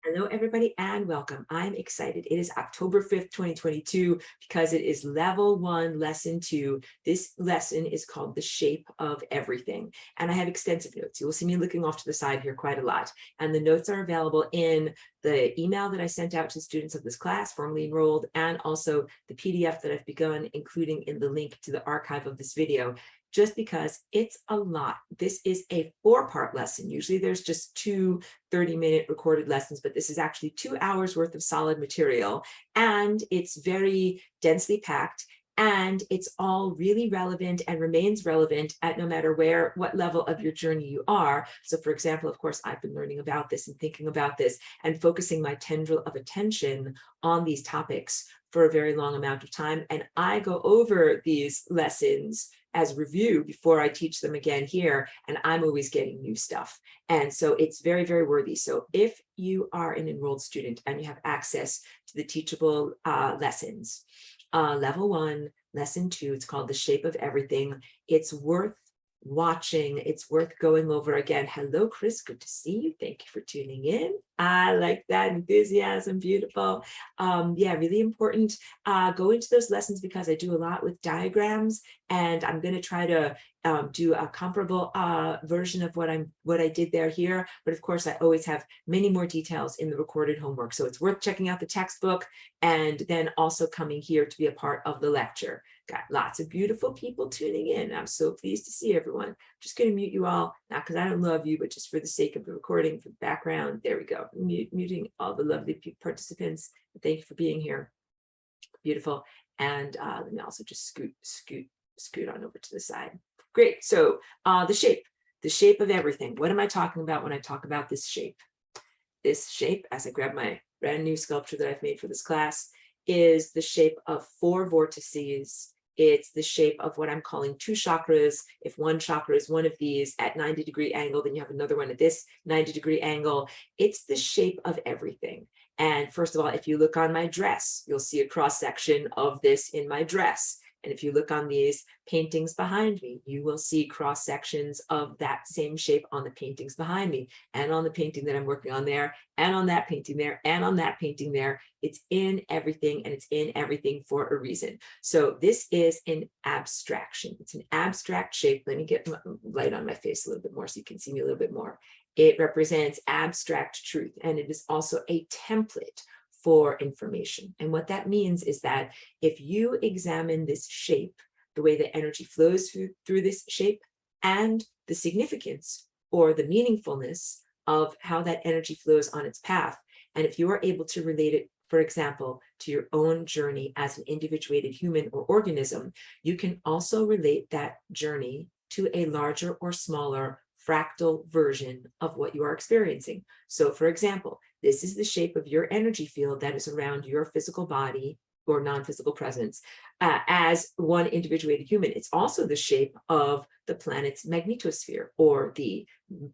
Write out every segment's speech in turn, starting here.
Hello, everybody, and welcome. I'm excited. It is October 5th, 2022, because it is level 1, lesson 2. This lesson is called The Shape of Everything. And I have extensive notes. You will see me looking off to the side here quite a lot. And the notes are available in the email that I sent out to students of this class, formerly enrolled, and also the PDF that I've begun including in the link to the archive of this video, just because it's a lot. This is a 4-part lesson. Usually there's just 2 30-minute recorded lessons, but this is actually 2 hours worth of solid material, and it's very densely packed, and it's all really relevant and remains relevant at no matter what level of your journey you are. So for example, of course, I've been learning about this and thinking about this and focusing my tendril of attention on these topics for a very long amount of time. And I go over these lessons as review before I teach them again here, and I'm always getting new stuff. And so it's very, very worthy. So if you are an enrolled student and you have access to the Teachable lessons, level 1, lesson 2, it's called The Shape of Everything. It's worth watching. It's worth going over again. Hello, Chris. Good to see you. Thank you for tuning in. I like that enthusiasm. Beautiful. Yeah, really important. Go into those lessons because I do a lot with diagrams, and I'm going to try to do a comparable version of what I did there here. But of course, I always have many more details in the recorded homework. So it's worth checking out the textbook and then also coming here to be a part of the lecture. Got lots of beautiful people tuning in. I'm so pleased to see everyone. I'm just going to mute you all, not because I don't love you, but just for the sake of the recording, for the background. There we go. Muting all the lovely participants. Thank you for being here. Beautiful. And let me also just scoot on over to the side. Great. So the shape of everything. What am I talking about when I talk about this shape? This shape, as I grab my brand new sculpture that I've made for this class, is the shape of 4 vortices. It's the shape of what I'm calling 2 chakras. If one chakra is one of these at 90-degree angle, then you have another one at this 90-degree angle. It's the shape of everything. And first of all, if you look on my dress, you'll see a cross section of this in my dress. And if you look on these paintings behind me, you will see cross sections of that same shape on the paintings behind me, and on the painting that I'm working on there, and on that painting there, and on that painting there. It's in everything, and it's in everything for a reason. So this is an abstraction. It's an abstract shape. Let me get light on my face a little bit more so you can see me a little bit more. It represents abstract truth, and it is also a template for information. And what that means is that if you examine this shape, the way the energy flows through this shape, and the significance or the meaningfulness of how that energy flows on its path, and if you are able to relate it, for example, to your own journey as an individuated human or organism, you can also relate that journey to a larger or smaller fractal version of what you are experiencing. So for example, this is the shape of your energy field that is around your physical body or non-physical presence as one individuated human. It's also the shape of the planet's magnetosphere, or the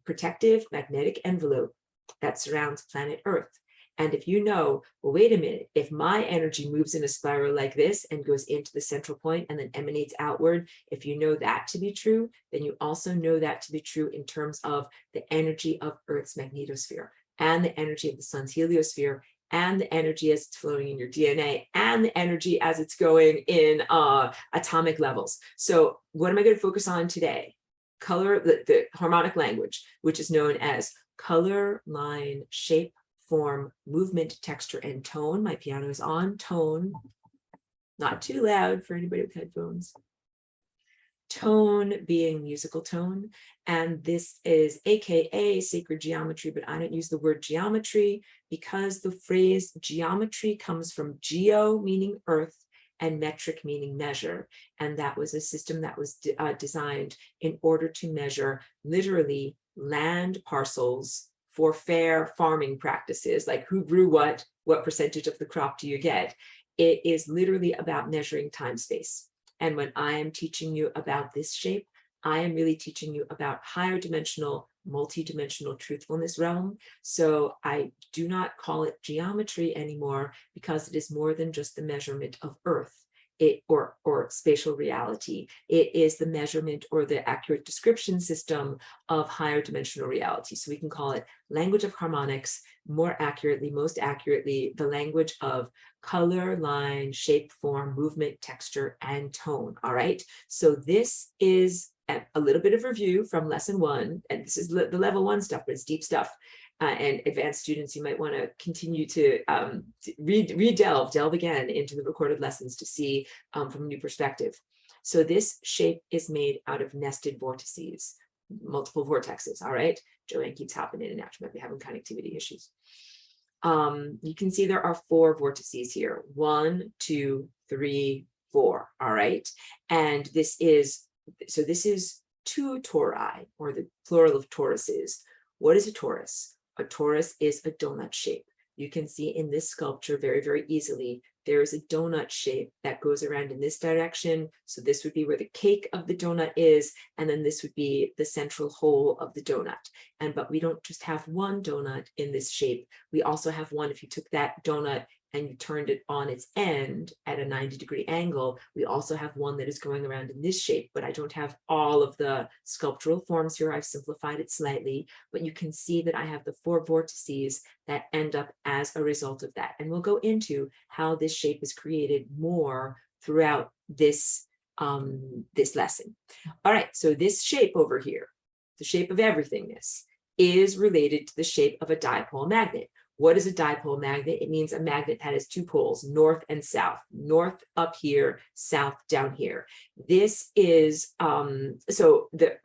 protective magnetic envelope that surrounds planet Earth. And if you know, well, wait a minute, if my energy moves in a spiral like this and goes into the central point and then emanates outward, if you know that to be true, then you also know that to be true in terms of the energy of Earth's magnetosphere, and the energy of the sun's heliosphere, and the energy as it's flowing in your DNA, and the energy as it's going in atomic levels. So what am I going to focus on today? Color, the harmonic language, which is known as color, line, shape, form, movement, texture, and tone. My piano is on tone, not too loud for anybody with headphones. Tone being musical tone, and this is AKA sacred geometry, but I don't use the word geometry because the phrase geometry comes from geo, meaning earth, and metric, meaning measure. And that was a system that was designed in order to measure literally land parcels for fair farming practices, like who grew what percentage of the crop do you get. It is literally about measuring time space. And when I am teaching you about this shape, I am really teaching you about higher dimensional, multi-dimensional truthfulness realm. So I do not call it geometry anymore because it is more than just the measurement of Earth. or spatial reality. It is the measurement or the accurate description system of higher dimensional reality. So we can call it language of harmonics, more accurately, most accurately, the language of color, line, shape, form, movement, texture, and tone. All right. So this is a little bit of review from lesson 1, and this is the level 1 stuff, but it's deep stuff. And advanced students, you might want to continue to delve again into the recorded lessons to see from a new perspective. So this shape is made out of nested vortices, multiple vortexes. All right. Joanne keeps hopping in and out. She might be having connectivity issues. You can see there are 4 vortices here. 1, 2, 3, 4. All right. And this is 2 tori, or the plural of toruses. What is a torus? A torus is a donut shape. You can see in this sculpture very, very easily, there is a donut shape that goes around in this direction. So this would be where the cake of the donut is, and then this would be the central hole of the donut. But we don't just have one donut in this shape. We also have one, if you took that donut and you turned it on its end at a 90-degree angle, we also have one that is going around in this shape, but I don't have all of the sculptural forms here. I've simplified it slightly, but you can see that I have the 4 vortices that end up as a result of that. And we'll go into how this shape is created more throughout this, this lesson. All right, so this shape over here, the shape of everythingness, is related to the shape of a dipole magnet. What is a dipole magnet? It means a magnet that has 2 poles, north and south. North up here, south down here. This is, so the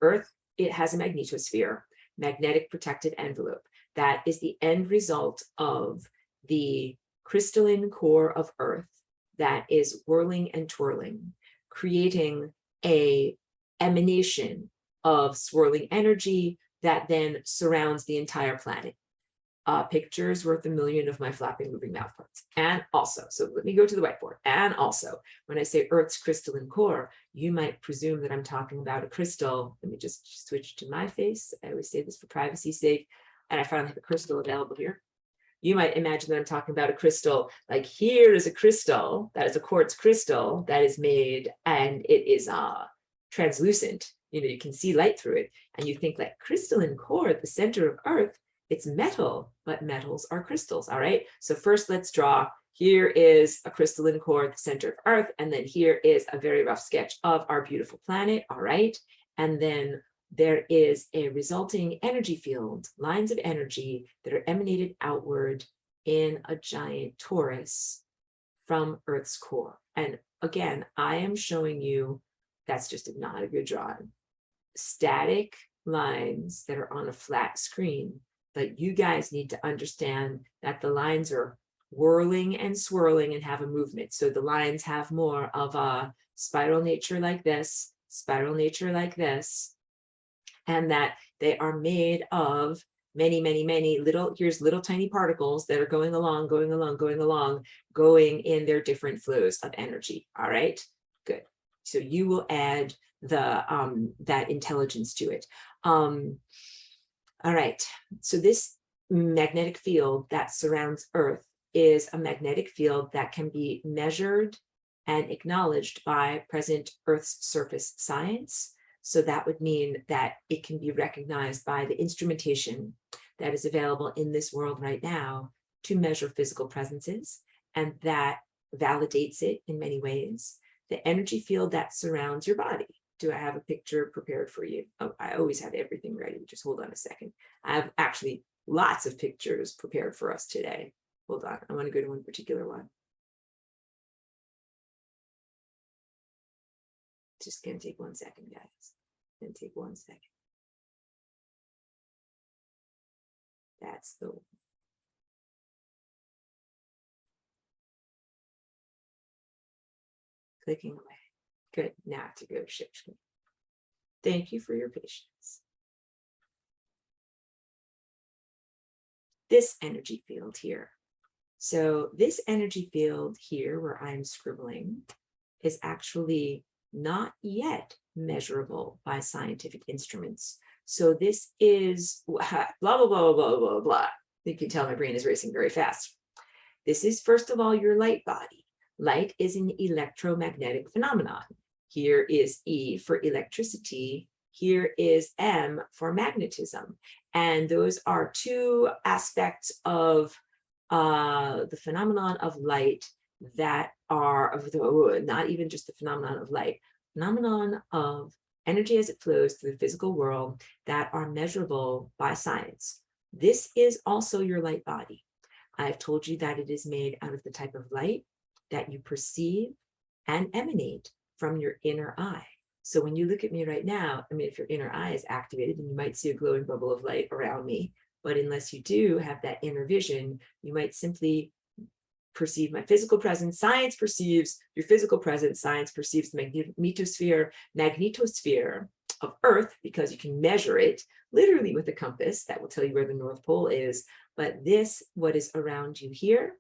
Earth, it has a magnetosphere, magnetic protective envelope. That is the end result of the crystalline core of Earth that is whirling and twirling, creating a emanation of swirling energy that then surrounds the entire planet. Pictures worth a million of my flapping, moving mouth parts. And also, so let me go to the whiteboard. And also, when I say Earth's crystalline core, you might presume that I'm talking about a crystal. Let me just switch to my face. I always say this for privacy's sake. And I finally have a crystal available here. You might imagine that I'm talking about a crystal, like here is a crystal, that is a quartz crystal that is made, and it is translucent. You know, you can see light through it. And you think like crystalline core at the center of Earth, it's metal, but metals are crystals. All right. So first let's draw. Here is a crystalline core at the center of Earth. And then here is a very rough sketch of our beautiful planet. All right. And then there is a resulting energy field, lines of energy that are emanated outward in a giant torus from Earth's core. And again, I am showing you, that's just not a good drawing. Static lines that are on a flat screen. But you guys need to understand that the lines are whirling and swirling and have a movement. So the lines have more of a spiral nature like this, spiral nature like this, and that they are made of many, many, many little, here's little tiny particles that are going along, going in their different flows of energy. All right, good. So you will add the that intelligence to it. All right, so this magnetic field that surrounds Earth is a magnetic field that can be measured and acknowledged by present Earth's surface science. So that would mean that it can be recognized by the instrumentation that is available in this world right now to measure physical presences, and that validates it in many ways. The energy field that surrounds your body. Do I have a picture prepared for you? Oh, I always have everything ready. Just hold on a second. I have actually lots of pictures prepared for us today. Hold on. I want to go to one particular one. Just gonna take 1 second, guys. Gonna take 1 second. That's the one. Clicking away. Good. Now to go to ship screen. Thank you for your patience. This energy field here. So this energy field here where I'm scribbling is actually not yet measurable by scientific instruments. So this is blah, blah, blah, blah, blah, blah. You can tell my brain is racing very fast. This is, first of all, your light body. Light is an electromagnetic phenomenon. Here is E for electricity. Here is M for magnetism. And those are two aspects of the phenomenon of light that are not even just the phenomenon of light, phenomenon of energy as it flows through the physical world that are measurable by science. This is also your light body. I've told you that it is made out of the type of light that you perceive and emanate from your inner eye. So when you look at me right now, I mean, if your inner eye is activated, then you might see a glowing bubble of light around me. But unless you do have that inner vision, you might simply perceive my physical presence. Science perceives your physical presence. Science perceives the magnetosphere of Earth, because you can measure it literally with a compass that will tell you where the North Pole is. But this, what is around you here,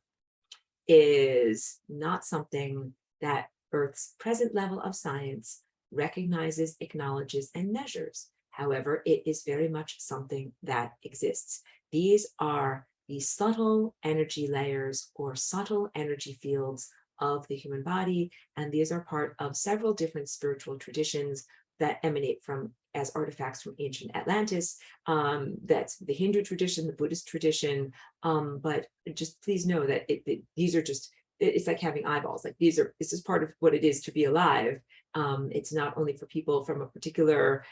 is not something that Earth's present level of science recognizes, acknowledges, and measures. However, it is very much something that exists. These are the subtle energy layers or subtle energy fields of the human body, and these are part of several different spiritual traditions that emanate from as artifacts from ancient Atlantis. That's the Hindu tradition, the Buddhist tradition, but just please know that these are just, it's like having eyeballs. Like this is part of what it is to be alive. It's not only for people from a particular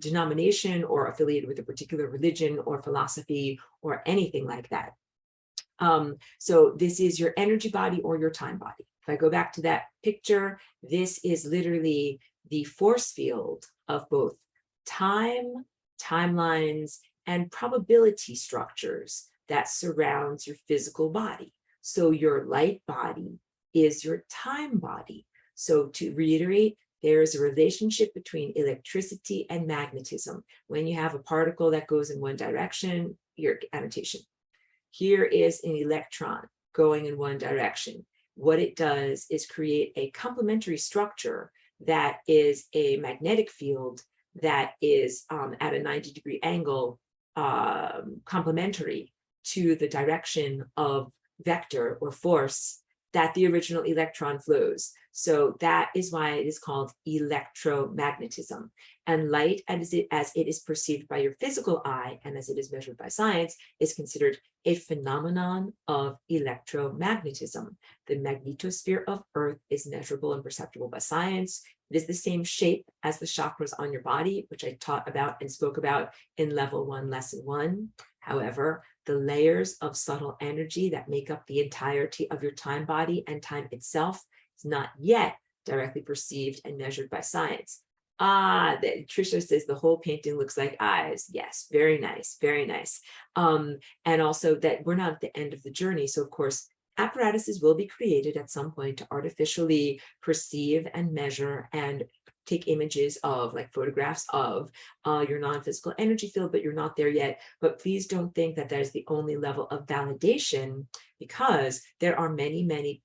denomination or affiliated with a particular religion or philosophy or anything like that. So this is your energy body or your time body. If I go back to that picture, this is literally the force field of both time, timelines, and probability structures that surrounds your physical body. So your light body is your time body. So to reiterate, there is a relationship between electricity and magnetism. When you have a particle that goes in one direction, your annotation. Here is an electron going in one direction. What it does is create a complementary structure that is a magnetic field that is at a 90-degree angle complementary to the direction of vector or force that the original electron flows. So that is why it is called electromagnetism. And light, as it is perceived by your physical eye and as it is measured by science, is considered a phenomenon of electromagnetism. The magnetosphere of Earth is measurable and perceptible by science. It is the same shape as the chakras on your body, which I taught about and spoke about in level 1, lesson 1. However, the layers of subtle energy that make up the entirety of your time body and time itself is not yet directly perceived and measured by science. Tricia says the whole painting looks like eyes. Yes, very nice, very nice. And also that we're not at the end of the journey. So of course, apparatuses will be created at some point to artificially perceive and measure and take images of, like photographs of your non-physical energy field, but you're not there yet. But please don't think that that is the only level of validation, because there are many, many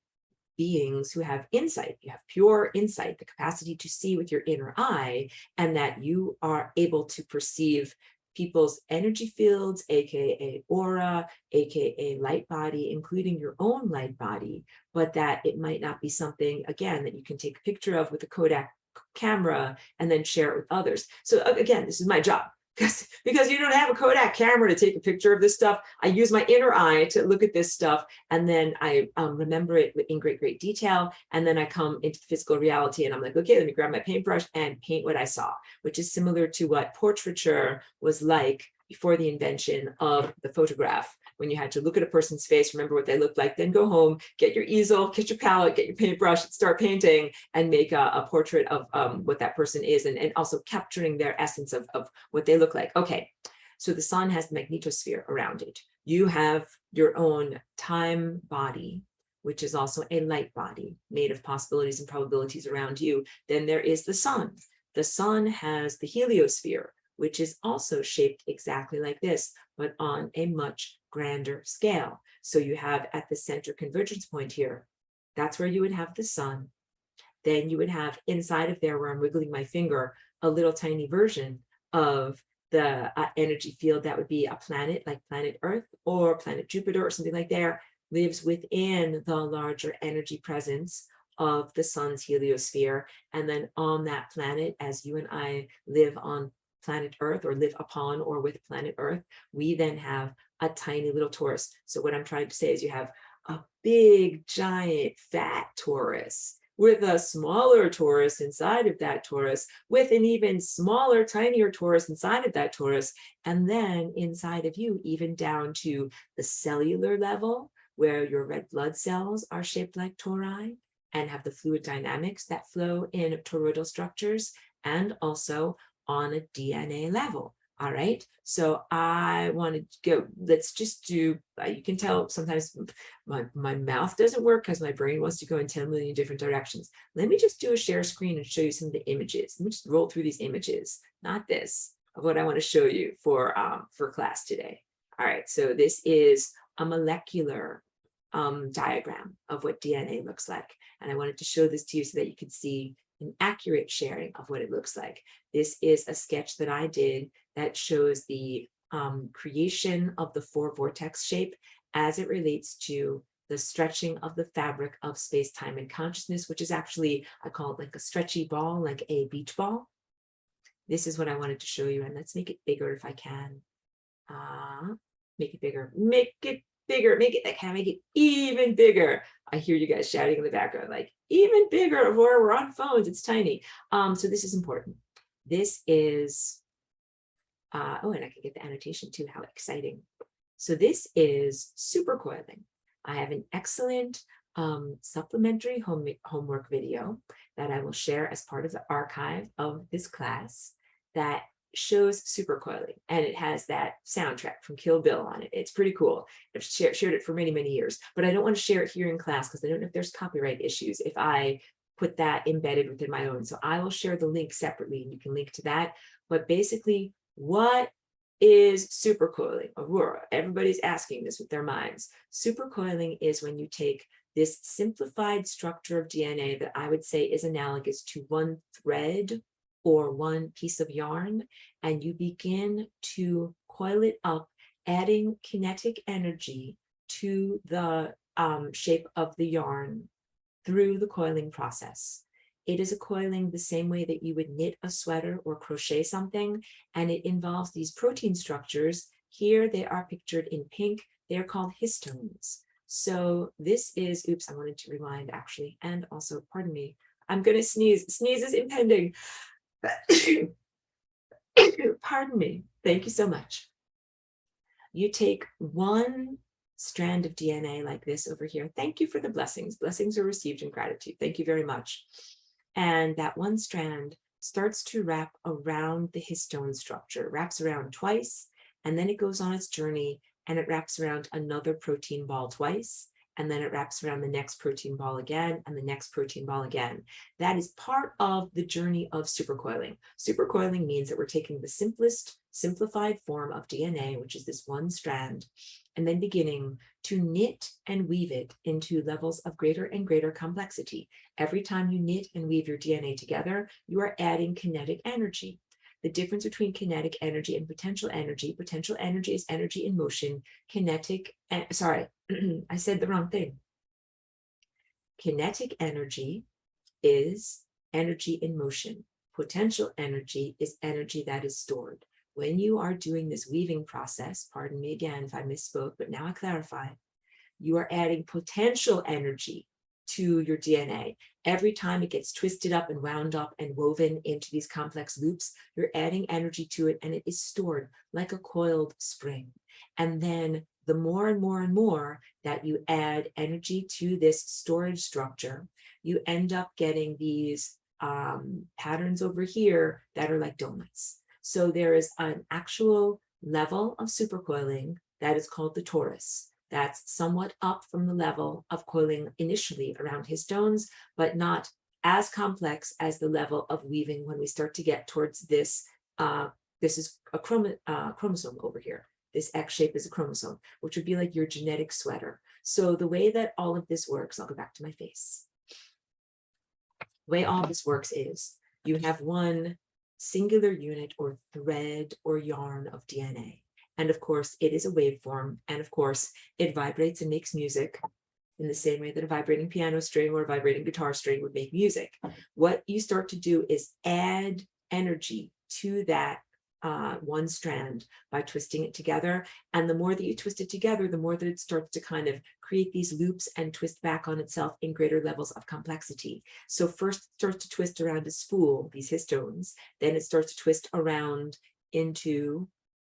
beings who have insight. You have pure insight, the capacity to see with your inner eye, and that you are able to perceive people's energy fields, aka aura, aka light body, including your own light body, but that it might not be something, again, that you can take a picture of with a Kodak camera and then share it with others. So again, this is my job. Because you don't have a Kodak camera to take a picture of this stuff. I use my inner eye to look at this stuff, and then I remember it in great, great detail. And then I come into physical reality and I'm like, okay, let me grab my paintbrush and paint what I saw, which is similar to what portraiture was like before the invention of the photograph, when you had to look at a person's face, remember what they looked like, then go home, get your easel, get your palette, get your paintbrush, start painting, and make a portrait of what that person is, and also capturing their essence of what they look like. Okay, so the sun has the magnetosphere around it. You have your own time body, which is also a light body made of possibilities and probabilities around you. Then there is the sun. The sun has the heliosphere, which is also shaped exactly like this, but on a much grander scale. So you have at the center convergence point here, that's where you would have the sun. Then you would have inside of there, where I'm wiggling my finger, a little tiny version of the energy field that would be a planet, like planet Earth or planet Jupiter or something like there. lives within the larger energy presence of the sun's heliosphere. And then on that planet, as you and I live on planet Earth, or live upon or with planet Earth, we then have a tiny little torus. So what I'm trying to say is you have a big, giant, fat torus with a smaller torus inside of that torus, with an even smaller, tinier torus inside of that torus, and then inside of you, even down to the cellular level, where your red blood cells are shaped like tori and have the fluid dynamics that flow in toroidal structures, and also on a DNA level. All right, so I want to go, let's just do, you can tell sometimes my mouth doesn't work because my brain wants to go in 10 million different directions. Let me just do a share screen and show you some of the images. Let me just roll through these images, not this, of what I want to show you for class today. All right, so this is a molecular diagram of what DNA looks like. And I wanted to show this to you so that you could see an accurate sharing of what it looks like. This is a sketch that I did that shows the creation of the 4 vortex shape as it relates to the stretching of the fabric of space, time, and consciousness, which is actually, I call it like a stretchy ball, like a beach ball. This is what I wanted to show you, and let's make it bigger if I can. Make it bigger, make it bigger, make it, can I make it even bigger? I hear you guys shouting in the background, like, even bigger, or we're on phones, it's tiny. So this is important. This is, oh, and I can get the annotation too, how exciting. So this is supercoiling. I have an excellent supplementary homework video that I will share as part of the archive of this class that shows supercoiling, and it has that soundtrack from Kill Bill on it. It's pretty cool. I've shared it for many, many years, but I don't want to share it here in class because I don't know if there's copyright issues if I put that embedded within my own. So I will share the link separately and you can link to that. But basically, what is supercoiling? Aurora, everybody's asking this with their minds. Supercoiling is when you take this simplified structure of DNA that I would say is analogous to one thread or one piece of yarn, and you begin to coil it up, adding kinetic energy to the shape of the yarn through the coiling process. It is a coiling the same way that you would knit a sweater or crochet something, and it involves these protein structures. Here they are pictured in pink. They're called histones. So this is, oops, I wanted to rewind actually, and also, pardon me, I'm gonna sneeze. Sneeze is impending. Pardon me. Thank you so much. You take one strand of DNA like this over here. Thank you for the blessings. Blessings are received in gratitude. Thank you very much. And that one strand starts to wrap around the histone structure, wraps around twice, and then it goes on its journey and it wraps around another protein ball twice, and then it wraps around the next protein ball again, and the next protein ball again. That is part of the journey of supercoiling. Supercoiling means that we're taking the simplest, simplified form of DNA, which is this one strand, and then beginning to knit and weave it into levels of greater and greater complexity. Every time you knit and weave your DNA together, you are adding kinetic energy. The difference between kinetic energy and potential energy is energy in motion. Kinetic, sorry, I said the wrong thing. Kinetic energy is energy in motion. Potential energy is energy that is stored. When you are doing this weaving process, pardon me again if I misspoke, but now I clarify, you are adding potential energy to your DNA. Every time it gets twisted up and wound up and woven into these complex loops, you're adding energy to it and it is stored like a coiled spring. And then the more and more and more that you add energy to this storage structure, you end up getting these patterns over here that are like donuts. So there is an actual level of supercoiling that is called the torus. That's somewhat up from the level of coiling initially around histones, but not as complex as the level of weaving when we start to get towards this. This is a chromosome over here. This X shape is a chromosome, which would be like your genetic sweater. So the way that all of this works, I'll go back to my face. The way all of this works is you have one singular unit or thread or yarn of DNA. And of course, it is a waveform. And of course, it vibrates and makes music in the same way that a vibrating piano string or a vibrating guitar string would make music. What you start to do is add energy to that one strand by twisting it together. And the more that you twist it together, the more that it starts to kind of create these loops and twist back on itself in greater levels of complexity. So first it starts to twist around a spool, these histones, then it starts to twist around into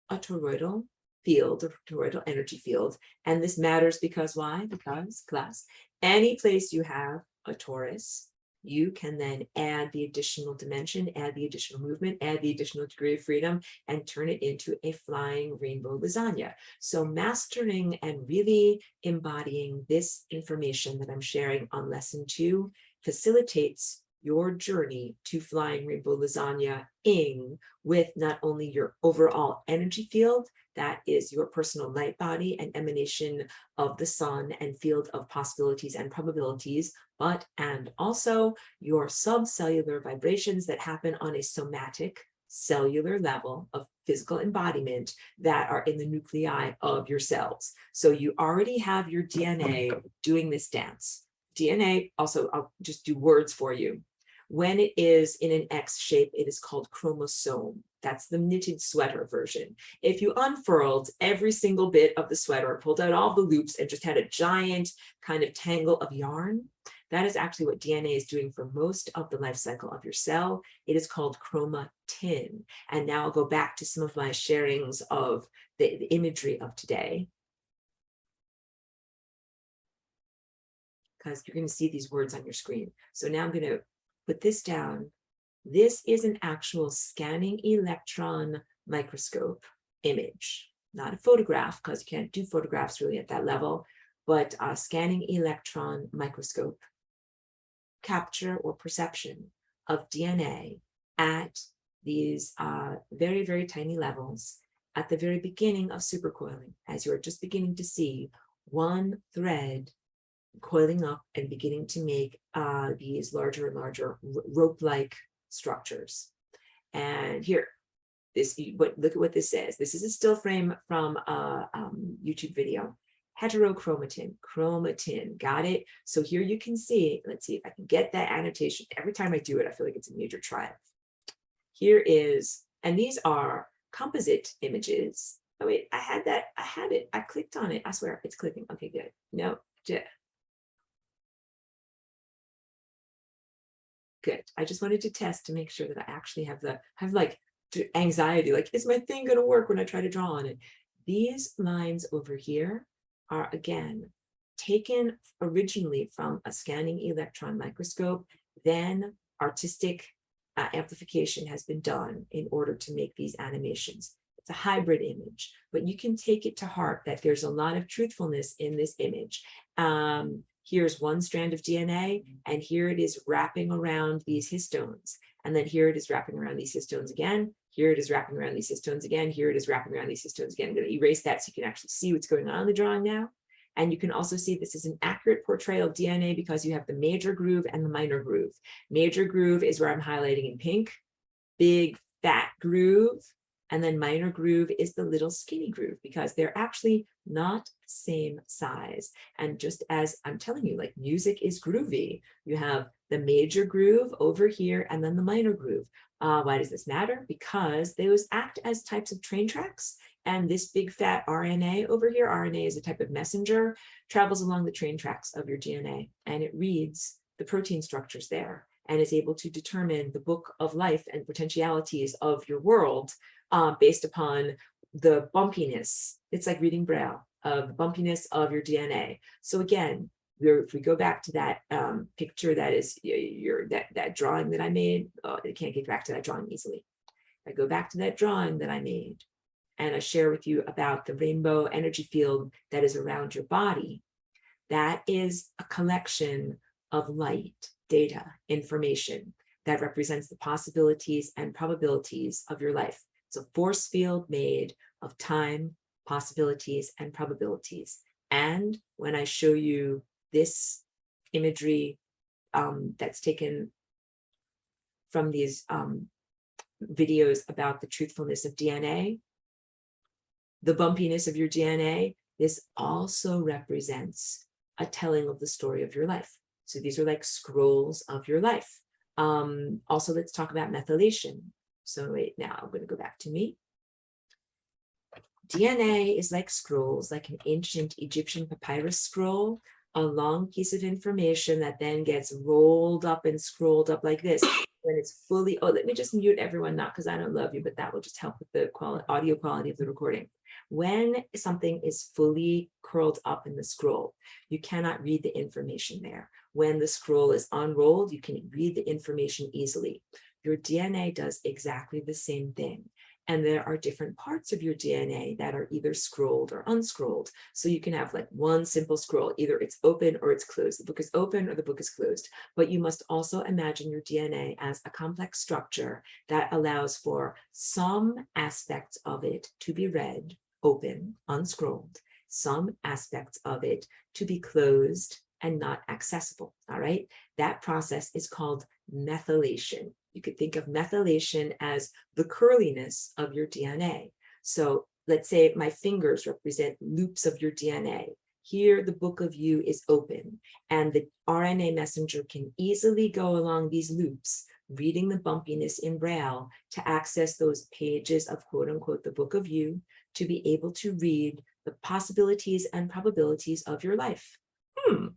a toroidal field, or toroidal energy field. And this matters because why? Because, class, any place you have a torus, you can then add the additional dimension, add the additional movement, add the additional degree of freedom, and turn it into a flying rainbow lasagna. So mastering and really embodying this information that I'm sharing on lesson 2 facilitates your journey to flying rainbow lasagna-ing with not only your overall energy field, that is your personal light body and emanation of the sun and field of possibilities and probabilities, but and also your subcellular vibrations that happen on a somatic cellular level of physical embodiment that are in the nuclei of your cells. So you already have your DNA doing this dance. DNA, also, I'll just do words for you. When it is in an X shape, it is called chromosome. That's the knitted sweater version. If you unfurled every single bit of the sweater, pulled out all the loops, and just had a giant kind of tangle of yarn, that is actually what DNA is doing for most of the life cycle of your cell. It is called chromatin. And now I'll go back to some of my sharings of the imagery of today, because you're going to see these words on your screen. So now I'm going to put this down. This is an actual scanning electron microscope image, not a photograph, because you can't do photographs really at that level, but a scanning electron microscope capture or perception of DNA at these very, very tiny levels at the very beginning of supercoiling, as you're just beginning to see one thread coiling up and beginning to make these larger and larger rope-like structures. And here, look at what this says. This is a still frame from a YouTube video. Heterochromatin, chromatin, got it? So here you can see, let's see if I can get that annotation. Every time I do it, I feel like it's a major triumph. Here is, and these are composite images. Oh wait, I had it. I clicked on it. I swear, it's clicking. Okay, good. No, good. I just wanted to test to make sure that I actually have like anxiety, like, is my thing going to work when I try to draw on it? These lines over here are, again, taken originally from a scanning electron microscope, then artistic amplification has been done in order to make these animations. It's a hybrid image, but you can take it to heart that there's a lot of truthfulness in this image. Here's one strand of DNA, and here it is wrapping around these histones. And then here it is wrapping around these histones again. Here it is wrapping around these histones again. Here it is wrapping around these histones again. I'm going to erase that so you can actually see what's going on in the drawing now. And you can also see this is an accurate portrayal of DNA because you have the major groove and the minor groove. Major groove is where I'm highlighting in pink. Big, fat groove. And then minor groove is the little skinny groove because they're actually not the same size. And just as I'm telling you, like, music is groovy. You have the major groove over here and then the minor groove. Why does this matter? Because those act as types of train tracks. And this big fat RNA over here, RNA is a type of messenger, travels along the train tracks of your DNA, and it reads the protein structures there and is able to determine the book of life and potentialities of your world based upon the bumpiness. It's like reading Braille, of the bumpiness of your DNA. So again, if we go back to that picture that is that drawing that I made, I can't get back to that drawing easily. I go back to that drawing that I made, and I share with you about the rainbow energy field that is around your body. That is a collection of light, data, information that represents the possibilities and probabilities of your life. It's a force field made of time, possibilities, and probabilities. And when I show you this imagery that's taken from these videos about the truthfulness of DNA, the bumpiness of your DNA, this also represents a telling of the story of your life. So these are like scrolls of your life. Also, let's talk about methylation. So wait, now I'm going to go back to me. DNA is like scrolls, like an ancient Egyptian papyrus scroll, a long piece of information that then gets rolled up and scrolled up like this. When it's fully, oh, let me just mute everyone, not because I don't love you, but that will just help with the audio quality of the recording. When something is fully curled up in the scroll, you cannot read the information there. When the scroll is unrolled, you can read the information easily. Your DNA does exactly the same thing. And there are different parts of your DNA that are either scrolled or unscrolled. So you can have like one simple scroll, either it's open or it's closed. The book is open or the book is closed. But you must also imagine your DNA as a complex structure that allows for some aspects of it to be read, open, unscrolled, some aspects of it to be closed and not accessible. All right. That process is called methylation. You could think of methylation as the curliness of your DNA. So let's say my fingers represent loops of your DNA. Here, the book of you is open, and the RNA messenger can easily go along these loops, reading the bumpiness in Braille to access those pages of quote unquote the book of you, to be able to read the possibilities and probabilities of your life.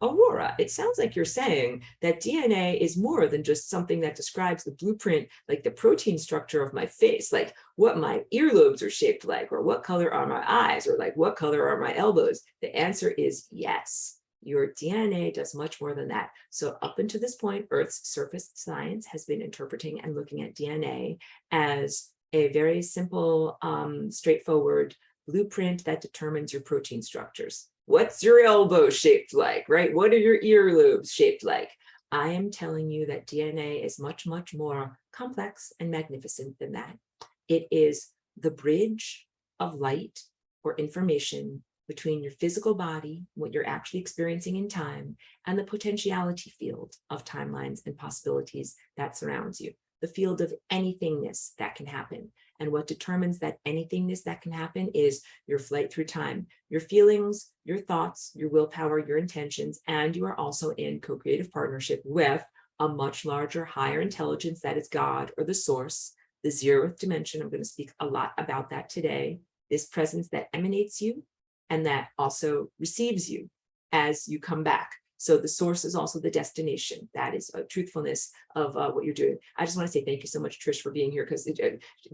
Aurora, it sounds like you're saying that DNA is more than just something that describes the blueprint, like the protein structure of my face, like what my earlobes are shaped like, or what color are my eyes, or like what color are my elbows. The answer is yes. Your DNA does much more than that. So up until this point, Earth's surface science has been interpreting and looking at DNA as a very simple, straightforward blueprint that determines your protein structures. What's your elbow shaped like, right? What are your earlobes shaped like? I am telling you that DNA is much, much more complex and magnificent than that. It is the bridge of light or information between your physical body, what you're actually experiencing in time, and the potentiality field of timelines and possibilities that surrounds you, the field of anythingness that can happen. And what determines that anythingness that can happen is your flight through time, your feelings, your thoughts, your willpower, your intentions, and you are also in co-creative partnership with a much larger, higher intelligence that is God or the source, the zeroth dimension. I'm going to speak a lot about that today. This presence that emanates you and that also receives you as you come back. So the source is also the destination. That is a truthfulness of what you're doing. I just want to say thank you so much, Trish, for being here, because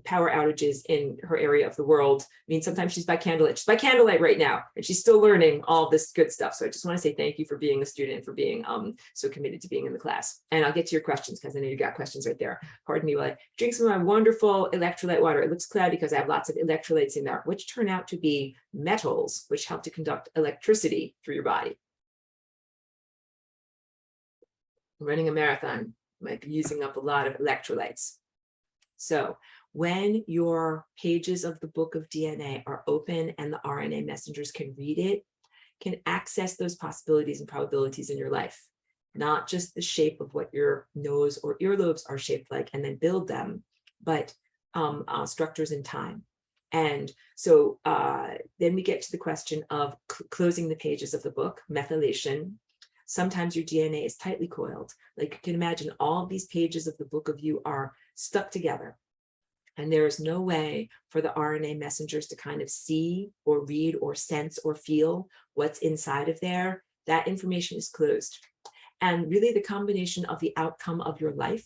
power outages in her area of the world mean sometimes she's by candlelight. She's by candlelight right now, and she's still learning all this good stuff. So I just want to say thank you for being a student, for being so committed to being in the class. And I'll get to your questions because I know you got questions right there. Pardon me while I drink some of my wonderful electrolyte water. It looks cloudy because I have lots of electrolytes in there, which turn out to be metals, which help to conduct electricity through your body. Running a marathon might be using up a lot of electrolytes. So when your pages of the book of DNA are open and the RNA messengers can read it, can access those possibilities and probabilities in your life, not just the shape of what your nose or earlobes are shaped like and then build them, but structures in time. And so then we get to the question of closing the pages of the book, methylation. Sometimes your DNA is tightly coiled. Like you can imagine all these pages of the book of you are stuck together. And there is no way for the RNA messengers to kind of see or read or sense or feel what's inside of there. That information is closed. And really the combination of the outcome of your life,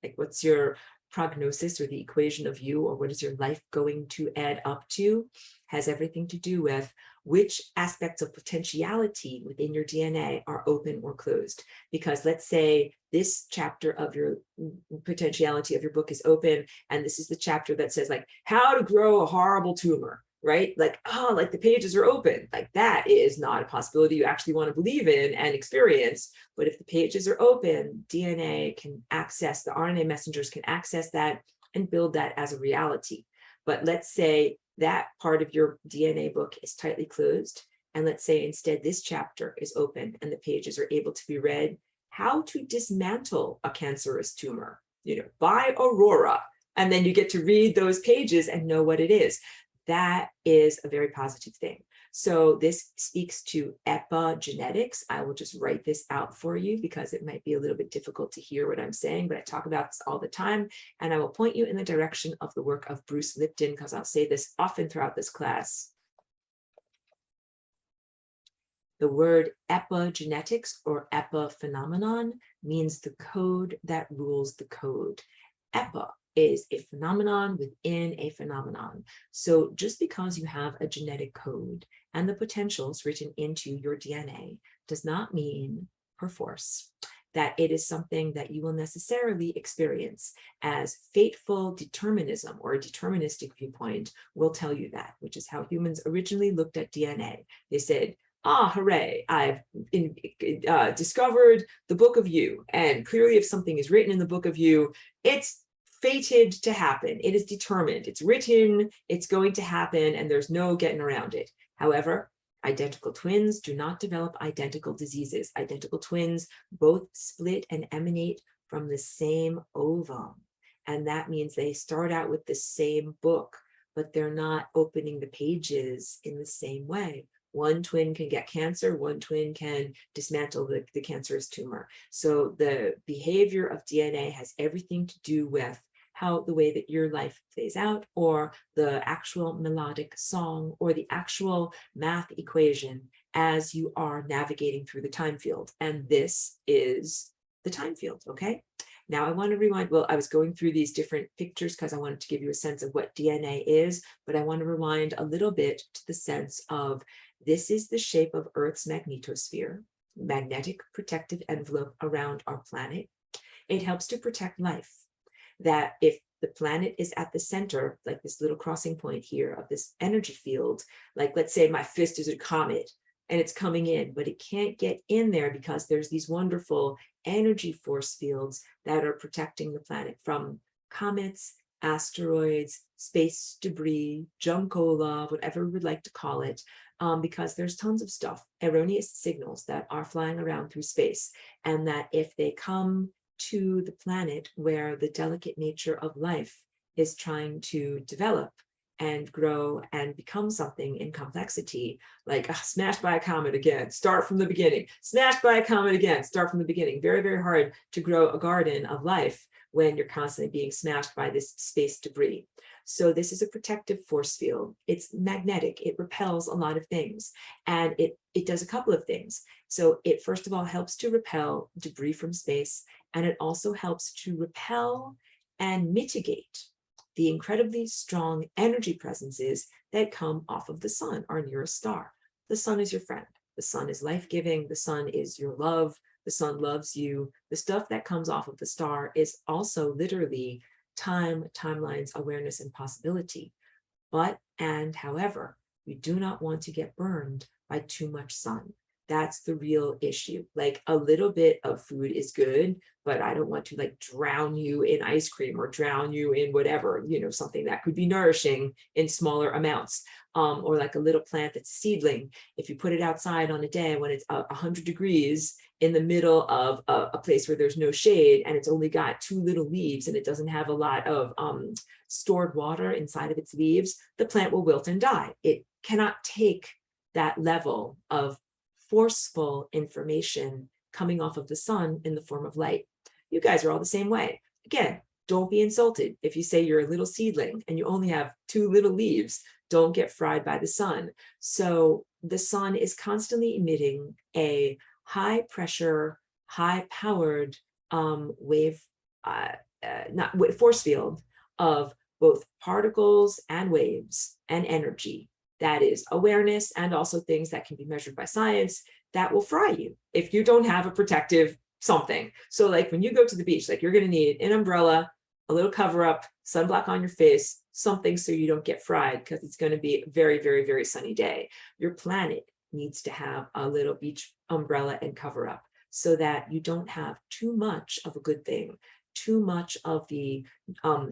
like what's your prognosis or the equation of you, or what is your life going to add up to, has everything to do with which aspects of potentiality within your DNA are open or closed. Because let's say this chapter of your potentiality of your book is open, and this is the chapter that says like how to grow a horrible tumor, right? Like, oh, like the pages are open. Like that is not a possibility you actually want to believe in and experience. But if the pages are open, DNA can access, the RNA messengers can access that and build that as a reality. But let's say that part of your DNA book is tightly closed. And let's say instead this chapter is open and the pages are able to be read. How to dismantle a cancerous tumor, by Aurora. And then you get to read those pages and know what it is. that is a very positive thing. So this speaks to epigenetics. I will just write this out for you because it might be a little bit difficult to hear what I'm saying, but I talk about this all the time. And I will point you in the direction of the work of Bruce Lipton, because I'll say this often throughout this class. The word epigenetics or epiphenomenon means the code that rules the code. Epi is a phenomenon within a phenomenon. So just because you have a genetic code and the potentials written into your DNA does not mean, perforce, that it is something that you will necessarily experience, as fateful determinism or a deterministic viewpoint will tell you that, which is how humans originally looked at DNA. They said, ah, hooray, I've discovered the book of you. And clearly if something is written in the book of you, it's fated to happen. It is determined. It's written, it's going to happen, and there's no getting around it. However, identical twins do not develop identical diseases. Identical twins both split and emanate from the same ovum. And that means they start out with the same book, but they're not opening the pages in the same way. One twin can get cancer, one twin can dismantle the cancerous tumor. So the behavior of DNA has everything to do with how the way that your life plays out, or the actual melodic song, or the actual math equation as you are navigating through the time field. And this is the time field, okay? Now I want to rewind. Well, I was going through these different pictures because I wanted to give you a sense of what DNA is, but I want to rewind a little bit to the sense of this is the shape of Earth's magnetosphere, magnetic protective envelope around our planet. It helps to protect life. That if the planet is at the center, like this little crossing point here of this energy field, like let's say my fist is a comet and it's coming in, but it can't get in there because there's these wonderful energy force fields that are protecting the planet from comets, asteroids, space debris, juncola, whatever we would like to call it, because there's tons of stuff, erroneous signals that are flying around through space, and that if they come to the planet where the delicate nature of life is trying to develop and grow and become something in complexity, like smashed by a comet again, start from the beginning, smashed by a comet again, start from the beginning. Very, very hard to grow a garden of life when you're constantly being smashed by this space debris. So this is a protective force field. It's magnetic. It repels a lot of things. And it does a couple of things. So it, first of all, helps to repel debris from space. And it also helps to repel and mitigate the incredibly strong energy presences that come off of the sun, our nearest star. The sun is your friend. The sun is life-giving. The sun is your love. The sun loves you. The stuff that comes off of the star is also literally time, timelines, awareness, and possibility. But, and however, we do not want to get burned by too much sun. That's the real issue. Like a little bit of food is good, but I don't want to like drown you in ice cream or drown you in whatever, you know, something that could be nourishing in smaller amounts. Or like a little plant that's a seedling. If you put it outside on a day when it's 100 degrees in the middle of a place where there's no shade and it's only got 2 little leaves and it doesn't have a lot of stored water inside of its leaves, the plant will wilt and die. It cannot take that level of forceful information coming off of the sun in the form of light. You guys are all the same way. Again, don't be insulted if you say you're a little seedling and you only have 2 little leaves. Don't get fried by the sun. So the sun is constantly emitting a high pressure, high powered force field of both particles and waves and energy. That is awareness, and also things that can be measured by science that will fry you if you don't have a protective something. So like when you go to the beach, like you're going to need an umbrella, a little cover up, sunblock on your face, something so you don't get fried because it's going to be a very, very, very sunny day. Your planet needs to have a little beach umbrella and cover up so that you don't have too much of a good thing. Too much of the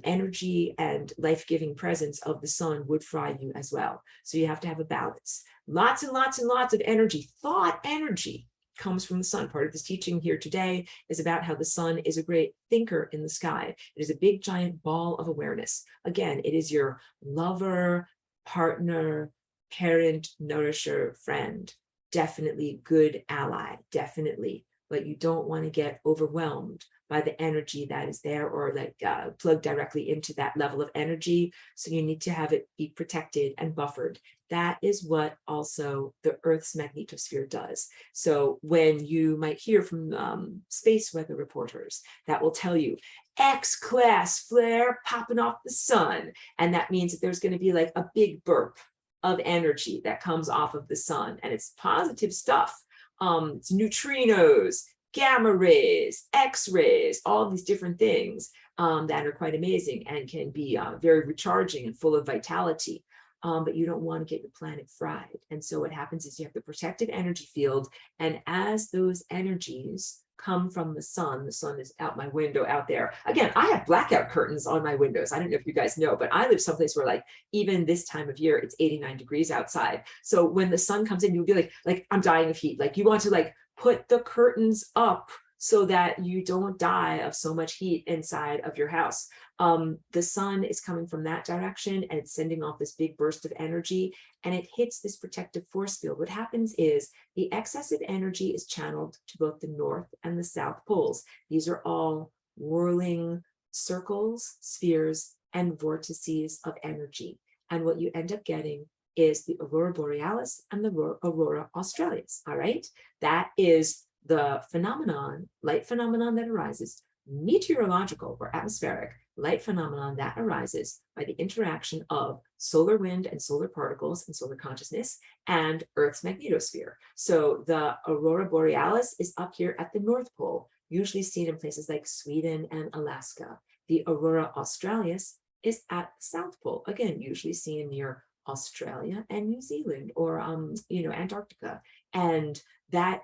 energy and life-giving presence of the sun would fry you as well. So you have to have a balance. Lots and lots and lots of energy, thought energy, comes from the sun. Part of this teaching here today is about how the sun is a great thinker in the sky. It is a big giant ball of awareness. Again, it is your lover, partner, parent, nourisher, friend. Definitely good ally, definitely. But you don't want to get overwhelmed by the energy that is there, or like plug directly into that level of energy. So you need to have it be protected and buffered. That is what also the Earth's magnetosphere does. So when you might hear from space weather reporters that will tell you X-class flare popping off the sun, and that means that there's going to be like a big burp of energy that comes off of the sun, and it's positive stuff. It's neutrinos, gamma rays, X-rays, all these different things that are quite amazing and can be very recharging and full of vitality. But you don't want to get your planet fried. And so what happens is you have the protective energy field, and as those energies come from the sun is out my window out there. Again, I have blackout curtains on my windows. I don't know if you guys know, but I live someplace where like even this time of year, it's 89 degrees outside. So when the sun comes in, you'll be like I'm dying of heat. Like you want to like put the curtains up so that you don't die of so much heat inside of your house. The sun is coming from that direction, and it's sending off this big burst of energy, and it hits this protective force field. What happens is the excessive energy is channeled to both the north and the south poles. These are all whirling circles, spheres, and vortices of energy. And what you end up getting is the aurora borealis and the aurora australis, all right? That is the phenomenon, light phenomenon that arises, meteorological or atmospheric light phenomenon that arises by the interaction of solar wind and solar particles and solar consciousness and Earth's magnetosphere. So the aurora borealis is up here at the North Pole, usually seen in places like Sweden and Alaska. The aurora australis is at the South Pole, again, usually seen near Australia and New Zealand, or Antarctica. And that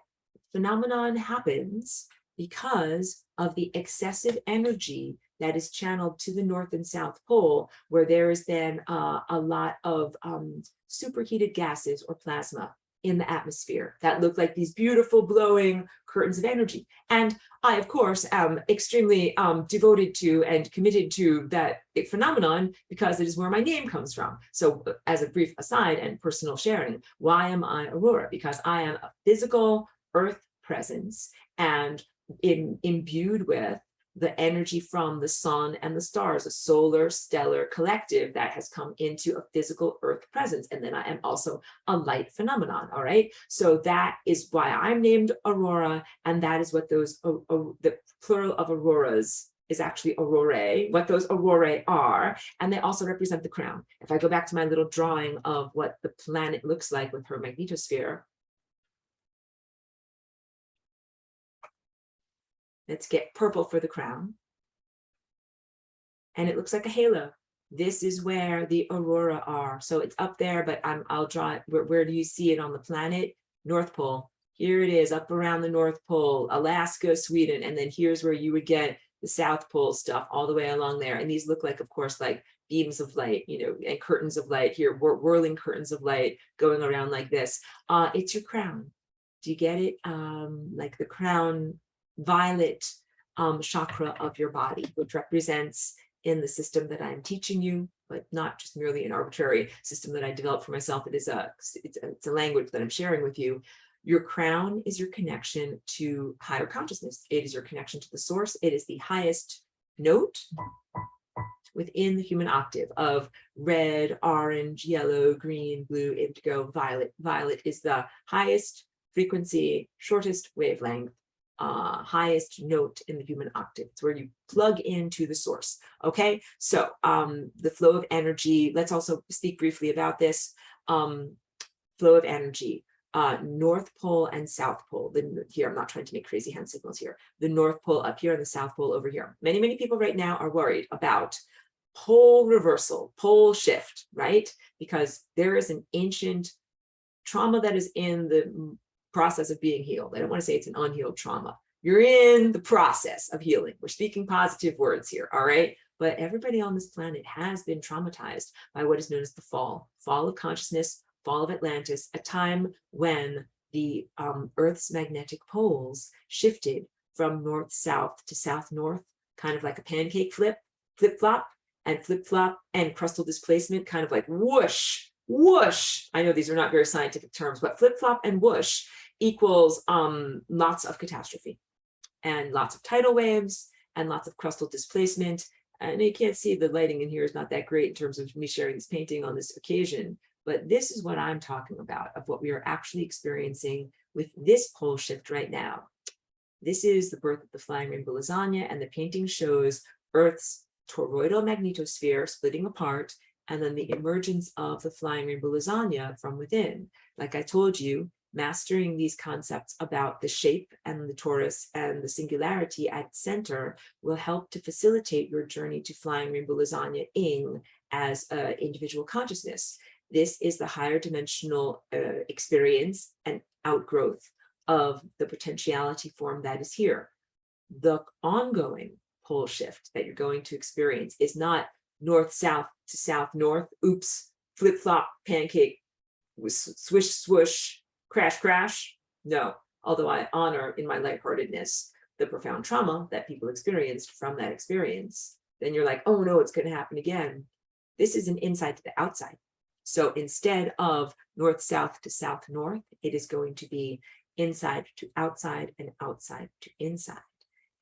phenomenon happens because of the excessive energy that is channeled to the North and South Pole, where there is then a lot of superheated gases or plasma in the atmosphere that look like these beautiful blowing curtains of energy. And I, of course, am extremely devoted to and committed to that phenomenon because it is where my name comes from. So as a brief aside and personal sharing, why am I Aurora? Because I am a physical Earth presence and imbued with the energy from the sun and the stars, a solar stellar collective that has come into a physical Earth presence. And then I am also a light phenomenon, all right? So that is why I'm named Aurora, and that is what those, the plural of auroras is actually aurorae, what those aurorae are, and they also represent the crown. If I go back to my little drawing of what the planet looks like with her magnetosphere, let's get purple for the crown. And it looks like a halo. This is where the aurora are. So it's up there, but I'll draw it. Where do you see it on the planet? North Pole. Here it is up around the North Pole, Alaska, Sweden. And then here's where you would get the South Pole stuff all the way along there. And these look like, of course, like beams of light, and curtains of light here, whirling curtains of light going around like this. It's your crown. Do you get it? Like the crown violet chakra of your body, which represents in the system that I'm teaching you, but not just merely an arbitrary system that I developed for myself. It's a language that I'm sharing with you. Your crown is your connection to higher consciousness. It is your connection to the source. It is the highest note within the human octave of red, orange, yellow, green, blue, indigo, violet. Violet is the highest frequency, shortest wavelength, highest note in the human octave. It's where you plug into the source. Okay, so the flow of energy, let's also speak briefly about this. Flow of energy, North Pole and South Pole. Here, I'm not trying to make crazy hand signals here. The North Pole up here and the South Pole over here. Many people right now are worried about pole reversal, pole shift, right? Because there is an ancient trauma that is in the process of being healed. I don't want to say it's an unhealed trauma. You're in the process of healing. We're speaking positive words here, all right? But everybody on this planet has been traumatized by what is known as the fall of consciousness, fall of Atlantis, a time when the Earth's magnetic poles shifted from north-south to south-north, kind of like a pancake flip-flop, and flip-flop and crustal displacement, kind of like whoosh, whoosh. I know these are not very scientific terms, but flip-flop and whoosh equals lots of catastrophe and lots of tidal waves and lots of crustal displacement. And you can't see the lighting in here is not that great in terms of me sharing this painting on this occasion, but this is what I'm talking about, of what we are actually experiencing with this pole shift right now. This is the birth of the flying rainbow lasagna, and the painting shows Earth's toroidal magnetosphere splitting apart, and then the emergence of the flying rainbow lasagna from within. Like I told you, mastering these concepts about the shape and the torus and the singularity at center will help to facilitate your journey to flying rainbow lasagna ing as an individual consciousness. This is the higher dimensional experience and outgrowth of the potentiality form that is here. The ongoing pole shift that you're going to experience is not north-south to south-north, oops, flip-flop, pancake, swish, swoosh, crash, crash. No, although I honor in my lightheartedness the profound trauma that people experienced from that experience, then you're like, oh no, it's going to happen again. This is an inside to the outside. So instead of north-south to south-north, it is going to be inside to outside and outside to inside.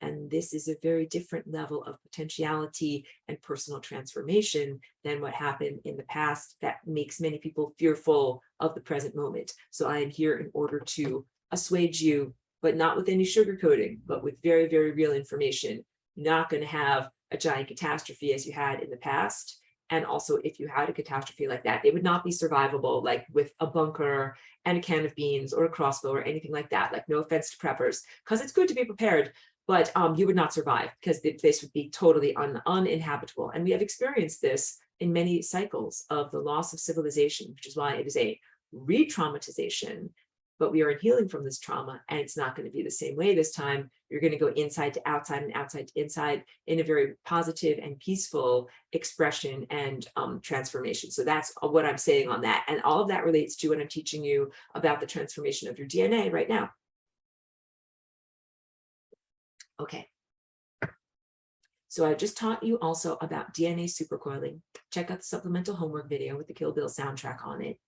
And this is a very different level of potentiality and personal transformation than what happened in the past that makes many people fearful of the present moment. So I am here in order to assuage you, but not with any sugarcoating, but with very, very real information. You're not going to have a giant catastrophe as you had in the past. And also, if you had a catastrophe like that, it would not be survivable, like with a bunker and a can of beans or a crossbow or anything like that. Like, no offense to preppers, because it's good to be prepared, but you would not survive because the place would be totally uninhabitable. And we have experienced this in many cycles of the loss of civilization, which is why it is a re-traumatization. But we are in healing from this trauma, and it's not going to be the same way this time. You're going to go inside to outside and outside to inside in a very positive and peaceful expression and transformation. So that's what I'm saying on that. And all of that relates to what I'm teaching you about the transformation of your DNA right now. Okay. So I just taught you also about DNA supercoiling. Check out the supplemental homework video with the Kill Bill soundtrack on it.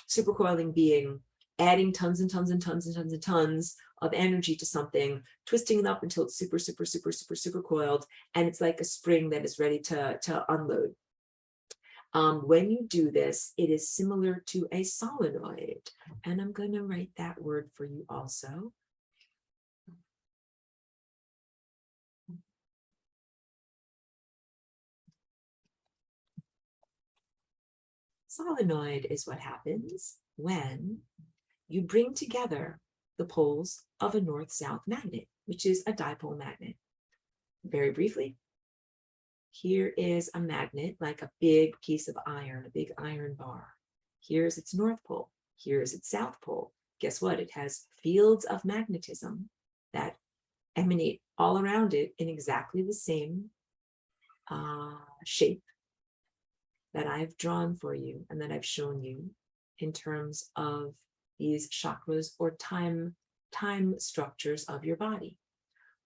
Supercoiling being adding tons and tons and tons and tons and tons of energy to something, twisting it up until it's super, super, super, super, super coiled, and it's like a spring that is ready to unload. When you do this, it is similar to a solenoid, and I'm going to write that word for you also. Solenoid is what happens when you bring together the poles of a north-south magnet, which is a dipole magnet. Very briefly, here is a magnet, like a big piece of iron, a big iron bar. Here's its north pole. Here's its south pole. Guess what? It has fields of magnetism that emanate all around it in exactly the same shape that I've drawn for you and that I've shown you in terms of these chakras or time structures of your body.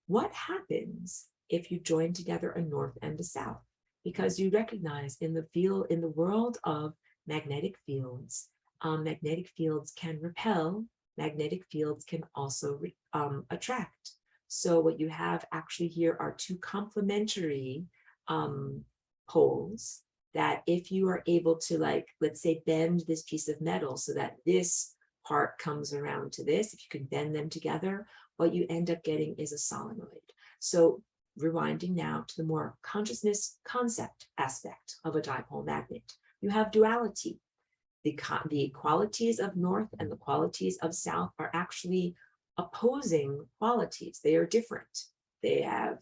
What happens if you join together a north and a south? Because you recognize in the world of magnetic fields can repel, magnetic fields can also attract. So what you have actually here are two complementary poles that if you are able to, like, let's say, bend this piece of metal so that this part comes around to this, if you can bend them together, what you end up getting is a solenoid. So rewinding now to the more consciousness concept aspect of a dipole magnet, you have duality. The qualities of north and the qualities of south are actually opposing qualities. They are different. They have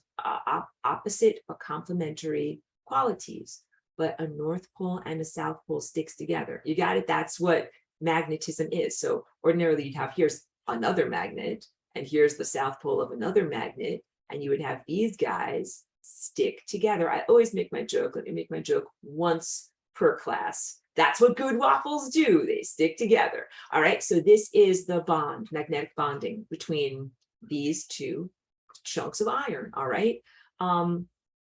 opposite but complementary qualities. But a north pole and a south pole sticks together. You got it? That's what magnetism is. So ordinarily you'd have, here's another magnet, and here's the south pole of another magnet, and you would have these guys stick together. I always make my joke, let me make my joke once per class. That's what good waffles do. They stick together. All right, so this is the bond, magnetic bonding between these two chunks of iron, all right?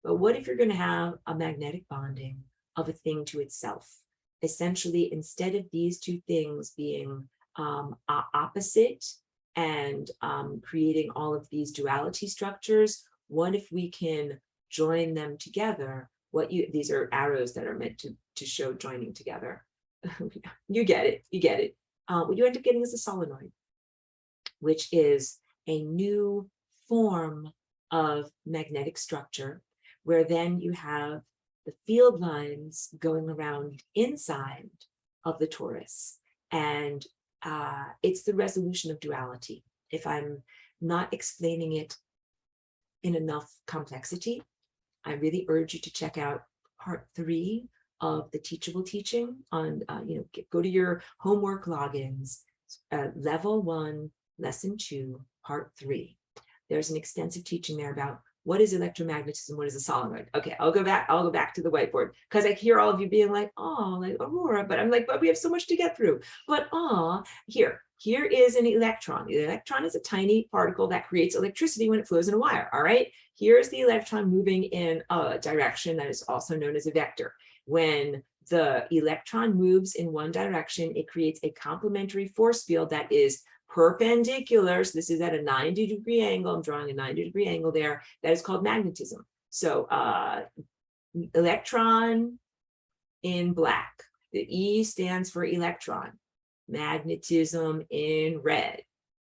But what if you're going to have a magnetic bonding of a thing to itself. Essentially, instead of these two things being opposite and creating all of these duality structures, what if we can join them together? These are arrows that are meant to show joining together. You get it, you get it. What you end up getting is a solenoid, which is a new form of magnetic structure, where then you have the field lines going around inside of the torus. And it's the resolution of duality. If I'm not explaining it in enough complexity, I really urge you to check out part 3 of the Teachable teaching on, go to your homework logins, level 1, lesson 2, part 3. There's an extensive teaching there about what is electromagnetism, what is a solenoid. Okay, I'll go back to the whiteboard, because I hear all of you being like, oh, like Aurora, but I'm like, but we have so much to get through. But here is an electron. The electron is a tiny particle that creates electricity when it flows in a wire. All right, here's the electron moving in a direction that is also known as a vector. When the electron moves in one direction, it creates a complementary force field that is perpendicular. So this is at a 90-degree angle. I'm drawing a 90-degree angle there. That is called magnetism. So electron in black. The E stands for electron. Magnetism in red.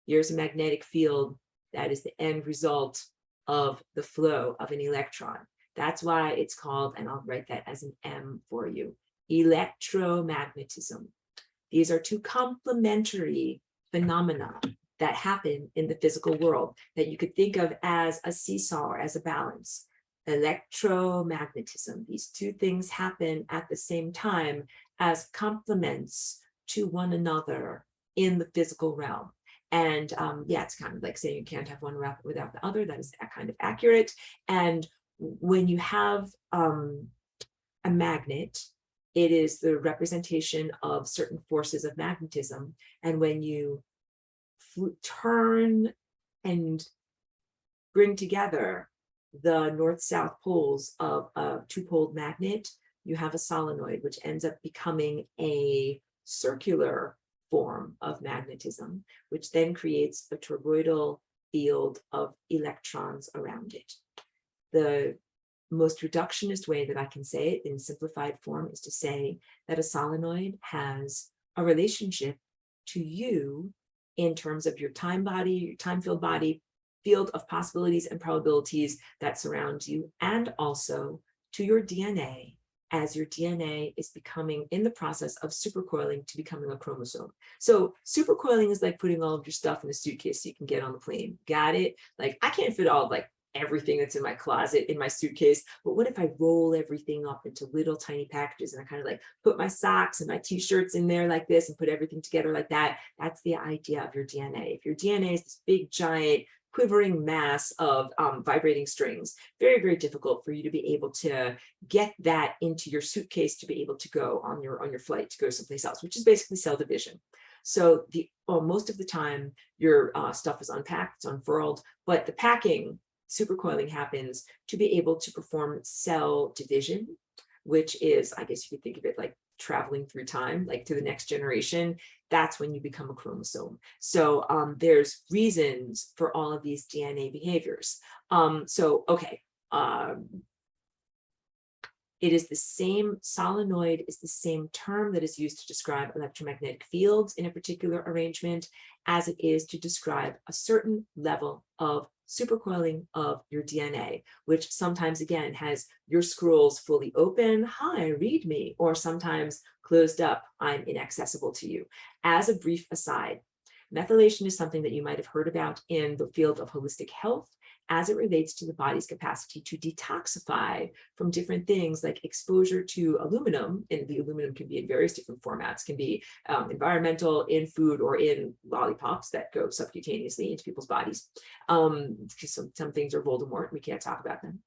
Here's a magnetic field. That is the end result of the flow of an electron. That's why it's called, and I'll write that as an M for you, electromagnetism. These are two complementary phenomena that happen in the physical world that you could think of as a seesaw or as a balance. Electromagnetism, these two things happen at the same time as complements to one another in the physical realm. And it's kind of like saying you can't have one without the other. That is kind of accurate. And when you have a magnet, it is the representation of certain forces of magnetism. And when you turn and bring together the north-south poles of a two-poled magnet, you have a solenoid, which ends up becoming a circular form of magnetism, which then creates a toroidal field of electrons around it. The most reductionist way that I can say it in simplified form is to say that a solenoid has a relationship to you in terms of your time body, your time-field body, field of possibilities and probabilities that surround you, and also to your DNA, as your DNA is becoming in the process of supercoiling to becoming a chromosome. So supercoiling is like putting all of your stuff in a suitcase so you can get on the plane. Got it? Like I can't fit all of like everything that's in my closet in my suitcase, but what if I roll everything up into little tiny packages and I kind of like put my socks and my t-shirts in there like this and put everything together like that? That's the idea of your DNA. If your DNA is this big giant quivering mass of vibrating strings, very, very difficult for you to be able to get that into your suitcase to be able to go on your flight to go someplace else, which is basically cell division. So most of the time your stuff is unpacked, it's unfurled, but the packing, supercoiling, happens to be able to perform cell division, which is, I guess you could think of it like traveling through time, like to the next generation. That's when you become a chromosome. So there's reasons for all of these DNA behaviors. It is the same, solenoid is the same term that is used to describe electromagnetic fields in a particular arrangement as it is to describe a certain level of supercoiling of your DNA, which sometimes again has your scrolls fully open, hi, read me, or sometimes closed up, I'm inaccessible to you. As a brief aside, methylation is something that you might have heard about in the field of holistic health as it relates to the body's capacity to detoxify from different things like exposure to aluminum, and the aluminum can be in various different formats, can be environmental, in food, or in lollipops that go subcutaneously into people's bodies. Because some things are Voldemort, we can't talk about them.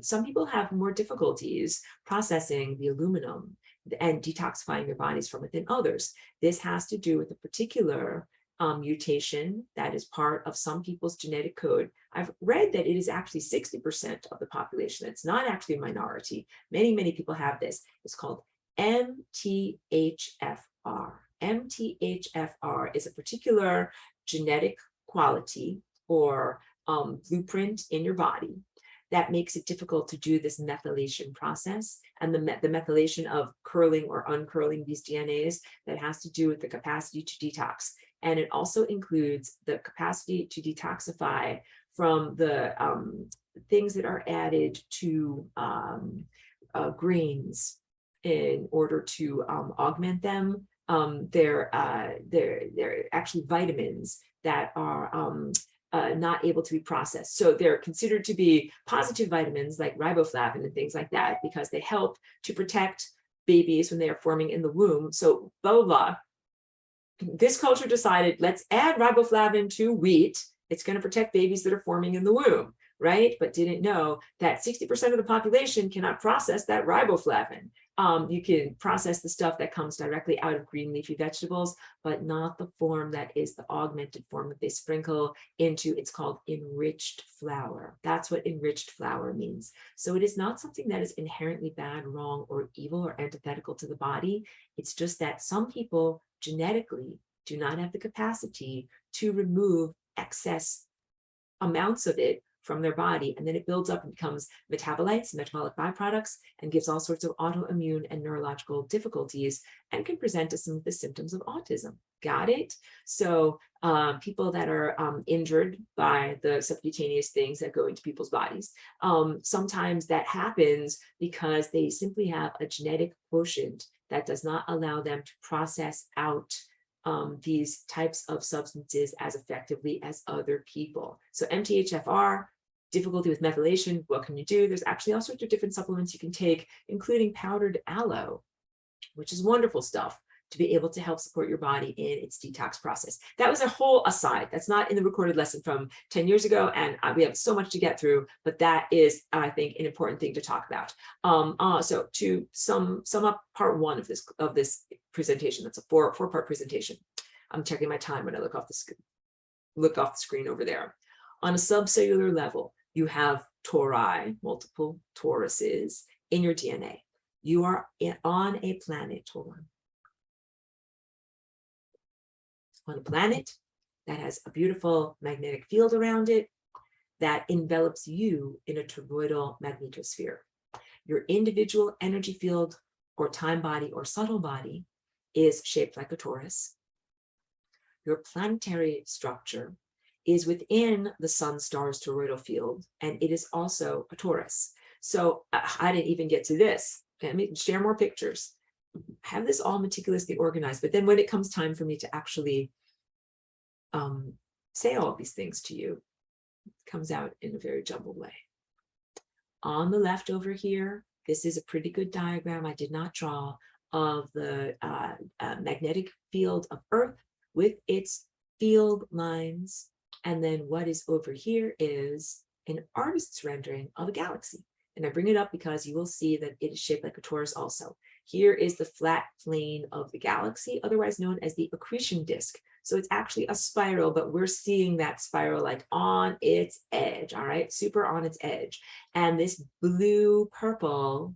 Some people have more difficulties processing the aluminum and detoxifying their bodies from it than others. This has to do with a particular mutation that is part of some people's genetic code. I've read that it is actually 60% of the population. It's not actually a minority. Many, many people have this. It's called MTHFR. MTHFR is a particular genetic quality or blueprint in your body that makes it difficult to do this methylation process, and the methylation of curling or uncurling these DNAs that has to do with the capacity to detox. And it also includes the capacity to detoxify from the things that are added to grains in order to augment them. They're actually vitamins that are not able to be processed. So they're considered to be positive vitamins like riboflavin and things like that, because they help to protect babies when they are forming in the womb. So blah, blah, blah. This culture decided, let's add riboflavin to wheat. It's going to protect babies that are forming in the womb, right? But didn't know that 60% of the population cannot process that riboflavin. You can process the stuff that comes directly out of green leafy vegetables, but not the form that is the augmented form that they sprinkle into. It's called enriched flour. That's what enriched flour means. So it is not something that is inherently bad, wrong, or evil or antithetical to the body. It's just that some people genetically do not have the capacity to remove excess amounts of it from their body, and then it builds up and becomes metabolites, metabolic byproducts, and gives all sorts of autoimmune and neurological difficulties, and can present as some of the symptoms of autism. Got it? So people that are injured by the subcutaneous things that go into people's bodies, sometimes that happens because they simply have a genetic quotient that does not allow them to process out these types of substances as effectively as other people. So MTHFR, difficulty with methylation, what can you do? There's actually all sorts of different supplements you can take, including powdered aloe, which is wonderful stuff to be able to help support your body in its detox process. That was a whole aside. That's not in the recorded lesson from 10 years ago, and we have so much to get through, but that is, I think, an important thing to talk about. So to sum up part one of this presentation, that's a four-part presentation. I'm checking my time when I look off the screen over there. On a subcellular level, you have tori, multiple toruses in your DNA. You are on a planet, on a planet that has a beautiful magnetic field around it that envelops you in a toroidal magnetosphere. Your individual energy field or time body or subtle body is shaped like a torus. Your planetary structure is within the sun star's toroidal field, and it is also a torus. So I didn't even get to this. Let me share more pictures. Have this all meticulously organized, but then when it comes time for me to actually say all these things to you, it comes out in a very jumbled way. On the left over here, this is a pretty good diagram I did not draw of the magnetic field of Earth with its field lines. And then what is over here is an artist's rendering of a galaxy. And I bring it up because you will see that it is shaped like a torus also. Here is the flat plane of the galaxy, otherwise known as the accretion disk. So it's actually a spiral, but we're seeing that spiral like on its edge, all right? Super on its edge. And this blue-purple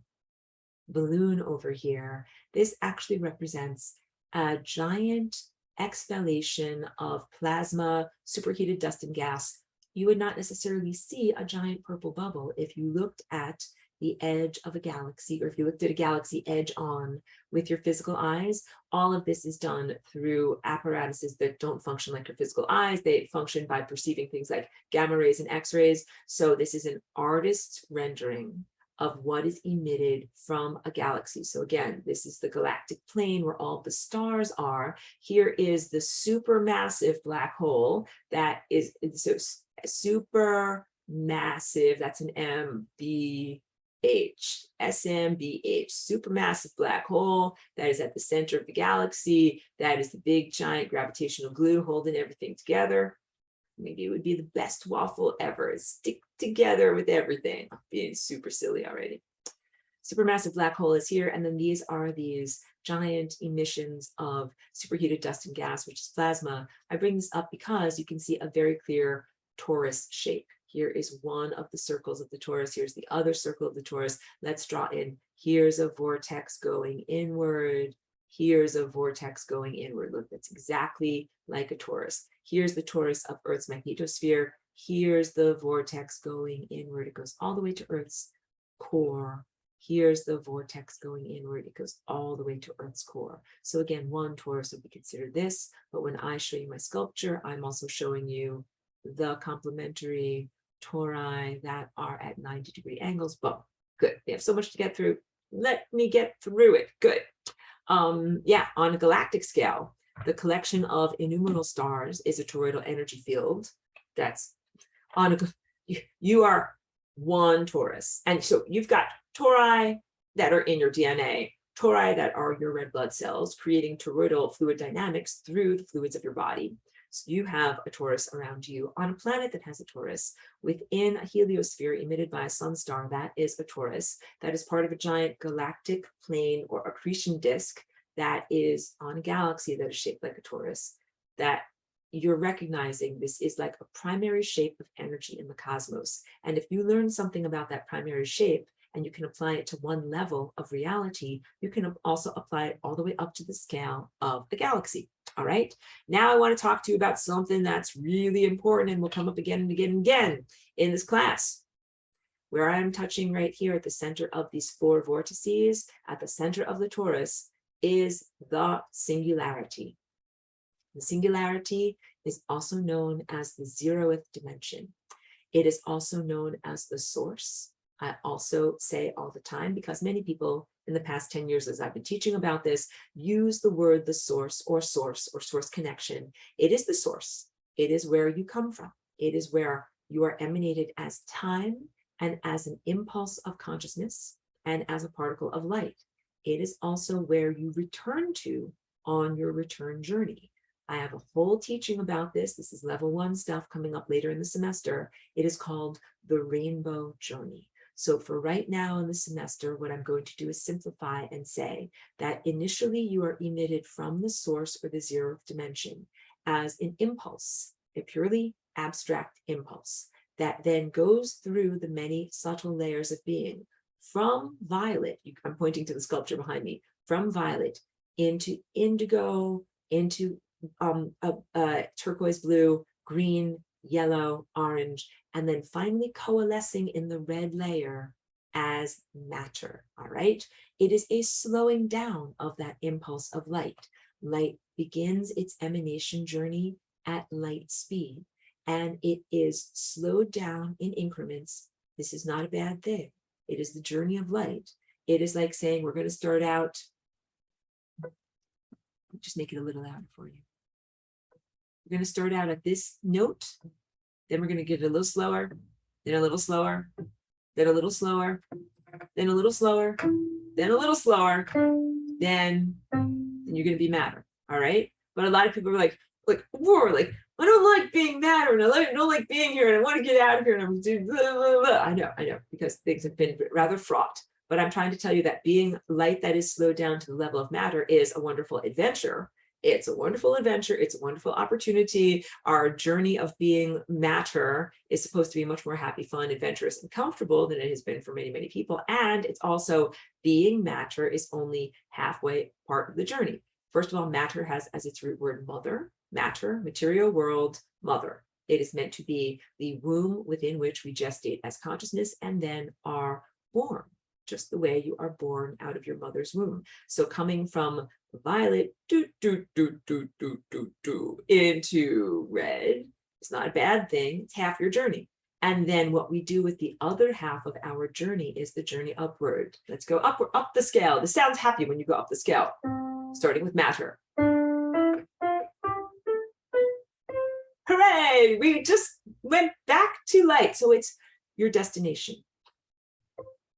balloon over here, this actually represents a giant exhalation of plasma, superheated dust and gas. You would not necessarily see a giant purple bubble if you looked at the edge of a galaxy, or if you looked at a galaxy edge on with your physical eyes. All of this is done through apparatuses that don't function like your physical eyes. They function by perceiving things like gamma rays and X-rays. So this is an artist's rendering of what is emitted from a galaxy. So again, this is the galactic plane where all the stars are. Here is the supermassive black hole that is so super massive. That's an MBH, SMBH, supermassive black hole that is at the center of the galaxy. That is the big giant gravitational glue holding everything together. Maybe it would be the best waffle ever. Stick together with everything. I'm being super silly already. Supermassive black hole is here, and then these are these giant emissions of superheated dust and gas, which is plasma. I bring this up because you can see a very clear torus shape. Here is one of the circles of the torus. Here's the other circle of the torus. Let's draw in. Here's a vortex going inward. Here's a vortex going inward. Look, that's exactly like a torus. Here's the torus of Earth's magnetosphere. Here's the vortex going inward. It goes all the way to Earth's core. Here's the vortex going inward. It goes all the way to Earth's core. So again, one torus would be considered this, but when I show you my sculpture, I'm also showing you the complementary tori that are at 90-degree angles. Boom. Good. We have so much to get through. Let me get through it. Good. Yeah, on a galactic scale, the collection of innumerable stars is a toroidal energy field. That's on a, you are one torus. And so you've got tori that are in your DNA, tori that are your red blood cells, creating toroidal fluid dynamics through the fluids of your body. So you have a torus around you on a planet that has a torus within a heliosphere emitted by a sun star. That is a torus that is part of a giant galactic plane or accretion disk that is on a galaxy that is shaped like a torus. That you're recognizing this is like a primary shape of energy in the cosmos. And if you learn something about that primary shape and you can apply it to one level of reality, you can also apply it all the way up to the scale of the galaxy. All right. Now I want to talk to you about something that's really important and will come up again and again and again in this class. Where I'm touching right here at the center of these four vortices, at the center of the torus, is the singularity. The singularity is also known as the 0th dimension. It is also known as the source. I also say all the time, because many people in the past 10 years, as I've been teaching about this, use the word the source or source connection. It is the source. It is where you come from. It is where you are emanated as time and as an impulse of consciousness and as a particle of light. It is also where you return to on your return journey. I have a whole teaching about this. This is level 1 stuff coming up later in the semester. It is called the rainbow journey. So for right now in the semester, what I'm going to do is simplify and say that initially you are emitted from the source or the 0th dimension as an impulse, a purely abstract impulse that then goes through the many subtle layers of being from violet, I'm pointing to the sculpture behind me, from violet into indigo, into turquoise blue, green, yellow, orange, and then finally coalescing in the red layer as matter. All right. It is a slowing down of that impulse of light. Light begins its emanation journey at light speed, and it is slowed down in increments. This is not a bad thing. It is the journey of light. It is like saying we're going to start out, just make it a little louder for you. We're going to start out at this note, then we're going to get it a little slower, then a little slower, then a little slower, then a little slower, then a little slower, then you're going to be madder. All right. But a lot of people are like, whoa, like, I don't like being mad, or I don't like being here, and I want to get out of here, and I'm doing blah, blah, blah. I know, because things have been rather fraught. But I'm trying to tell you that being light that is slowed down to the level of matter is a wonderful adventure. It's a wonderful adventure. It's a wonderful opportunity. Our journey of being matter is supposed to be much more happy, fun, adventurous, and comfortable than it has been for many, many people. And it's also being matter is only halfway part of the journey. First of all, matter has as its root word mother, matter, material world, mother. It is meant to be the womb within which we gestate as consciousness and then are born, just the way you are born out of your mother's womb. So coming from violet into red is not a bad thing. It's half your journey. And then what we do with the other half of our journey is the journey upward. Let's go upward, up the scale. This sounds happy when you go up the scale, starting with matter. Hooray! We just went back to light. So it's your destination.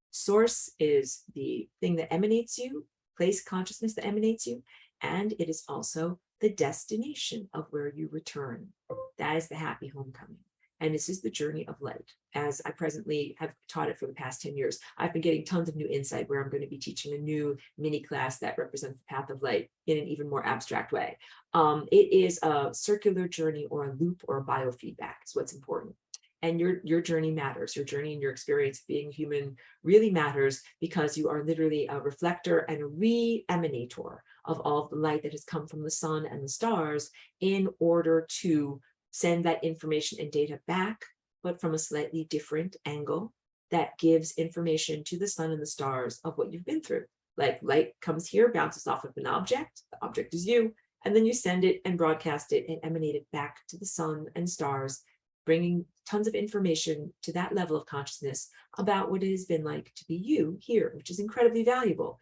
Source is the thing that emanates you, place consciousness that emanates you, and it is also the destination of where you return. That is the happy homecoming. And this is the journey of light. As I presently have taught it for the past 10 years, I've been getting tons of new insight where I'm going to be teaching a new mini class that represents the path of light in an even more abstract way. It is a circular journey or a loop or a biofeedback is what's important. And your journey matters. Your journey and your experience of being human really matters because you are literally a reflector and a re-emanator of all of the light that has come from the sun and the stars in order to send that information and data back, but from a slightly different angle that gives information to the sun and the stars of what you've been through. Like light comes here, bounces off of an object, the object is you, and then you send it and broadcast it and emanate it back to the sun and stars, bringing tons of information to that level of consciousness about what it has been like to be you here, which is incredibly valuable.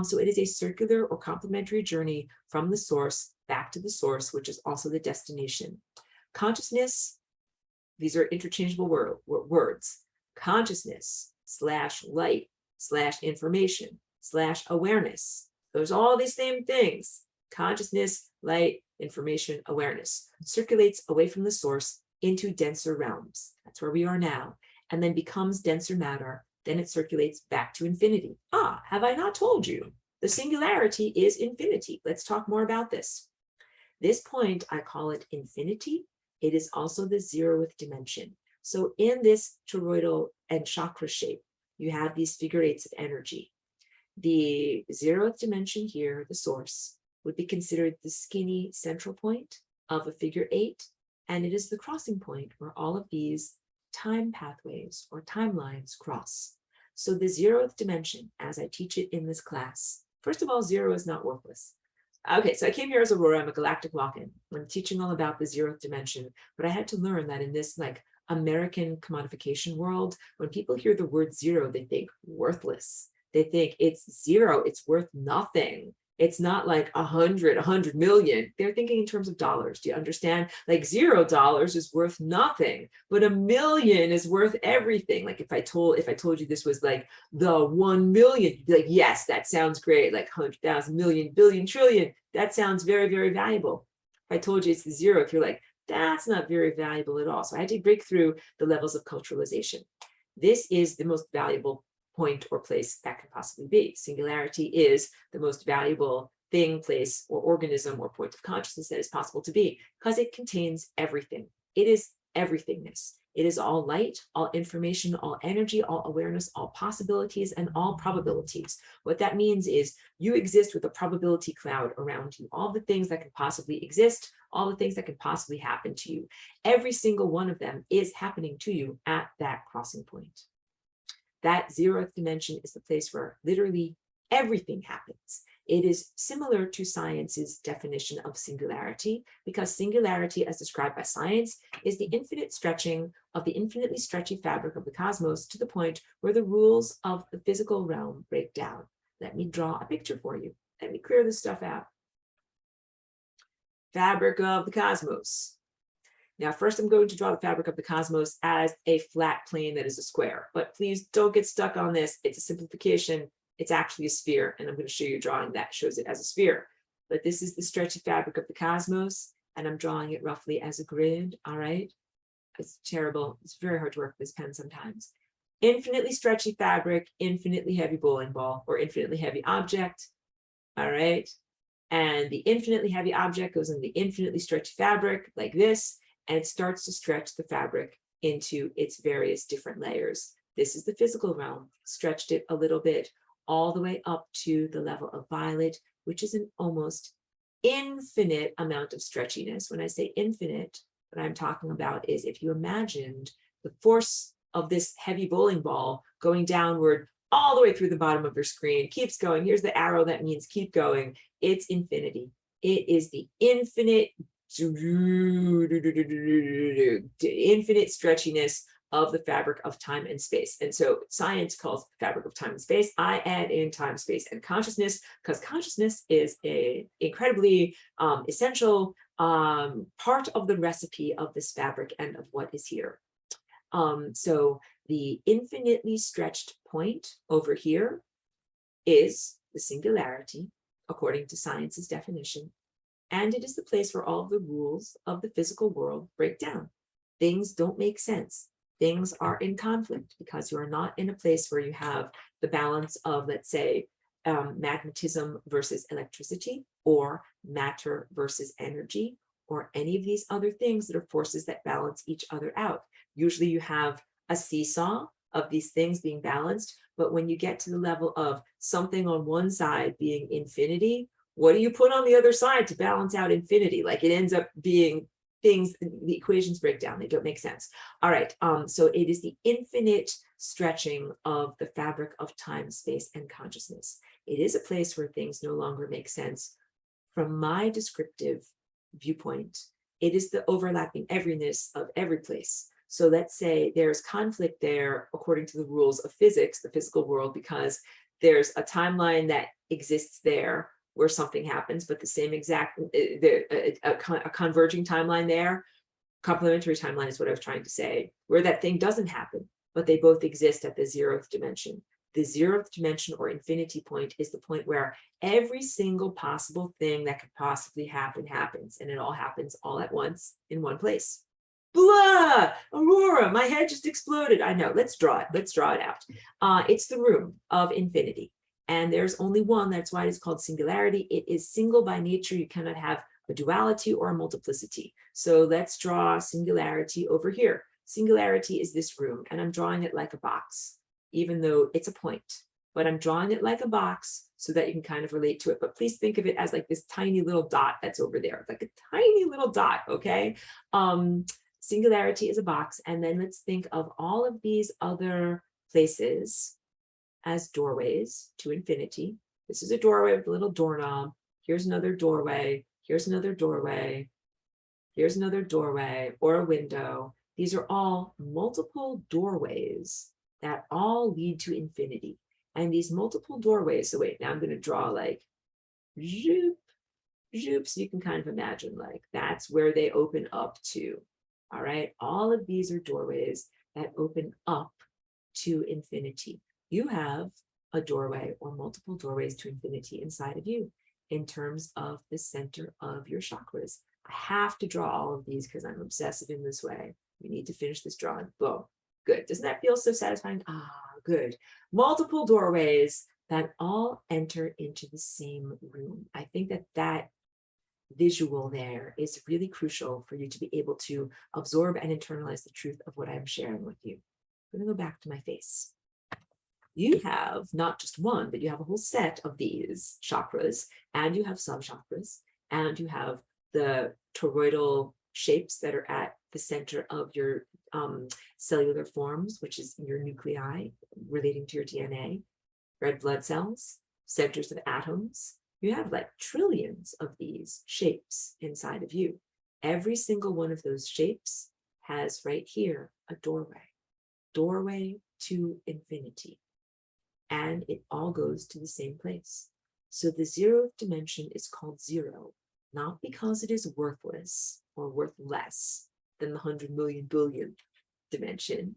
So it is a circular or complementary journey from the source back to the source, which is also the destination. Consciousness, these are interchangeable words. Consciousness / light / information / awareness. Those are all these same things. Consciousness, light, information, awareness circulates away from the source into denser realms. That's where we are now, and then becomes denser matter. Then it circulates back to infinity. Ah, have I not told you? The singularity is infinity. Let's talk more about this. This point, I call it infinity. It is also the 0th dimension. So in this toroidal and chakra shape, you have these figure eights of energy. The 0th dimension here, the source, would be considered the skinny central point of a figure eight. And it is the crossing point where all of these time pathways or timelines cross. So the 0th dimension, as I teach it in this class, first of all, 0 is not worthless. Okay, so I came here as Aurora. I'm a galactic walk-in. I'm teaching all about the 0th dimension, but I had to learn that in this like American commodification world, when people hear the word 0, they think worthless. They think it's 0, it's worth nothing. It's not like 100 million. They're thinking in terms of dollars. Do you understand? Like $0 is worth nothing, but $1 million is worth everything. Like if I told you this was like the 1 million, you'd be like, yes, that sounds great. Like 100,000, million, billion, trillion. That sounds very, very valuable. If I told you it's the 0th, you're like, that's not very valuable at all. So I had to break through the levels of culturalization. This is the most valuable point or place that can possibly be. Singularity is the most valuable thing, place, or organism or point of consciousness that is possible to be because it contains everything. It is everythingness. It is all light, all information, all energy, all awareness, all possibilities, and all probabilities. What that means is you exist with a probability cloud around you, all the things that can possibly exist, all the things that can possibly happen to you. Every single one of them is happening to you at that crossing point. That 0th dimension is the place where literally everything happens. It is similar to science's definition of singularity, because singularity, as described by science, is the infinite stretching of the infinitely stretchy fabric of the cosmos to the point where the rules of the physical realm break down. Let me draw a picture for you. Let me clear this stuff out. Fabric of the cosmos. Now, first I'm going to draw the fabric of the cosmos as a flat plane that is a square, but please don't get stuck on this. It's a simplification. It's actually a sphere, and I'm going to show you a drawing that shows it as a sphere. But this is the stretchy fabric of the cosmos, and I'm drawing it roughly as a grid, all right? It's terrible. It's very hard to work with this pen sometimes. Infinitely stretchy fabric, infinitely heavy bowling ball, or infinitely heavy object, all right? And the infinitely heavy object goes in the infinitely stretchy fabric like this, and it starts to stretch the fabric into its various different layers. This is the physical realm, stretched it a little bit, all the way up to the level of violet, which is an almost infinite amount of stretchiness. When I say infinite, what I'm talking about is if you imagined the force of this heavy bowling ball going downward all the way through the bottom of your screen, keeps going. Here's the arrow that means keep going. It's infinity. It is the infinite stretchiness of the fabric of time and space. And so science calls the fabric of time and space. I add in time, space, and consciousness, because consciousness is an incredibly essential part of the recipe of this fabric and of what is here. So the infinitely stretched point over here is the singularity, according to science's definition. And it is the place where all of the rules of the physical world break down. Things don't make sense. Things are in conflict because you are not in a place where you have the balance of, let's say, magnetism versus electricity, or matter versus energy, or any of these other things that are forces that balance each other out. Usually you have a seesaw of these things being balanced, but when you get to the level of something on one side being infinity, what do you put on the other side to balance out infinity? Like, it ends up being things, the equations break down, they don't make sense. All right, so it is the infinite stretching of the fabric of time, space, and consciousness. It is a place where things no longer make sense. From my descriptive viewpoint, it is the overlapping everyness of every place. So let's say there's conflict there according to the rules of physics, the physical world, because there's a timeline that exists there where something happens, but the same exact, a converging timeline there, complementary timeline is what I was trying to say, where that thing doesn't happen, but they both exist at the 0th dimension. The 0th dimension, or infinity point, is the point where every single possible thing that could possibly happen happens, and it all happens all at once in one place. Blah! Aurora, my head just exploded. I know, let's draw it. Let's draw it out. It's the room of infinity. And there's only one, that's why it's called singularity. It is single by nature. You cannot have a duality or a multiplicity. So let's draw singularity over here. Singularity is this room, and I'm drawing it like a box, even though it's a point, but I'm drawing it like a box so that you can kind of relate to it. But please think of it as like this tiny little dot that's over there, like a tiny little dot, okay? Singularity is a box. And then let's think of all of these other places as doorways to infinity. This is a doorway with a little doorknob. Here's another doorway. Here's another doorway. Here's another doorway or a window. These are all multiple doorways that all lead to infinity. And these multiple doorways, so wait, now I'm going to draw like zoop, zoop, so you can kind of imagine like that's where they open up to. All right, all of these are doorways that open up to infinity. You have a doorway or multiple doorways to infinity inside of you in terms of the center of your chakras. I have to draw all of these because I'm obsessive in this way. We need to finish this drawing. Boom. Good. Doesn't that feel so satisfying? Ah, good. Multiple doorways that all enter into the same room. I think that that visual there is really crucial for you to be able to absorb and internalize the truth of what I'm sharing with you. I'm going to go back to my face. You have not just one, but you have a whole set of these chakras, and you have sub-chakras, and you have the toroidal shapes that are at the center of your cellular forms, which is your nuclei relating to your DNA, red blood cells, centers of atoms. You have like trillions of these shapes inside of you. Every single one of those shapes has right here a doorway to infinity. And it all goes to the same place. So the 0th dimension is called 0, not because it is worthless or worth less than the 100 million billion dimension,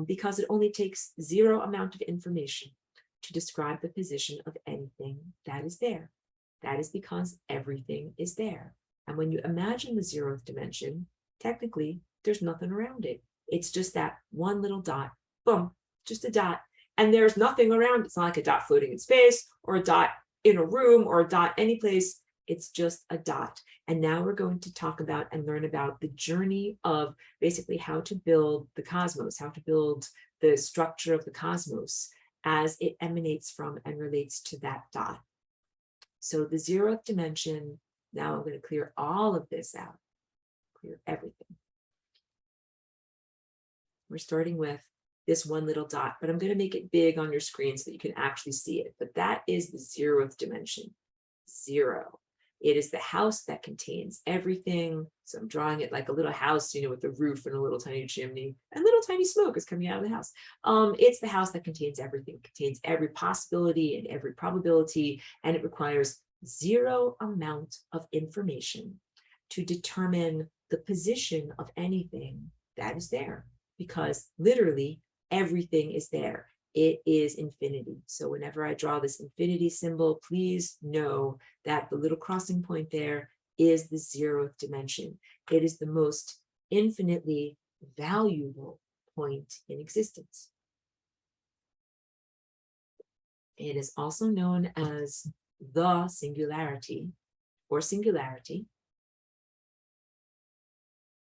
because it only takes 0 amount of information to describe the position of anything that is there. That is because everything is there. And when you imagine the 0th dimension, technically, there's nothing around it. It's just that one little dot, boom, just a dot. And there's nothing around. It's not like a dot floating in space or a dot in a room or a dot any place. It's just a dot. And now we're going to talk about and learn about the journey of basically how to build the cosmos, how to build the structure of the cosmos as it emanates from and relates to that dot. So the 0th dimension, now I'm going to clear all of this out, clear everything. We're starting with this one little dot, but I'm going to make it big on your screen so that you can actually see it. But that is the 0th dimension, 0. It is the house that contains everything. So I'm drawing it like a little house, you know, with a roof and a little tiny chimney and little tiny smoke is coming out of the house. It's the house that contains everything. It contains every possibility and every probability, and it requires 0 amount of information to determine the position of anything that is there, because literally everything is there. It is infinity. So whenever I draw this infinity symbol, please know that the little crossing point there is the 0th dimension. It is the most infinitely valuable point in existence. It is also known as the singularity or singularity.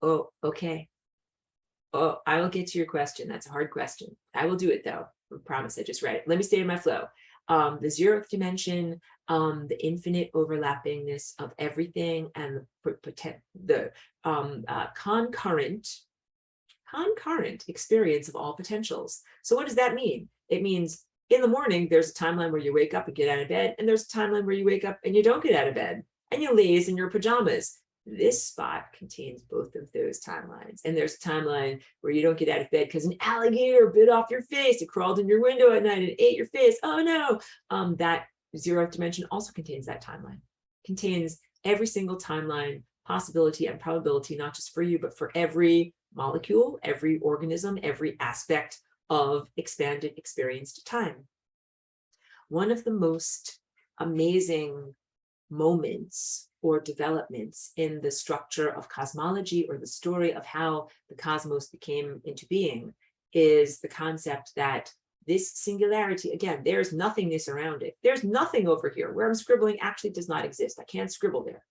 Oh, okay. Oh, I will get to your question. That's a hard question. I will do it though. I promise. I just read it. Let me stay in my flow. The 0th dimension, the infinite overlappingness of everything, and the concurrent experience of all potentials. So what does that mean? It means in the morning, there's a timeline where you wake up and get out of bed, and there's a timeline where you wake up and you don't get out of bed, and you laze in your pajamas. This spot contains both of those timelines. And there's a timeline where you don't get out of bed because an alligator bit off your face. It crawled in your window at night and ate your face. Oh no. That 0th dimension also contains that timeline. Contains every single timeline, possibility and probability, not just for you, but for every molecule, every organism, every aspect of expanded experienced time. One of the most amazing moments or developments in the structure of cosmology, or the story of how the cosmos became into being, is the concept that this singularity, again, there's nothingness around it. There's nothing over here. Where I'm scribbling actually does not exist. I can't scribble there.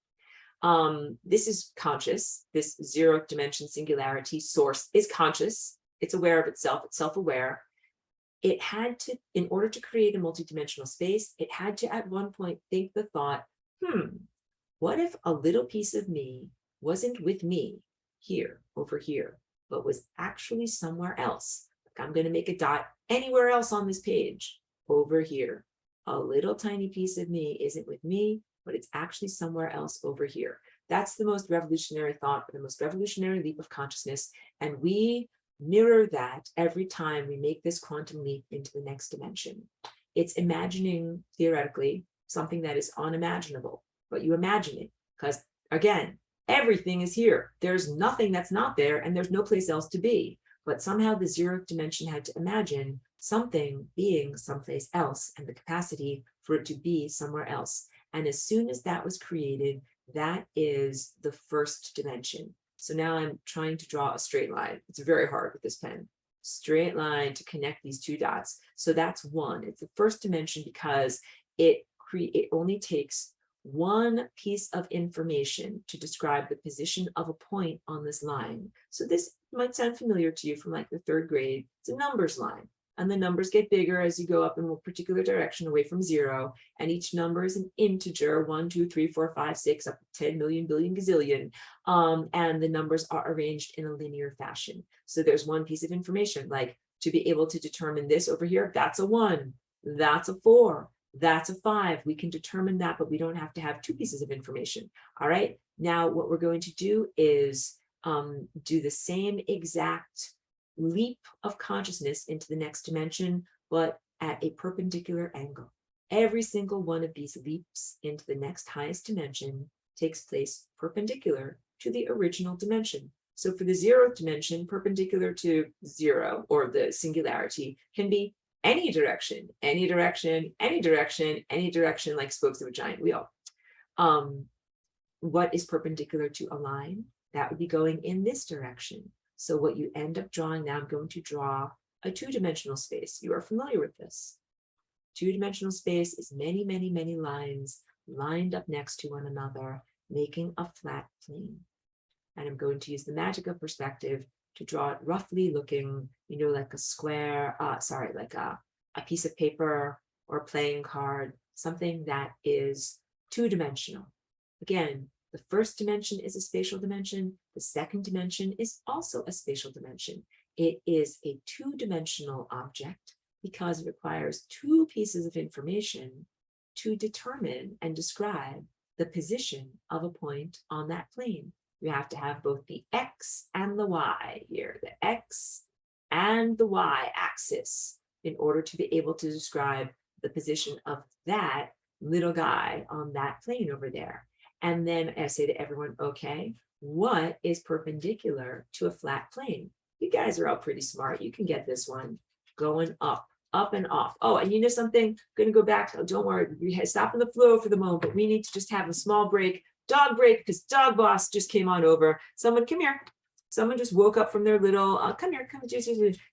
This is conscious. This 0th dimension singularity source is conscious. It's aware of itself. It's self-aware. It had to, in order to create a multidimensional space, it had to at one point think the thought, what if a little piece of me wasn't with me here, over here, but was actually somewhere else? Like, I'm going to make a dot anywhere else on this page, over here. A little tiny piece of me isn't with me, but it's actually somewhere else over here. That's the most revolutionary thought, the most revolutionary leap of consciousness. And we mirror that every time we make this quantum leap into the next dimension. It's imagining, theoretically, something that is unimaginable, but you imagine it because, again, everything is here. There's nothing that's not there, and there's no place else to be. But somehow the 0th dimension had to imagine something being someplace else and the capacity for it to be somewhere else. And as soon as that was created, that is the 1st dimension. So now I'm trying to draw a straight line. It's very hard with this pen. Straight line to connect these 2 dots. So that's 1. It's the 1st dimension because it only takes one piece of information to describe the position of a point on this line. So this might sound familiar to you from like the 3rd grade. It's a numbers line. And the numbers get bigger as you go up in a particular direction away from 0. And each number is an integer, 1, 2, 3, 4, 5, 6, up to 10 million, billion, gazillion. And the numbers are arranged in a linear fashion. So there's one piece of information, like to be able to determine this over here, that's a 1, that's a 4, that's a 5. We can determine that, but we don't have to have 2 pieces of information. All right. Now, what we're going to do is do the same exact leap of consciousness into the next dimension, but at a perpendicular angle. Every single one of these leaps into the next highest dimension takes place perpendicular to the original dimension. So for the 0th dimension, perpendicular to 0, or the singularity, can be any direction, any direction, any direction, any direction, like spokes of a giant wheel. What is perpendicular to a line? That would be going in this direction. So what you end up drawing, now I'm going to draw a 2-dimensional space. You are familiar with this. 2-dimensional space is many, many, many lines lined up next to one another, making a flat plane. And I'm going to use the magic of perspective to draw it roughly looking, like a square, like a piece of paper or a playing card, something that is 2-dimensional. Again, the 1st dimension is a spatial dimension. The 2nd dimension is also a spatial dimension. It is a 2-dimensional object because it requires 2 pieces of information to determine and describe the position of a point on that plane. You have to have both the X and the Y here, the X and the Y axis, in order to be able to describe the position of that little guy on that plane over there. And then I say to everyone, okay, what is perpendicular to a flat plane? You guys are all pretty smart. You can get this one. Going up and off. Oh, and you know something? I'm going to go back. Oh, don't worry. We had stopping the flow for the moment, but we need to just have a small break, dog break, because dog boss just came on over. Someone, come here. Someone just woke up from their little, come here, come,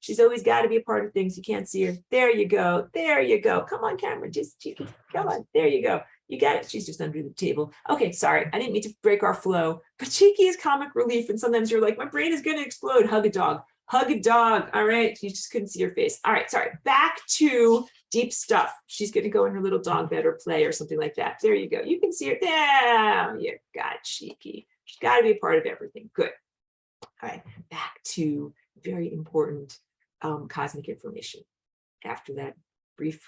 she's always got to be a part of things. You can't see her. There you go. There you go. Come on, Cameron. Just cheeky. Come on. There you go. You got it. She's just under the table. Okay, sorry. I didn't mean to break our flow, but cheeky is comic relief. And sometimes you're like, my brain is going to explode. Hug a dog. Hug a dog. All right. You just couldn't see her face. All right. Sorry. Back to deep stuff. She's going to go in her little dog bed or play or something like that. There you go. You can see her. There you got cheeky. She's got to be a part of everything. Good. All right, back to very important cosmic information. After that brief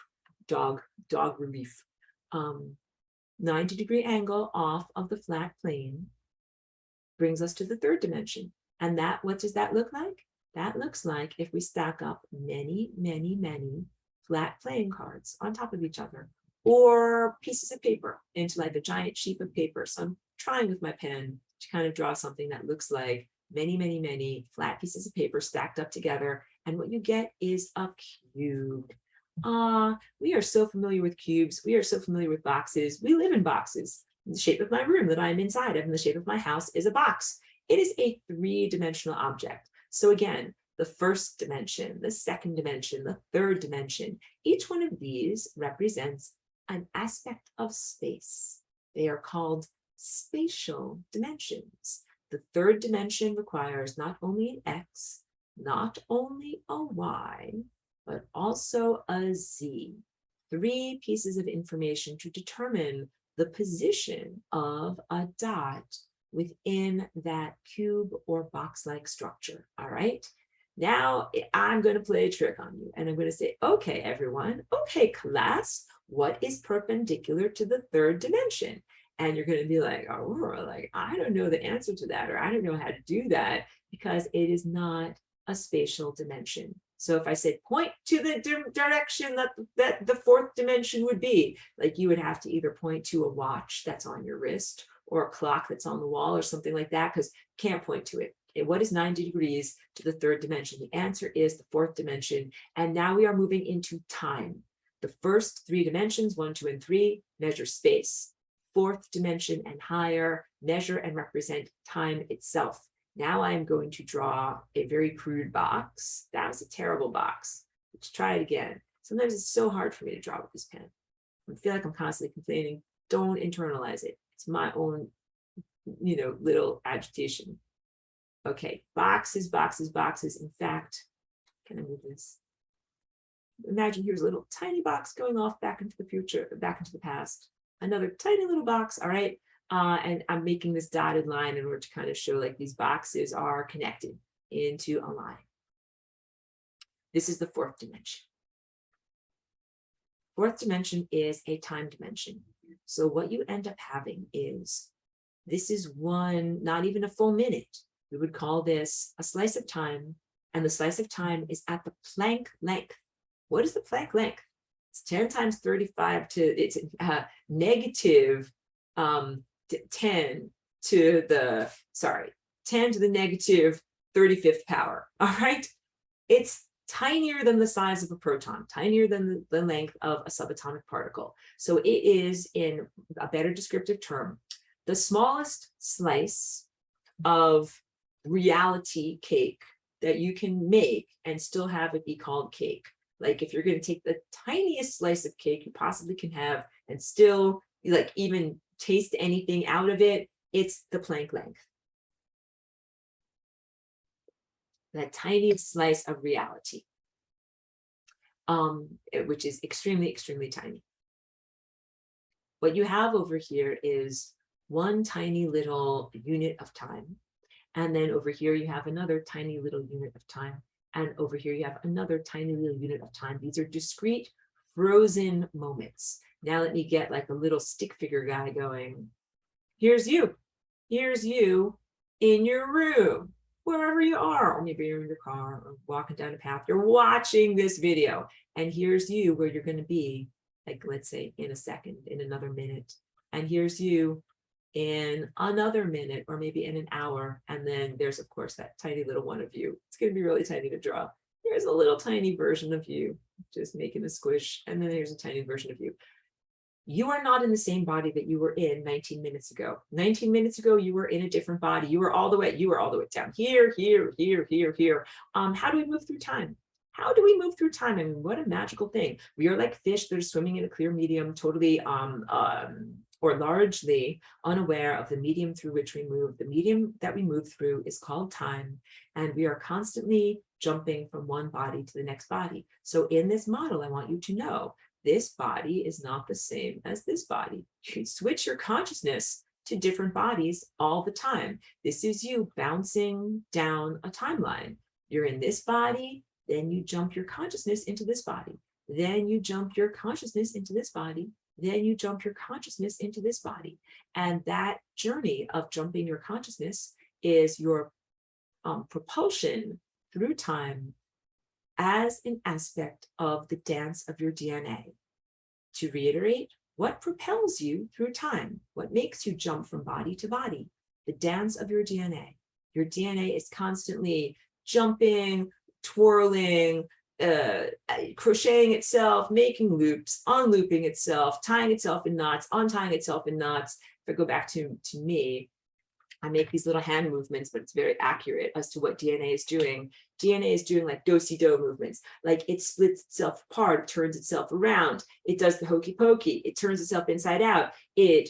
dog relief, 90-degree angle off of the flat plane brings us to the third dimension. And that, what does that look like? That looks like if we stack up many, many, many flat playing cards on top of each other, or pieces of paper into like a giant sheet of paper. So I'm trying with my pen to kind of draw something that looks like many, many, many flat pieces of paper stacked up together. And what you get is a cube. We are so familiar with cubes. We are so familiar with boxes. We live in boxes. The shape of my room that I'm inside of and the shape of my house is a box. It is a three-dimensional object. So again, the first dimension, the second dimension, the third dimension, each one of these represents an aspect of space. They are called spatial dimensions. The third dimension requires not only an X, not only a Y, but also a Z. Three pieces of information to determine the position of a dot within that cube or box-like structure. All right. Now I'm going to play a trick on you and I'm going to say, okay, everyone, okay, class, what is perpendicular to the third dimension? And you're going to be like, oh, like, I don't know the answer to that, or I don't know how to do that, because it is not a spatial dimension. So if I said point to the direction that the fourth dimension would be, like you would have to either point to a watch that's on your wrist or a clock that's on the wall or something like that, because you can't point to it. Okay, what is 90 degrees to the third dimension? The answer is the fourth dimension. And now we are moving into time. The first three dimensions, 1, 2, and 3, measure space. Fourth dimension and higher measure and represent time itself. Now I'm going to draw a very crude box. That was a terrible box. Let's try it again. Sometimes it's so hard for me to draw with this pen. I feel like I'm constantly complaining. Don't internalize it. It's my own, little agitation. Okay, boxes, boxes, boxes. In fact, can I move this? Imagine here's a little tiny box going off back into the future, back into the past. Another tiny little box, all right? And I'm making this dotted line in order to kind of show like these boxes are connected into a line. This is the fourth dimension. Fourth dimension is a time dimension. So what you end up having is, this is one, not even a full minute. We would call this a slice of time, and the slice of time is at the Planck length. What is the Planck length? It's 10 times 35 to, it's negative 10 to the, 10 to the negative 35th power, all right? It's tinier than the size of a proton, tinier than the length of a subatomic particle. So it is, in a better descriptive term, the smallest slice of reality cake that you can make and still have it be called cake. Like if you're going to take the tiniest slice of cake you possibly can have and still like even taste anything out of it, it's the Planck length. That tiniest slice of reality, which is extremely, extremely tiny. What you have over here is one tiny little unit of time. And then over here, you have another tiny little unit of time. And over here, you have another tiny little unit of time. These are discrete, frozen moments. Now let me get like a little stick figure guy going. Here's you. Here's you in your room, wherever you are, or maybe you're in your car or walking down a path. You're watching this video. And here's you where you're going to be, like, let's say in a second, in another minute. And here's you in another minute, or maybe in an hour. And then there's, of course, that tiny little one of you. It's going to be really tiny to draw. Here's a little tiny version of you, just making a squish. And then there's a tiny version of you. You are not in the same body that you were in 19 minutes ago. 19 minutes ago, you were in a different body. You were all the way down here, here, here, here, here. How do we move through time? How do we move through time? I mean, what a magical thing. We are like fish that are swimming in a clear medium, totally or largely unaware of the medium through which we move. The medium that we move through is called time, and we are constantly jumping from one body to the next body. So in this model, I want you to know this body is not the same as this body. You switch your consciousness to different bodies all the time. This is you bouncing down a timeline. You're in this body, then you jump your consciousness into this body. Then you jump your consciousness into this body. Then you jump your consciousness into this body. And that journey of jumping your consciousness is your propulsion through time as an aspect of the dance of your DNA. To reiterate, what propels you through time? What makes you jump from body to body? The dance of your DNA. Your DNA is constantly jumping, twirling, crocheting itself, making loops, unlooping itself, tying itself in knots, untying itself in knots. If I go back to me, I make these little hand movements, but it's very accurate as to what DNA is doing. DNA is doing like do-si-do movements, like it splits itself apart, it turns itself around, it does the hokey pokey, it turns itself inside out, it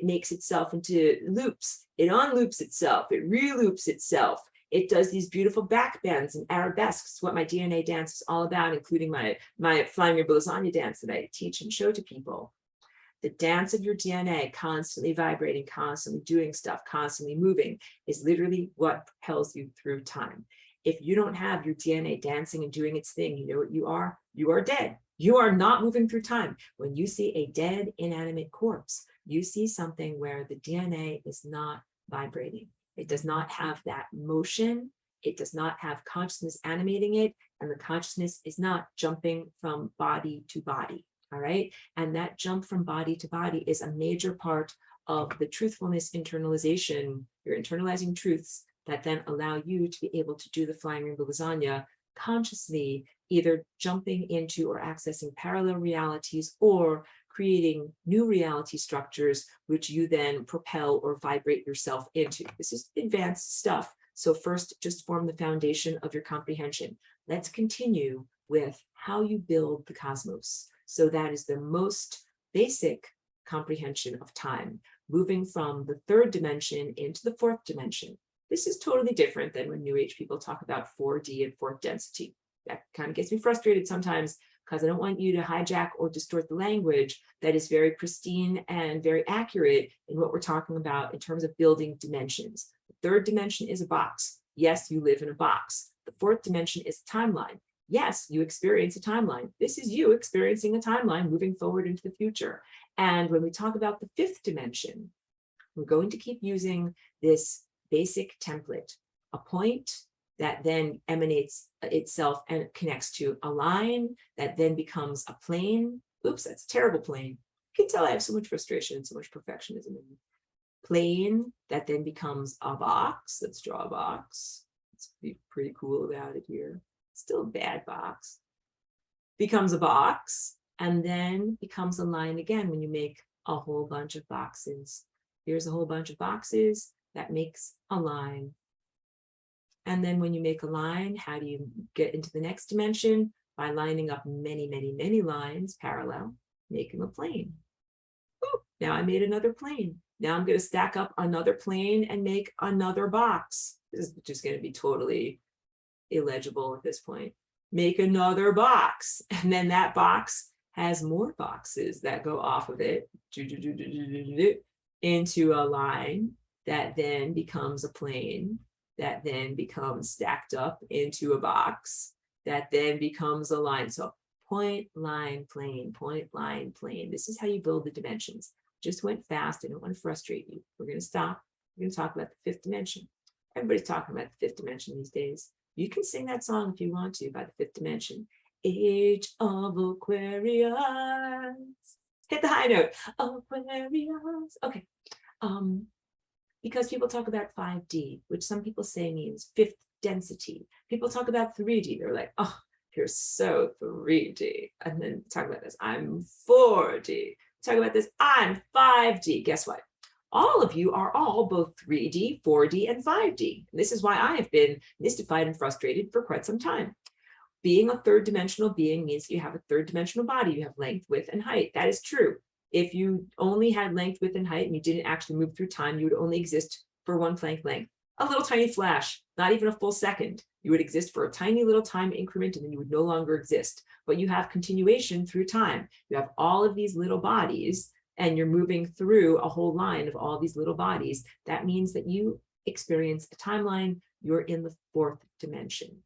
makes itself into loops, it unloops itself, it reloops itself. It does these beautiful back bends and arabesques, what my DNA dance is all about, including my flying your lasagna dance that I teach and show to people. The dance of your DNA, constantly vibrating, constantly doing stuff, constantly moving, is literally what propels you through time. If you don't have your DNA dancing and doing its thing, you know what you are? You are dead. You are not moving through time. When you see a dead, inanimate corpse, you see something where the DNA is not vibrating. It does not have that motion. It does not have consciousness animating it, and the consciousness is not jumping from body to body. All right. And that jump from body to body is a major part of the truthfulness internalization. You're internalizing truths that then allow you to be able to do the flying rainbow lasagna consciously, either jumping into or accessing parallel realities or creating new reality structures, which you then propel or vibrate yourself into. This is advanced stuff. So first, just form the foundation of your comprehension. Let's continue with how you build the cosmos. So that is the most basic comprehension of time, moving from the third dimension into the fourth dimension. This is totally different than when New Age people talk about 4D and fourth density. That kind of gets me frustrated sometimes because I don't want you to hijack or distort the language that is very pristine and very accurate in what we're talking about in terms of building dimensions. The third dimension is a box. Yes, you live in a box. The fourth dimension is a timeline. Yes, you experience a timeline. This is you experiencing a timeline moving forward into the future. And when we talk about the fifth dimension, we're going to keep using this basic template, a point that then emanates itself and connects to a line that then becomes a plane. Oops, that's a terrible plane. You can tell I have so much frustration and so much perfectionism in me. Plane that then becomes a box. Let's draw a box. Let's be pretty cool about it here. Still a bad box. Becomes a box and then becomes a line again when you make a whole bunch of boxes. Here's a whole bunch of boxes that makes a line. And then when you make a line, how do you get into the next dimension? By lining up many, many, many lines parallel, making a plane. Ooh, now I made another plane. Now I'm going to stack up another plane and make another box. This is just going to be totally illegible at this point. Make another box. And then that box has more boxes that go off of it into a line that then becomes a plane, that then becomes stacked up into a box, that then becomes a line. So point, line, plane, point, line, plane. This is how you build the dimensions. Just went fast. I don't want to frustrate you. We're going to stop. We're going to talk about the fifth dimension. Everybody's talking about the fifth dimension these days. You can sing that song if you want to by the fifth dimension. Age of Aquarius. Hit the high note. Aquarius. Okay. Because people talk about 5D, which some people say means fifth density. People talk about 3D. They're like, oh, you're so 3D. And then talk about this. I'm 4D. talk about this. I'm 5D. Guess what? All of you are all both 3D, 4D, and 5D. This is why I have been mystified and frustrated for quite some time. Being a third dimensional being means you have a third dimensional body. You have length, width, and height. That is true. If you only had length, width, and height, and you didn't actually move through time, you would only exist for one Planck length. A little tiny flash, not even a full second. You would exist for a tiny little time increment, and then you would no longer exist. But you have continuation through time. You have all of these little bodies, and you're moving through a whole line of all these little bodies. That means that you experience a timeline. You're in the fourth dimension.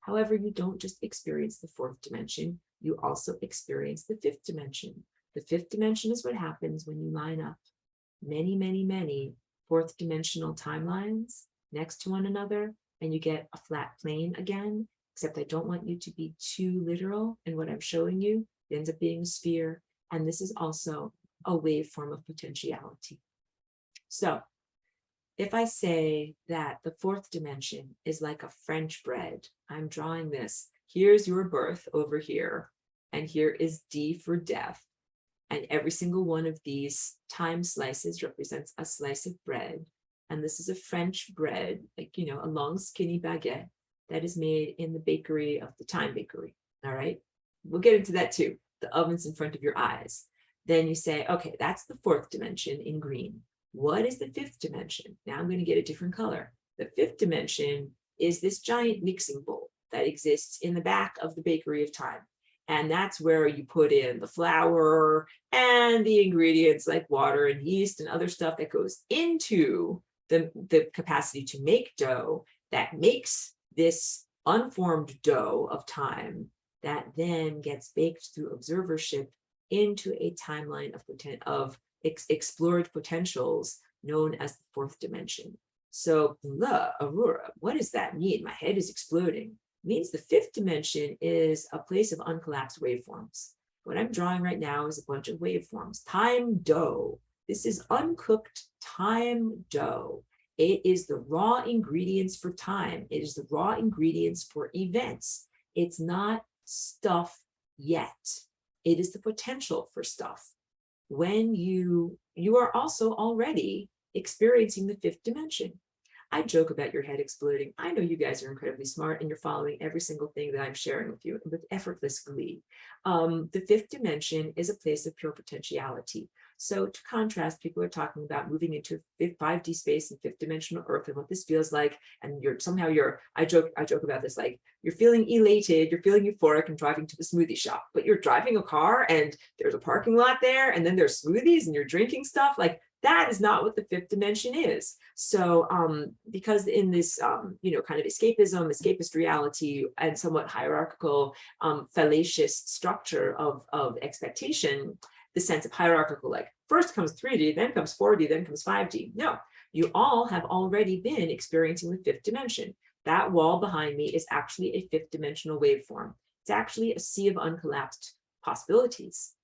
However, you don't just experience the fourth dimension, you also experience the fifth dimension. The fifth dimension is what happens when you line up many, many, many fourth dimensional timelines next to one another, and you get a flat plane again, except I don't want you to be too literal in what I'm showing you. It ends up being a sphere, and this is also a waveform of potentiality. So if I say that the fourth dimension is like a French bread, I'm drawing this. Here's your birth over here, and here is D for death. And every single one of these time slices represents a slice of bread. And this is a French bread, like, you know, a long skinny baguette that is made in the bakery of the time bakery. All right. We'll get into that too. The oven's in front of your eyes. Then you say, okay, that's the fourth dimension in green. What is the fifth dimension? Now I'm going to get a different color. The fifth dimension is this giant mixing bowl that exists in the back of the bakery of time. And that's where you put in the flour and the ingredients like water and yeast and other stuff that goes into the capacity to make dough that makes this unformed dough of time that then gets baked through observership into a timeline of explored potentials known as the fourth dimension. So, Aurora, what does that mean? My head is exploding. It means the fifth dimension is a place of uncollapsed waveforms. What I'm drawing right now is a bunch of waveforms. Time dough. This is uncooked time dough. It is the raw ingredients for time. It is the raw ingredients for events. It's not stuff yet. It is the potential for stuff. When you are also already experiencing the fifth dimension. I joke about your head exploding. I know you guys are incredibly smart and you're following every single thing that I'm sharing with you with effortless glee. The fifth dimension is a place of pure potentiality. So to contrast, people are talking about moving into 5D space and fifth dimensional Earth and what this feels like. And I joke about this, like you're feeling elated, you're feeling euphoric and driving to the smoothie shop, but you're driving a kind there's a parking lot there and then there's smoothies and you're drinking stuff. Like that is not what the fifth dimension is. So because in this, kind of escapist reality and somewhat hierarchical, fallacious structure of expectation, the sense of hierarchical, like first comes 3D, then comes 4D, then comes 5D. No, you all have already been experiencing the fifth dimension. That wall behind me is actually a fifth dimensional waveform. It's actually a sea of uncollapsed possibilities.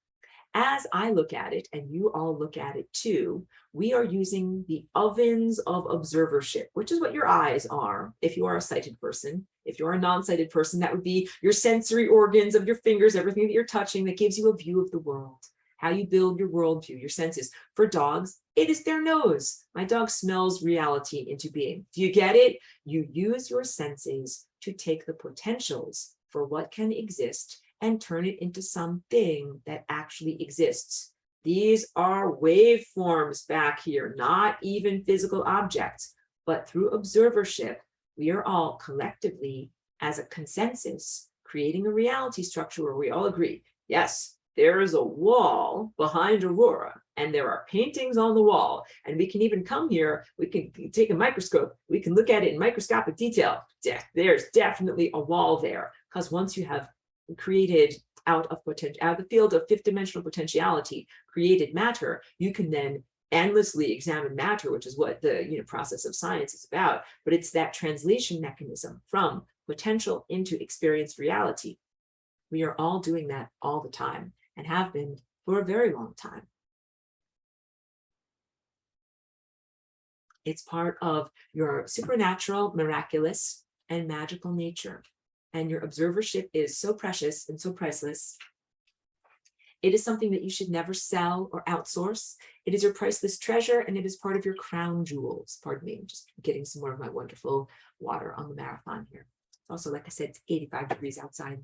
As I look at it, and you all look at it too, we are using the ovens of observership, which is what your eyes are if you are a sighted person. If you're a non-sighted person, that would be your sensory organs of your fingers, everything that you're touching that gives you a view of the world, how you build your worldview, your senses. For dogs, it is their nose. My dog smells reality into being. Do you get it? You use your senses to take the potentials for what can exist and turn it into something that actually exists. These are waveforms back here, not even physical objects, but through observership, we are all collectively, as a consensus, creating a reality structure where we all agree, yes, there is a wall behind Aurora, and there are paintings on the wall, and we can even come here, we can take a microscope, we can look at it in microscopic detail. There's definitely a wall there, because once you have created out of the field of fifth dimensional potentiality, created matter, you can then endlessly examine matter, which is what the process of science is about. But it's that translation mechanism from potential into experienced reality. We are all doing that all the time and have been for a very long time. It's part of your supernatural, miraculous, and magical nature. And your observership is so precious and so priceless. It is something that you should never sell or outsource. It is your priceless treasure, and it is part of your crown jewels. Pardon me, I'm just getting some more of my wonderful water on the marathon here. Also, like I said, it's 85 degrees outside.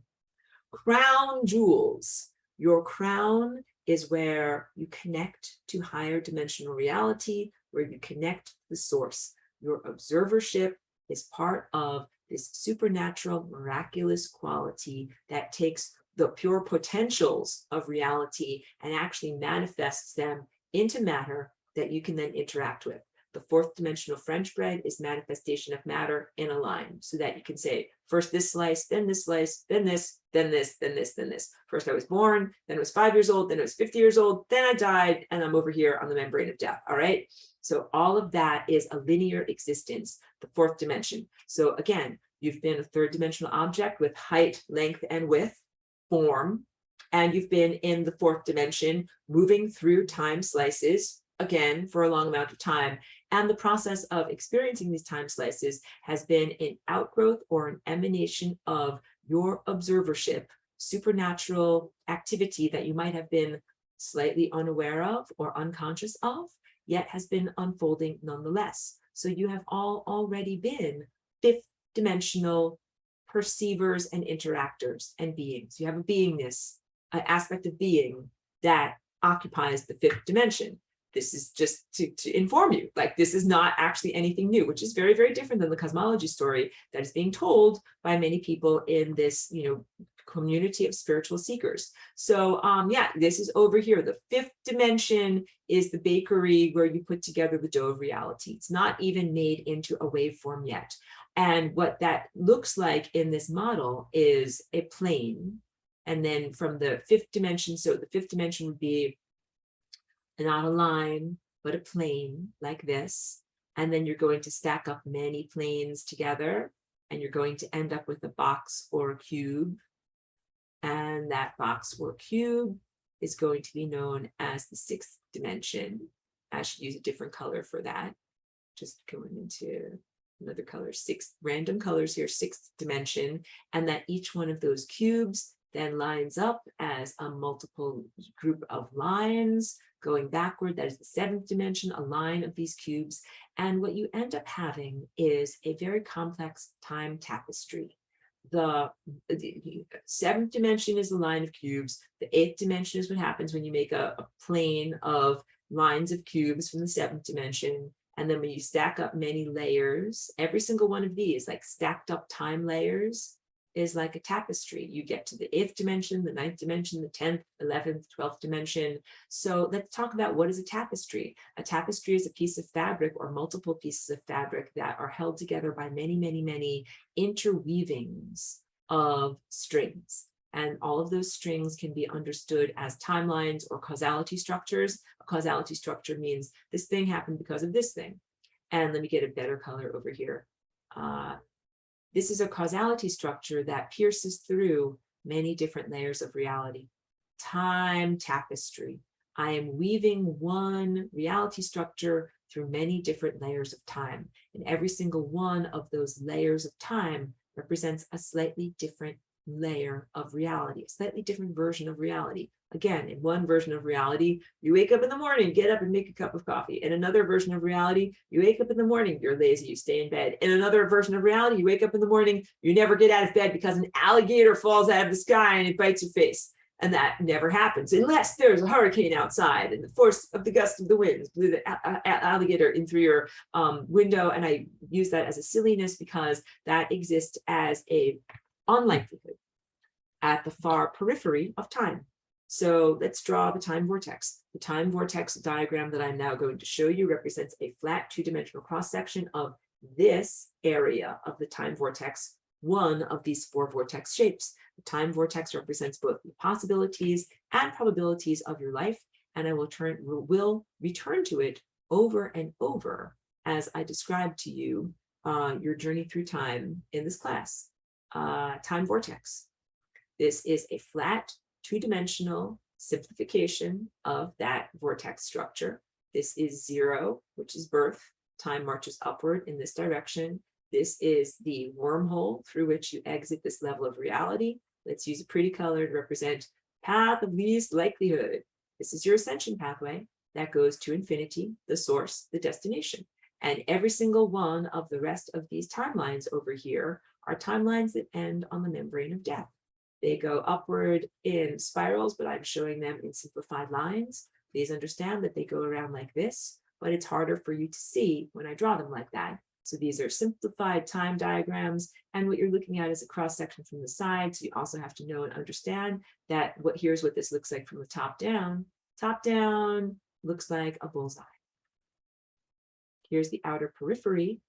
Crown jewels. Your crown is where you connect to higher dimensional reality, where you connect to the source. Your observership is part of this supernatural, miraculous quality that takes the pure potentials of reality and actually manifests them into matter that you can then interact with. The fourth dimensional French bread is manifestation of matter in a line, so that you can say, first this slice, then this slice, then this, then this, then this, then this. First I was born, then I was 5 years old, then I was 50 years old, then I died, and I'm over here on the membrane of death, all right? So all of that is a linear existence, the fourth dimension. So again, you've been a third dimensional object with height, length, and width, form, and you've been in the fourth dimension, moving through time slices, again, for a long amount of time. And the process of experiencing these time slices has been an outgrowth or an emanation of your observership, supernatural activity that you might have been slightly unaware of or unconscious of, yet has been unfolding nonetheless. So you have all already been fifth dimensional perceivers and interactors and beings. You have a beingness, an aspect of being that occupies the fifth dimension. This is just to inform you, like this is not actually anything new, which is very, very different than the cosmology story that is being told by many people in this, community of spiritual seekers. So yeah, this is over here. The fifth dimension is the bakery where you put together the dough of reality. It's not even made into a waveform yet. And what that looks like in this model is a plane. And then from the fifth dimension, so the fifth dimension would be not a line, but a plane like this. And then you're going to stack up many planes together, and you're going to end up with a box or a cube. And that box or cube is going to be known as the sixth dimension. I should use a different color for that. Just going into another color, six random colors here, sixth dimension. And that each one of those cubes then lines up as a multiple group of lines going backward. That is the seventh dimension, a line of these cubes. And what you end up having is a very complex time tapestry. The seventh dimension is the line of cubes. The eighth dimension is what happens when you make a plane of lines of cubes from the seventh dimension. And then when you stack up many layers, every single one of these, like stacked up time layers, is like a tapestry. You get to the eighth dimension, the ninth dimension, the 10th, 11th, 12th dimension. So let's talk about what is a tapestry. A tapestry is a piece of fabric or multiple pieces of fabric that are held together by many, many, many interweavings of strings. And all of those strings can be understood as timelines or causality structures. A causality structure means this thing happened because of this thing. And let me get a better color over here. This is a causality structure that pierces through many different layers of reality. Time tapestry. I am weaving one reality structure through many different layers of time. And every single one of those layers of time represents a slightly different layer of reality, a slightly different version of reality. Again, in one version of reality, you wake up in the morning, get up and make a cup of coffee. In another version of reality, you wake up in the morning, you're lazy, you stay in bed. In another version of reality, you wake up in the morning, you never get out of bed because an alligator falls out of the sky and it bites your face. And that never happens unless there's a hurricane outside and the force of the gust of the winds blew the alligator in through your window. And I use that as a silliness because that exists as a unlikelihood at the far periphery of time. So let's draw the time vortex. The time vortex diagram that I'm now going to show you represents a flat two-dimensional cross-section of this area of the time vortex, one of these four vortex shapes. The time vortex represents both the possibilities and probabilities of your life, and I will return to it over and over as I describe to you your journey through time in this class. Time vortex. This is a flat two-dimensional simplification of that vortex structure. This is 0, which is birth. Time marches upward in this direction. This is the wormhole through which you exit this level of reality. Let's use a pretty color to represent path of least likelihood. This is your ascension pathway that goes to infinity, the source, the destination. And every single one of the rest of these timelines over here are timelines that end on the membrane of death. They go upward in spirals, but I'm showing them in simplified lines. Please understand that they go around like this, but it's harder for you to see when I draw them like that. So these are simplified time diagrams, and what you're looking at is a cross section from the side. So you also have to know and understand that here's what this looks like from the top down. Top down looks like a bullseye. Here's the outer periphery.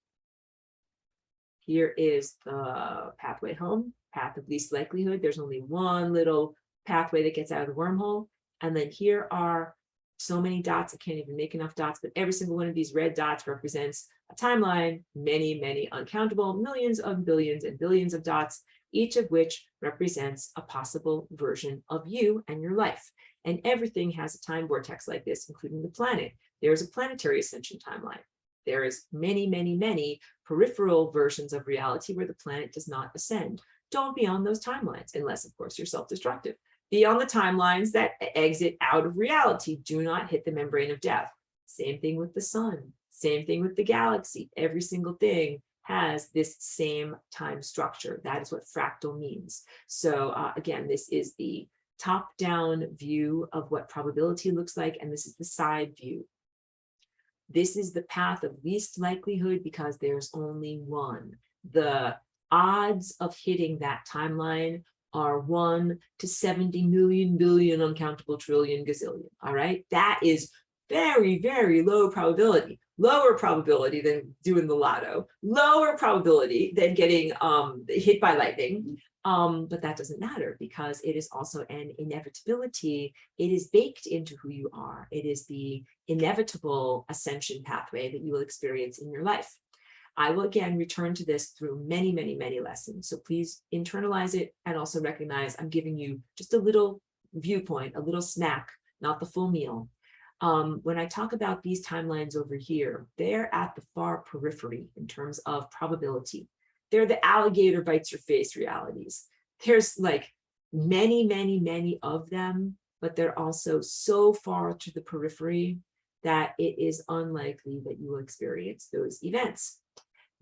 Here is the pathway home, path of least likelihood. There's only one little pathway that gets out of the wormhole. And then here are so many dots, I can't even make enough dots, but every single one of these red dots represents a timeline, many, many uncountable, millions of billions and billions of dots, each of which represents a possible version of you and your life. And everything has a time vortex like this, including the planet. There's a planetary ascension timeline. There is many, many, many peripheral versions of reality where the planet does not ascend. Don't be on those timelines, unless, of course, you're self-destructive. Be on the timelines that exit out of reality. Do not hit the membrane of death. Same thing with the sun. Same thing with the galaxy. Every single thing has this same time structure. That is what fractal means. So again, this is the top-down view of what probability looks like, and this is the side view. This is the path of least likelihood because there's only one. The odds of hitting that timeline are 1 to 70 million billion uncountable trillion gazillion. All right, that is very, very low probability. Lower probability than doing the lotto, lower probability than getting hit by lightning. But that doesn't matter because it is also an inevitability. It is baked into who you are. It is the inevitable ascension pathway that you will experience in your life. I will again return to this through many, many, many lessons. So please internalize it and also recognize I'm giving you just a little viewpoint, a little snack, not the full meal. When I talk about these timelines over here, they're at the far periphery in terms of probability. They're the alligator bites your face realities. There's like many, many, many of them, but they're also so far to the periphery that it is unlikely that you will experience those events.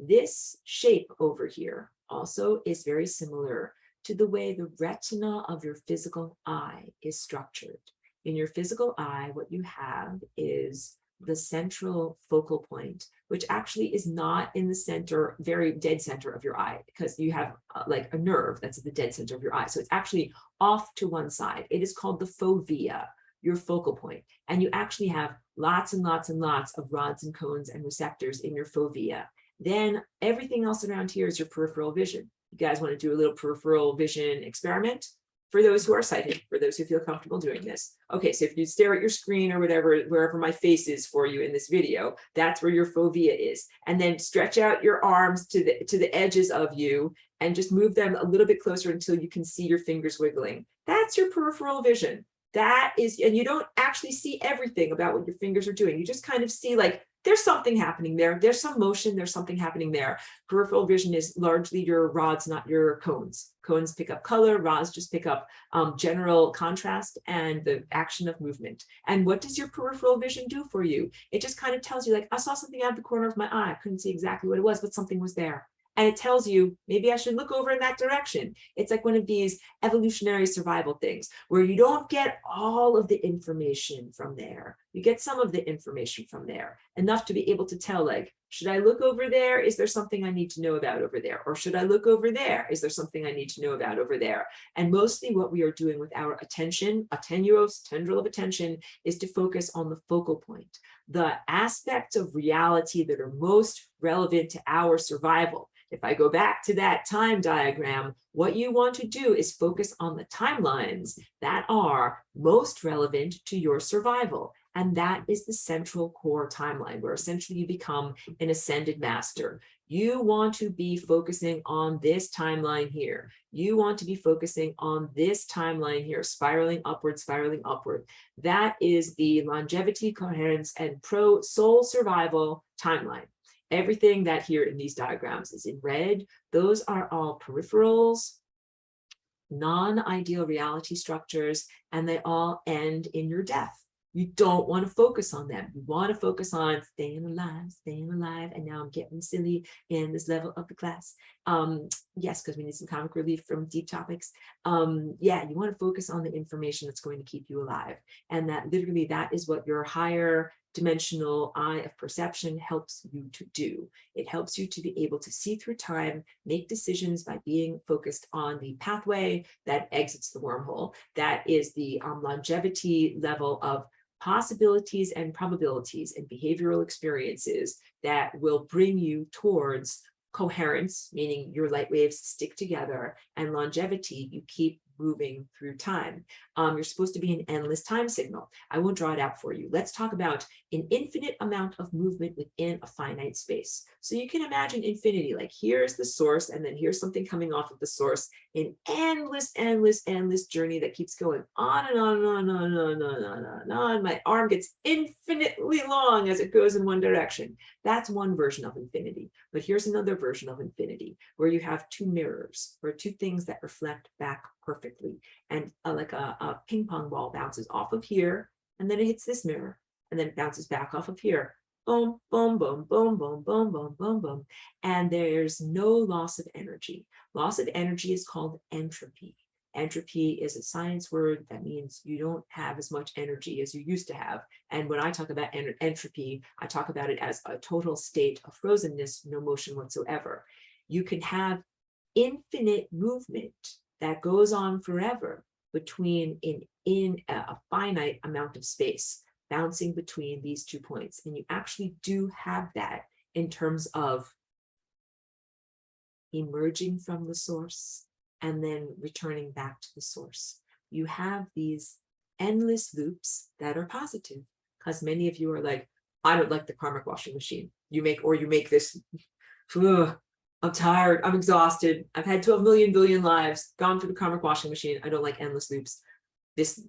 This shape over here also is very similar to the way the retina of your physical eye is structured. In your physical eye, what you have is the central focal point, which actually is not in the center, very dead center of your eye, because you have like a nerve that's at the dead center of your eye. So it's actually off to one side. It is called the fovea, your focal point. And you actually have lots and lots and lots of rods and cones and receptors in your fovea. Then everything else around here is your peripheral vision. You guys want to do a little peripheral vision experiment? For those who are sighted, for those who feel comfortable doing this. Okay, so if you stare at your screen or whatever, wherever my face is for you in this video, that's where your fovea is. And then stretch out your arms to the edges of you and just move them a little bit closer until you can see your fingers wiggling. That's your peripheral vision. That is, and you don't actually see everything about what your fingers are doing. You just kind of see like, there's something happening there. There's some motion. There's something happening there. Peripheral vision is largely your rods, not your cones. Cones pick up color. Rods just pick up general contrast and the action of movement. And what does your peripheral vision do for you? It just kind of tells you like, I saw something out of the corner of my eye. I couldn't see exactly what it was, but something was there. And it tells you, maybe I should look over in that direction. It's like one of these evolutionary survival things where you don't get all of the information from there. You get some of the information from there, enough to be able to tell like, should I look over there? Is there something I need to know about over there? Or should I look over there? Is there something I need to know about over there? And mostly what we are doing with our attention, tendril of attention, is to focus on the focal point, the aspects of reality that are most relevant to our survival. If I go back to that time diagram, what you want to do is focus on the timelines that are most relevant to your survival. And that is the central core timeline, where essentially you become an ascended master. You want to be focusing on this timeline here. You want to be focusing on this timeline here, spiraling upward, spiraling upward. That is the longevity, coherence, and pro-soul survival timeline. Everything that here in these diagrams is in red. Those are all peripherals. non-ideal reality structures, and they all end in your death. You don't want to focus on them. You want to focus on staying alive. And now I'm getting silly in this level of the class. Yes, because we need some comic relief from deep topics. Yeah, you want to focus on the information that's going to keep you alive. And that literally, that is what your higher dimensional eye of perception helps you to do. It helps you to be able to see through time, make decisions by being focused on the pathway that exits the wormhole. That is the longevity level of possibilities and probabilities and behavioral experiences that will bring you towards coherence, meaning your light waves stick together, and longevity, you keep moving through time. You're supposed to be an endless time signal. I won't draw it out for you. Let's talk about an infinite amount of movement within a finite space. So you can imagine infinity, like here's the source, and then here's something coming off of the source, an endless journey that keeps going on and on and on and on and on and on and on. My arm gets infinitely long as it goes in one direction. That's one version of infinity. But here's another version of infinity, where you have two mirrors, or two things that reflect back perfectly. And like a ping pong ball bounces off of here, and then it hits this mirror, and then it bounces back off of here. Boom, boom, boom, boom, boom, boom, boom, boom, boom. And there's no loss of energy. Loss of energy is called entropy. Entropy is a science word that means you don't have as much energy as you used to have. And when I talk about entropy, I talk about it as a total state of frozenness, no motion whatsoever. You can have infinite movement that goes on forever between in a finite amount of space, bouncing between these 2 points. And you actually do have that in terms of emerging from the source and then returning back to the source. You have these endless loops that are positive, because many of you are like, I don't like the karmic washing machine. You make this, I'm tired, I'm exhausted, I've had 12 million billion lives, gone through the karmic washing machine, I don't like endless loops. This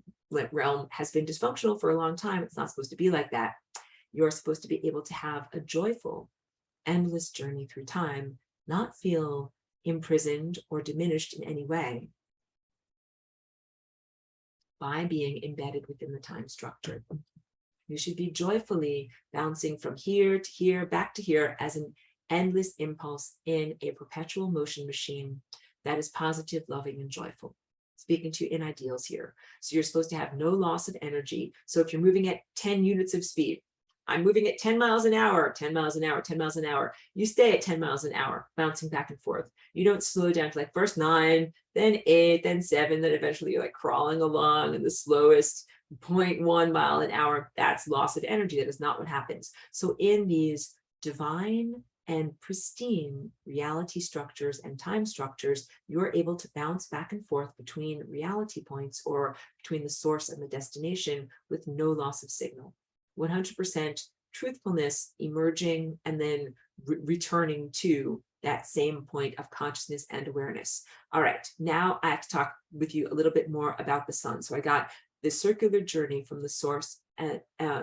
realm has been dysfunctional for a long time. It's not supposed to be like that. You're supposed to be able to have a joyful, endless journey through time, not feel imprisoned or diminished in any way by being embedded within the time structure. You should be joyfully bouncing from here to here, back to here, as an endless impulse in a perpetual motion machine that is positive, loving, and joyful. Speaking to you in ideals here. So you're supposed to have no loss of energy. So if you're moving at 10 units of speed, I'm moving at 10 miles an hour, 10 miles an hour, 10 miles an hour. You stay at 10 miles an hour, bouncing back and forth. You don't slow down to like first 9, then 8, then 7, then eventually you're like crawling along in the slowest 0.1 mile an hour. That's loss of energy. That is not what happens. So in these divine and pristine reality structures and time structures, you're able to bounce back and forth between reality points or between the source and the destination with no loss of signal. 100% truthfulness emerging and then returning to that same point of consciousness and awareness. All right, now I have to talk with you a little bit more about the sun. So I got the circular journey from the source,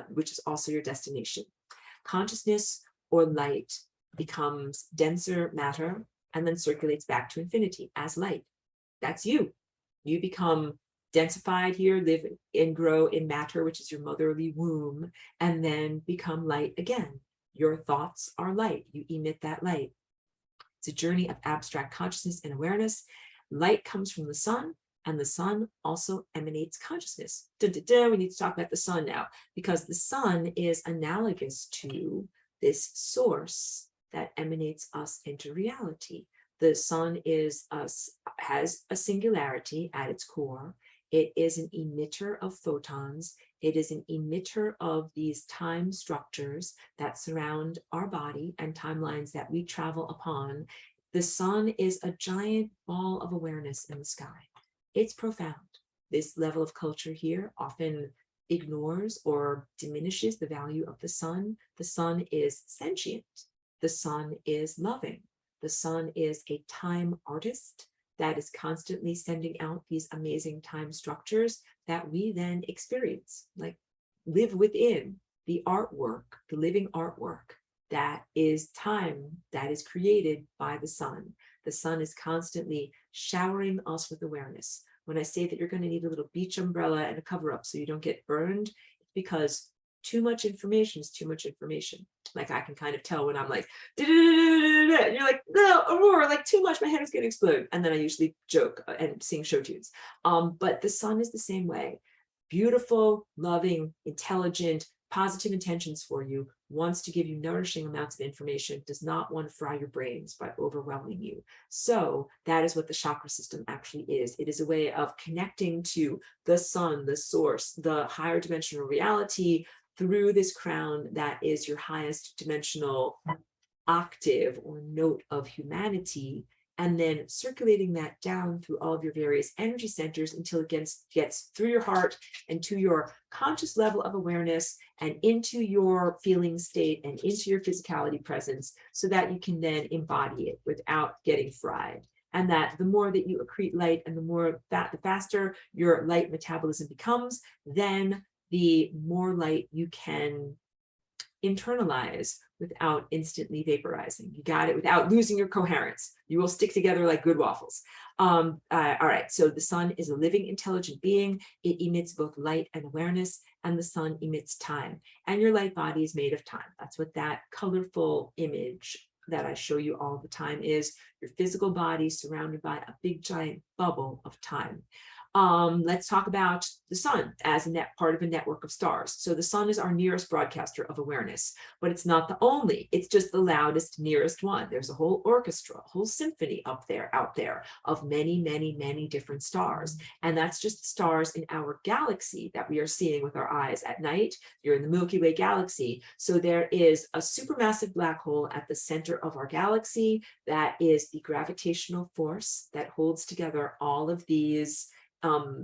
which is also your destination. Consciousness or light becomes denser matter and then circulates back to infinity as light. That's you. You become densified here, live and grow in matter, which is your motherly womb, and then become light again. Your thoughts are light. You emit that light. It's a journey of abstract consciousness and awareness. Light comes from the sun, and the sun also emanates consciousness. We need to talk about the sun now, because the sun is analogous to this source that emanates us into reality. The sun has a singularity at its core. It is an emitter of photons. It is an emitter of these time structures that surround our body and timelines that we travel upon. The sun is a giant ball of awareness in the sky. It's profound. This level of culture here often ignores or diminishes the value of the sun. The sun is sentient. The sun is loving. The sun is a time artist that is constantly sending out these amazing time structures that we then experience, like live within the artwork, the living artwork that is time that is created by the sun. The The sun is constantly showering us with awareness. When I say that you're going to need a little beach umbrella and a cover up so you don't get burned, it's because too much information is too much information. Like I can kind of tell when I'm like, and you're like, no, Aurora, like too much, my head is going to explode. And then I usually joke and sing show tunes. But the sun is the same way. Beautiful, loving, intelligent, positive intentions for you, wants to give you nourishing amounts of information, does not want to fry your brains by overwhelming you. So that is what the chakra system actually is. It is a way of connecting to the sun, the source, the higher dimensional reality through this crown that is your highest dimensional octave or note of humanity, and then circulating that down through all of your various energy centers until it gets through your heart and to your conscious level of awareness and into your feeling state and into your physicality presence, so that you can then embody it without getting fried. And that the more that you accrete light and the faster your light metabolism becomes, then the more light you can internalize without instantly vaporizing. You got it? Without losing your coherence. You will stick together like good waffles. All right, so the sun is a living, intelligent being. It emits both light and awareness, and the sun emits time. And your light body is made of time. That's what that colorful image that I show you all the time is. Your physical body surrounded by a big giant bubble of time. Let's talk about the sun as a part of a network of stars. So the sun is our nearest broadcaster of awareness, but it's not the only, it's just the loudest, nearest one. There's a whole orchestra, a whole symphony out there of many, many, many different stars. And that's just stars in our galaxy that we are seeing with our eyes at night. You're in the Milky Way galaxy. So there is a supermassive black hole at the center of our galaxy that is the gravitational force that holds together all of these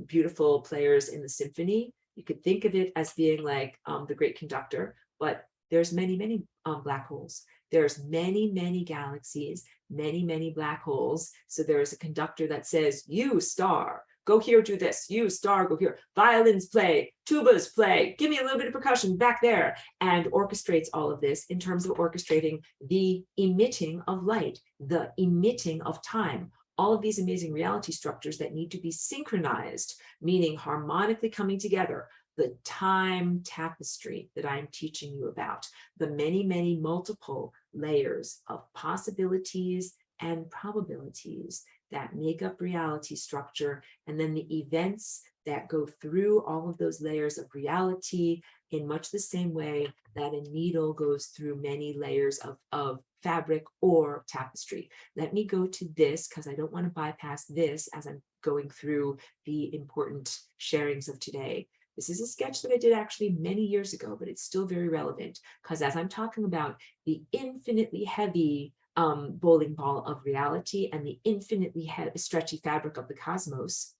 beautiful players in the symphony. You could think of it as being like the great conductor, but there's many, many black holes. There's many, many galaxies, many, many black holes. So there's a conductor that says, you star, go here, do this. You star, go here. Violins play, tubas play. Give me a little bit of percussion back there, and orchestrates all of this in terms of orchestrating the emitting of light, the emitting of time. All of these amazing reality structures that need to be synchronized, meaning harmonically coming together. The time tapestry that I'm teaching you about, the many, many multiple layers of possibilities and probabilities that make up reality structure, and then the events that go through all of those layers of reality in much the same way that a needle goes through many layers of fabric or tapestry. Let me go to this because I don't want to bypass this as I'm going through the important sharings of today. This is a sketch that I did actually many years ago, but it's still very relevant because as I'm talking about the infinitely heavy bowling ball of reality and the infinitely stretchy fabric of the cosmos,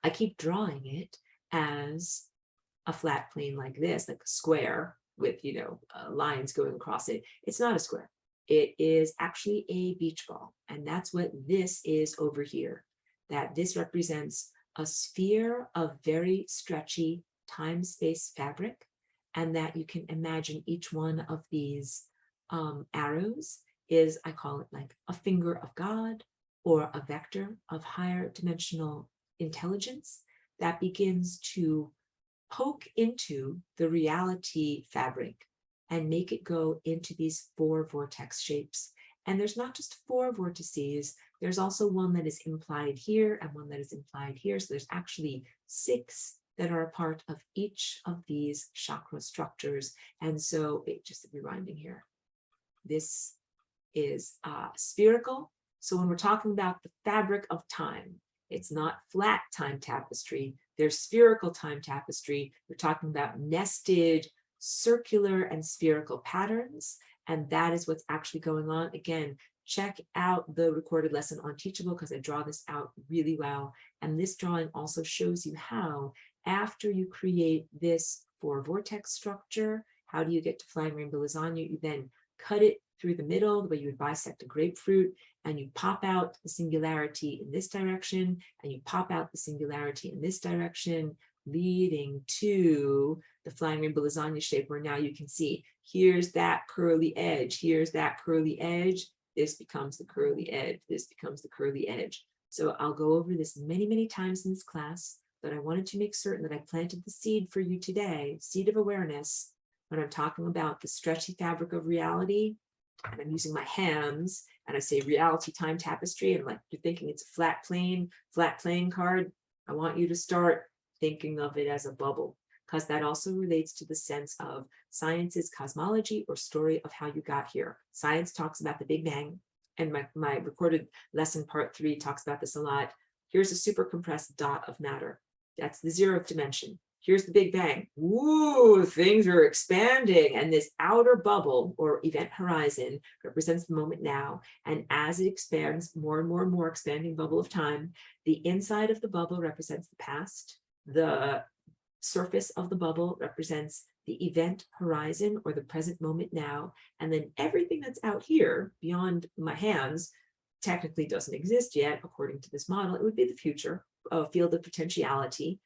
I keep drawing it as a flat plane like this, like a square with, lines going across it. It's not a square. It is actually a beach ball. And that's what this is over here, that this represents a sphere of very stretchy time-space fabric, and that you can imagine each one of these arrows is, I call it like a finger of God or a vector of higher dimensional intelligence that begins to poke into the reality fabric and make it go into these 4 vortex shapes. And there's not just 4 vortices, there's also one that is implied here and one that is implied here. So there's actually 6 that are a part of each of these chakra structures. And so, just rewinding here, this is spherical. So when we're talking about the fabric of time, it's not flat time tapestry. There's spherical time tapestry. We're talking about nested circular and spherical patterns. And that is what's actually going on. Again, check out the recorded lesson on Teachable because I draw this out really well. And this drawing also shows you how, after you create this 4 vortex structure, how do you get to flying rainbow lasagna? You then cut it through the middle, the way you would bisect a grapefruit, and you pop out the singularity in this direction, and you pop out the singularity in this direction, leading to the flying rainbow lasagna shape, where now you can see, here's that curly edge, here's that curly edge. this becomes the curly edge, this becomes the curly edge. So I'll go over this many, many times in this class, but I wanted to make certain that I planted the seed for you today, seed of awareness, when I'm talking about the stretchy fabric of reality, and I'm using my hands, and I say reality time tapestry, and like you're thinking it's a flat playing card. I want you to start thinking of it as a bubble, because that also relates to the sense of science's cosmology or story of how you got here. Science talks about the Big Bang, and my recorded lesson part 3 talks about this a lot. Here's a super compressed dot of matter. That's the 0th dimension. Here's the Big Bang. Ooh, things are expanding. And this outer bubble or event horizon represents the moment now. And as it expands more and more and more, expanding bubble of time, the inside of the bubble represents the past. The surface of the bubble represents the event horizon or the present moment now. And then everything that's out here beyond my hands technically doesn't exist yet, according to this model. It would be the future, a field of potentiality.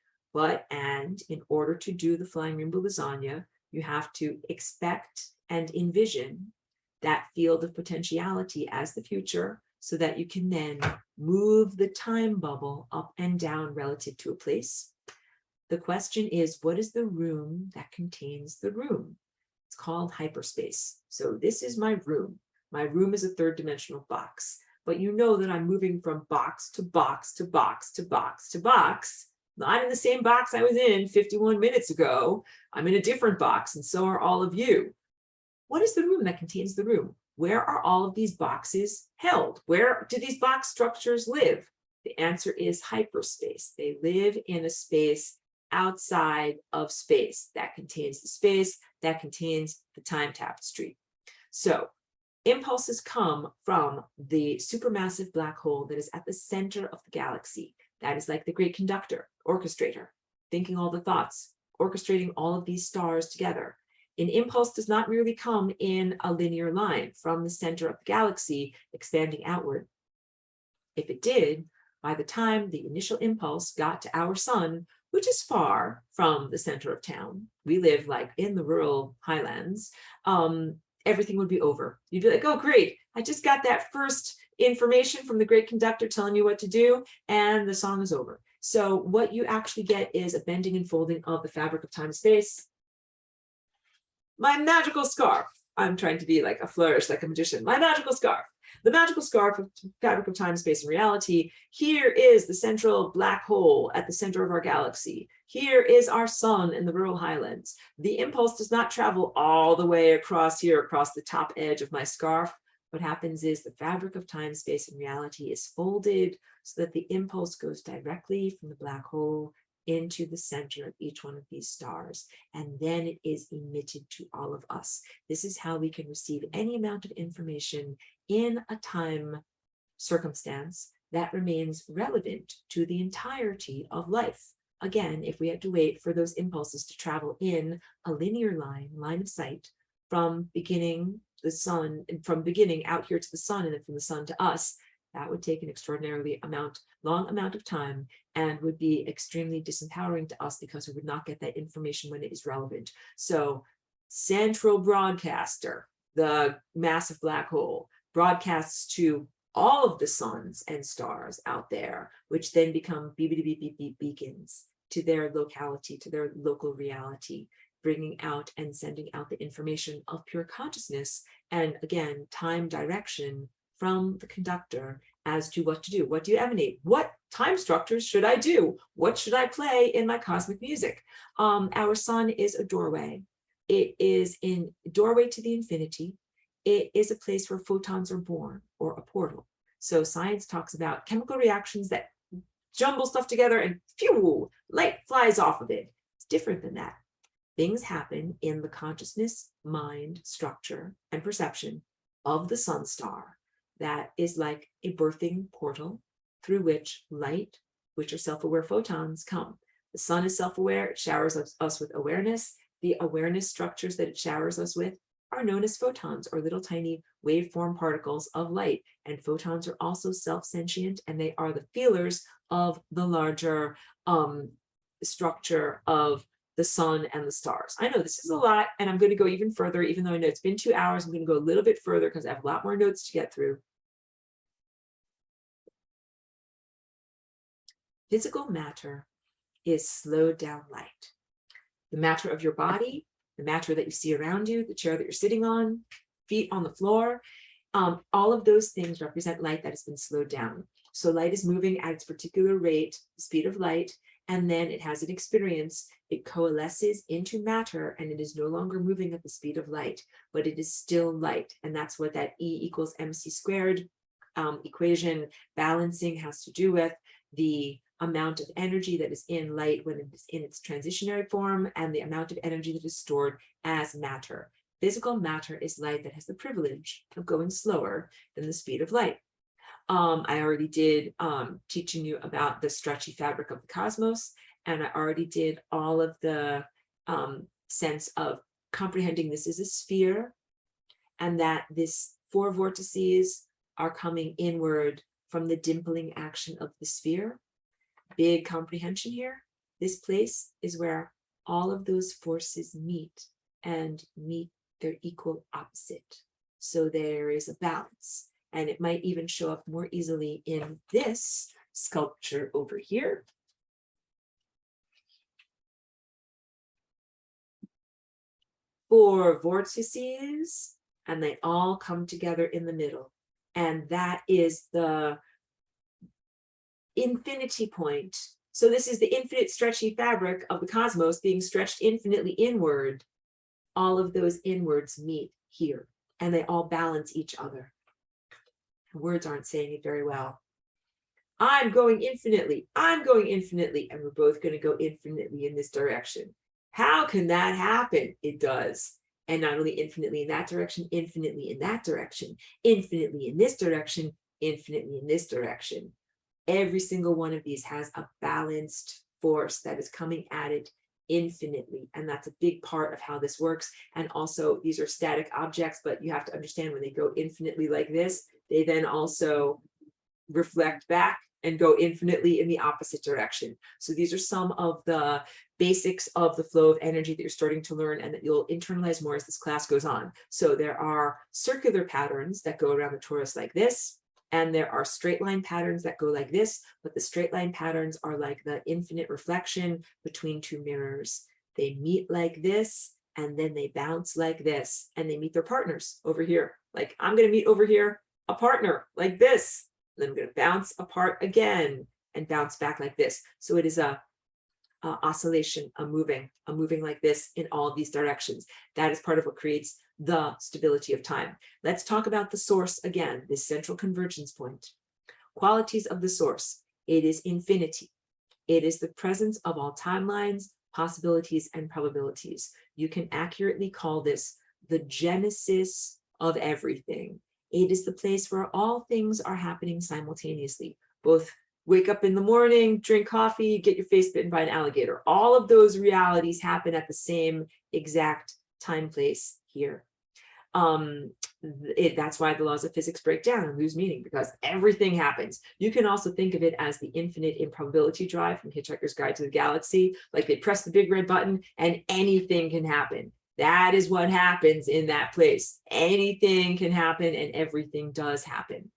And in order to do the flying rainbow lasagna, you have to expect and envision that field of potentiality as the future, so that you can then move the time bubble up and down relative to a place. The question is, what is the room that contains the room? It's called hyperspace. So this is my room. My room is a 3rd dimensional box, but you know that I'm moving from box to box to box to box to box. Not in the same box I was in 51 minutes ago. I'm in a different box, and so are all of you. What is the room that contains the room? Where are all of these boxes held? Where do these box structures live? The answer is hyperspace. They live in a space outside of space that contains the space that contains the time tapestry. So impulses come from the supermassive black hole that is at the center of the galaxy. That is like the great conductor, orchestrator, thinking all the thoughts, orchestrating all of these stars together. An impulse does not merely come in a linear line from the center of the galaxy, expanding outward. If it did, by the time the initial impulse got to our sun, which is far from the center of town, we live like in the rural highlands, everything would be over. You'd be like, oh, great, I just got that first information from the great conductor telling you what to do, and the song is over. So what you actually get is a bending and folding of the fabric of time and space. My magical scarf. I'm trying to be like a flourish, like a magician. My magical scarf. The magical scarf of fabric of time, space, and reality. Here is the central black hole at the center of our galaxy. Here is our sun in the rural highlands. The impulse does not travel all the way across here, across the top edge of my scarf. What happens is the fabric of time, space, and reality is folded so that the impulse goes directly from the black hole into the center of each one of these stars, and then it is emitted to all of us. This is how we can receive any amount of information in a time circumstance that remains relevant to the entirety of life. Again, if we had to wait for those impulses to travel in a linear line of sight, from beginning out here to the sun, and then from the sun to us, that would take an extraordinarily long amount of time, and would be extremely disempowering to us, because we would not get that information when it is relevant. So central broadcaster, the massive black hole, broadcasts to all of the suns and stars out there, which then become beep, beep, beep, beep, beep beacons to their locality, to their local reality, bringing out and sending out the information of pure consciousness, and again, time direction from the conductor as to what to do. What do you emanate? What time structures should I do? What should I play in my cosmic music? Our sun is a doorway. It is a doorway to the infinity. It is a place where photons are born, or a portal. So science talks about chemical reactions that jumble stuff together and phew, light flies off of it. It's different than that. Things happen in the consciousness, mind, structure, and perception of the sun star that is like a birthing portal through which light, which are self-aware photons, come. The sun is self-aware, it showers us with awareness. The awareness structures that it showers us with are known as photons, or little tiny waveform particles of light. And photons are also self-sentient, and they are the feelers of the larger structure of the sun and the stars. I know this is a lot, and I'm going to go even further, even though I know it's been 2 hours. I'm going to go a little bit further because I have a lot more notes to get through. Physical matter is slowed down light. The matter of your body, the matter that you see around you, the chair that you're sitting on, feet on the floor, all of those things represent light that has been slowed down. So light is moving at its particular rate, the speed of light, and then it has an experience. It coalesces into matter, and it is no longer moving at the speed of light, but it is still light. And that's what that E equals mc squared equation balancing has to do with, the amount of energy that is in light when it is in its transitionary form and the amount of energy that is stored as matter. Physical matter is light that has the privilege of going slower than the speed of light. I already did teaching you about the stretchy fabric of the cosmos, and I already did all of the sense of comprehending this is a sphere, and that this 4 vortices are coming inward from the dimpling action of the sphere. Big comprehension here. This place is where all of those forces meet and meet their equal opposite. So there is a balance, and it might even show up more easily in this sculpture over here. Four vortices, and they all come together in the middle. And that is the infinity point. So this is the infinite stretchy fabric of the cosmos being stretched infinitely inward. All of those inwards meet here, and they all balance each other. Words aren't saying it very well. I'm going infinitely, I'm going infinitely, and we're both going to go infinitely in this direction. How can that happen? It does. And not only infinitely in that direction, infinitely in that direction, infinitely in this direction, infinitely in this direction. Every single one of these has a balanced force that is coming at it infinitely. And that's a big part of how this works. And also, these are static objects, but you have to understand when they go infinitely like this, they then also reflect back and go infinitely in the opposite direction. So these are some of the basics of the flow of energy that you're starting to learn and that you'll internalize more as this class goes on. So there are circular patterns that go around the torus like this, and there are straight line patterns that go like this, but the straight line patterns are like the infinite reflection between 2 mirrors. They meet like this, and then they bounce like this, and they meet their partners over here. Like I'm going to meet over here a partner like this, then I'm going to bounce apart again and bounce back like this. So it is a oscillation, a moving like this in all of these directions. That is part of what creates the stability of time. Let's talk about the source again, this central convergence point. Qualities of the source. It is infinity. It is the presence of all timelines, possibilities, and probabilities. You can accurately call this the genesis of everything. It is the place where all things are happening simultaneously. Both wake up in the morning, drink coffee, get your face bitten by an alligator. All of those realities happen at the same exact time place here. That's why the laws of physics break down and lose meaning, because everything happens. You can also think of it as the infinite improbability drive from Hitchhiker's Guide to the Galaxy. Like they press the big red button and anything can happen. That is what happens in that place. Anything can happen and everything does happen.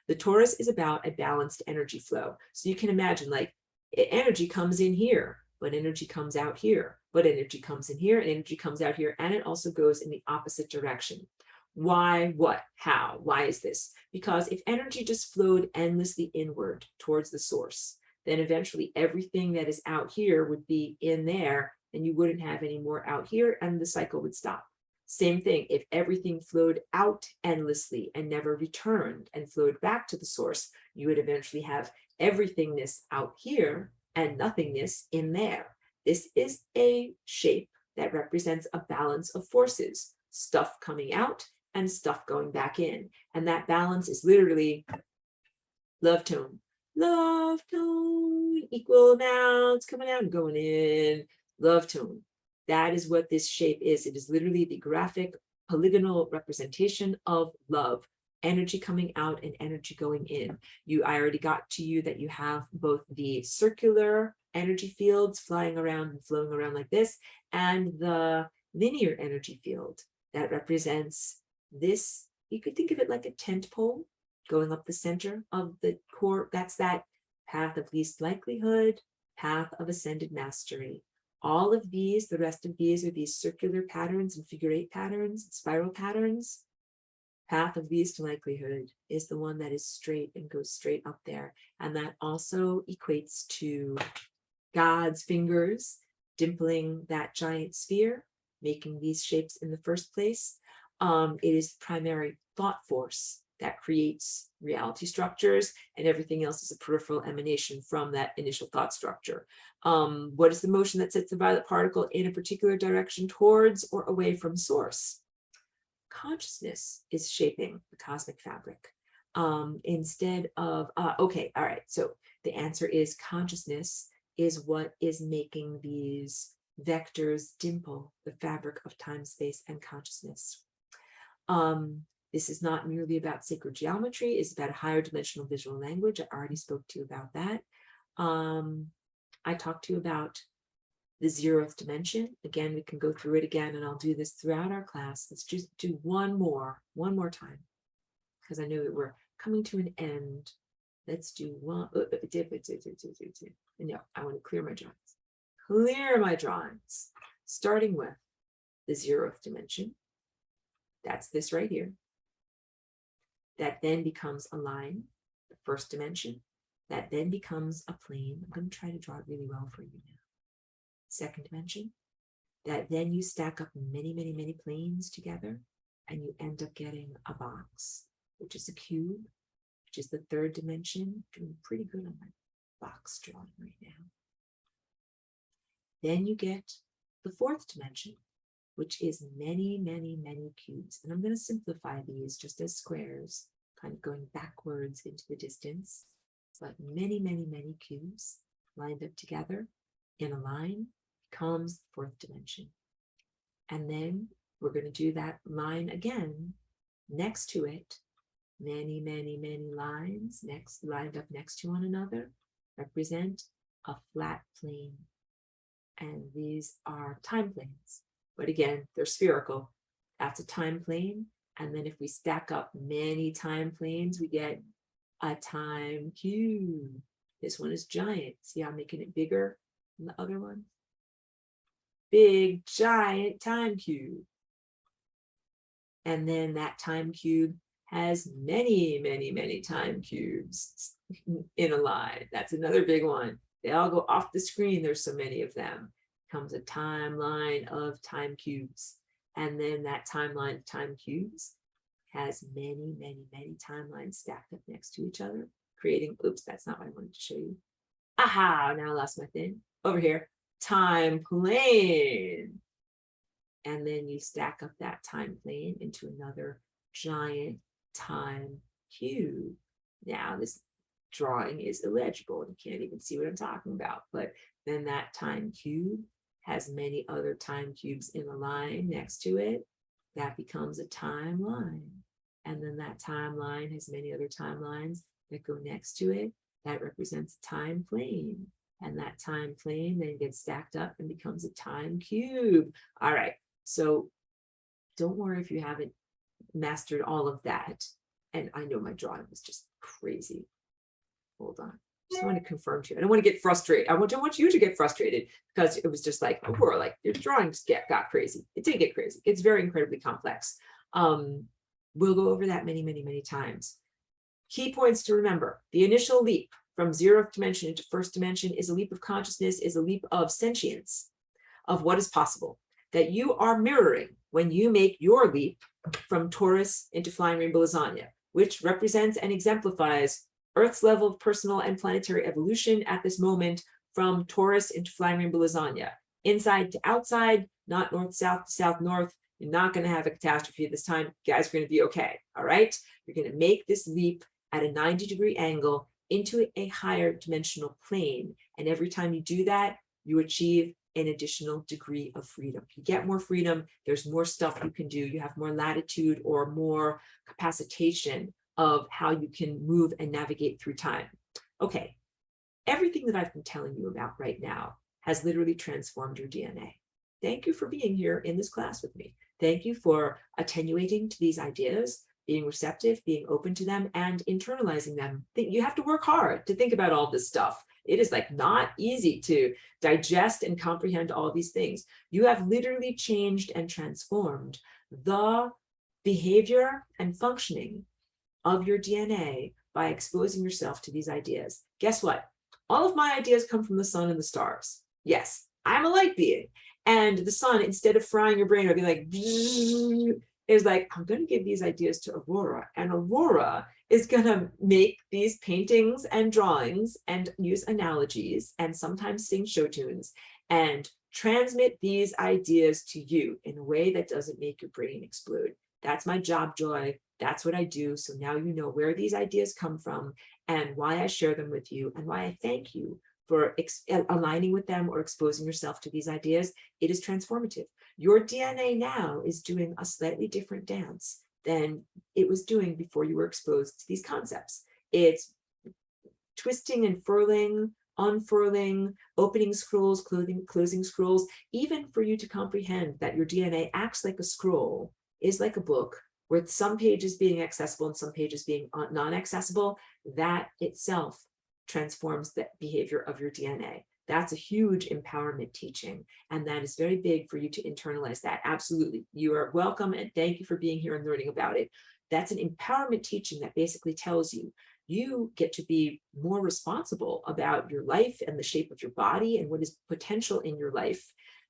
The torus is about a balanced energy flow. So you can imagine like energy comes in here, but energy comes out here, but energy comes in here and energy comes out here, and it also goes in the opposite direction. Why, what, how? Why is this? Because if energy just flowed endlessly inward towards the source, then eventually everything that is out here would be in there, and you wouldn't have any more out here, and the cycle would stop. Same thing, if everything flowed out endlessly and never returned and flowed back to the source, you would eventually have everythingness out here and nothingness in there. This is a shape that represents a balance of forces, stuff coming out and stuff going back in. And that balance is literally love tone, equal amounts coming out and going in, love tone. That is what this shape is. It is literally the graphic polygonal representation of love energy coming out and energy going in. I already got to you that you have both the circular energy fields flying around and flowing around like this, and the linear energy field that represents this. You could think of it like a tent pole going up the center of the core. That's that path of least likelihood, path of ascended mastery. All of these, the rest of these, are these circular patterns and figure 8 patterns and spiral patterns. Path of least likelihood is the one that is straight and goes straight up there. And that also equates to God's fingers dimpling that giant sphere, making these shapes in the first place. It is the primary thought force that creates reality structures, and everything else is a peripheral emanation from that initial thought structure. What is the motion that sets the violet particle in a particular direction towards or away from source? Consciousness is shaping the cosmic fabric. Instead of, okay, all right, so the answer is consciousness is what is making these vectors dimple the fabric of time, space, and consciousness. This is not merely about sacred geometry, it's about a higher dimensional visual language. I already spoke to you about that. I talked to you about the 0th dimension. Again, we can go through it again, and I'll do this throughout our class. Let's just do one more time, because I know that we're coming to an end. Let's do one. No, I want to clear my drawings. Clear my drawings, starting with the 0th dimension. That's this right here. That then becomes a line, the 1st dimension. That then becomes a plane. I'm going to try to draw it really well for you now. 2nd dimension. That then you stack up many, many, many planes together, and you end up getting a box, which is a cube, which is the 3rd dimension. Doing pretty good on my box drawing right now. Then you get the 4th dimension, which is many, many, many cubes. And I'm going to simplify these just as squares, kind of going backwards into the distance, but many, many, many cubes lined up together in a line becomes the 4th dimension. And then we're going to do that line again. Next to it, many, many, many lines lined up next to one another represent a flat plane. And these are time planes. But again, they're spherical. That's a time plane. And then if we stack up many time planes, we get a time cube. This one is giant. See how I'm making it bigger than the other one? Big, giant time cube. And then that time cube has many, many, many time cubes in a line. That's another big one. They all go off the screen. There's so many of them. Comes a timeline of time cubes. And then that timeline of time cubes has many, many, many timelines stacked up next to each other, creating, oops, that's not what I wanted to show you. Aha, now I lost my thing. Over here, time plane. And then you stack up that time plane into another giant time cube. Now this drawing is illegible and you can't even see what I'm talking about, but then that time cube has many other time cubes in a line next to it. That becomes a timeline. And then that timeline has many other timelines that go next to it. That represents a time plane. And that time plane then gets stacked up and becomes a time cube. All right, so don't worry if you haven't mastered all of that. And I know my drawing was just crazy. Hold on. Just want to confirm to you. I don't want to get frustrated. I don't want you to get frustrated because it was just like, oh, we're like, your drawings got crazy. It did get crazy. It's very incredibly complex. We'll go over that many, many, many times. Key points to remember. The initial leap from 0th dimension into 1st dimension is a leap of consciousness, is a leap of sentience, of what is possible, that you are mirroring when you make your leap from Taurus into flying rainbow lasagna, which represents and exemplifies Earth's level of personal and planetary evolution at this moment from Taurus into flying rainbow lasagna. Inside to outside, not north, south to south, north. You're not going to have a catastrophe this time. You guys are going to be okay. All right. You're going to make this leap at a 90-degree angle into a higher dimensional plane. And every time you do that, you achieve an additional degree of freedom. You get more freedom, there's more stuff you can do, you have more latitude or more capacitation of how you can move and navigate through time. Okay, everything that I've been telling you about right now has literally transformed your DNA. Thank you for being here in this class with me. Thank you for attenuating to these ideas, being receptive, being open to them, and internalizing them. You have to work hard to think about all this stuff. It is like not easy to digest and comprehend all these things. You have literally changed and transformed the behavior and functioning of your DNA by exposing yourself to these ideas. Guess what? All of my ideas come from the sun and the stars. Yes, I'm a light being. And the sun, instead of frying your brain, would be like, is like, I'm going to give these ideas to Aurora. And Aurora is going to make these paintings and drawings and use analogies and sometimes sing show tunes and transmit these ideas to you in a way that doesn't make your brain explode. That's my job, Joy. That's what I do. So now you know where these ideas come from and why I share them with you and why I thank you for aligning with them or exposing yourself to these ideas. It is transformative. Your DNA now is doing a slightly different dance than it was doing before you were exposed to these concepts. It's twisting and furling, unfurling, opening scrolls, closing scrolls, even for you to comprehend that your DNA acts like a scroll, is like a book, with some pages being accessible and some pages being non-accessible. That itself transforms the behavior of your DNA. That's a huge empowerment teaching. And that is very big for you to internalize that. Absolutely. You are welcome. And thank you for being here and learning about it. That's an empowerment teaching that basically tells you, you get to be more responsible about your life and the shape of your body and what is potential in your life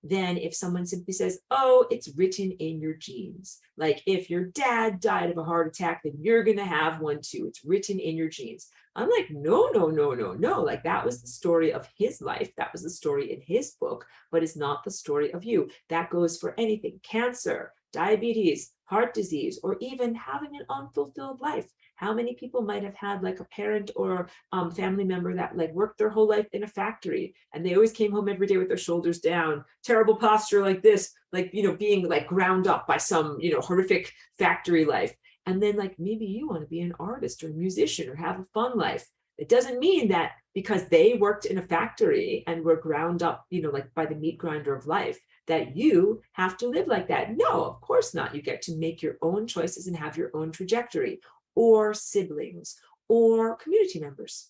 than if someone simply says, oh, it's written in your genes. Like if your dad died of a heart attack, then you're going to have one too. It's written in your genes. I'm like, no, no, no, no, no. Like that was the story of his life. That was the story in his book, but it's not the story of you. That goes for anything: cancer, diabetes, heart disease, or even having an unfulfilled life. How many people might have had like a parent or family member that like worked their whole life in a factory and they always came home every day with their shoulders down, terrible posture like this, like, you know, being like ground up by some, you know, horrific factory life. And then like maybe you want to be an artist or a musician or have a fun life. It doesn't mean that because they worked in a factory and were ground up, you know, like by the meat grinder of life, that you have to live like that. No, of course not. You get to make your own choices and have your own trajectory, or siblings or community members.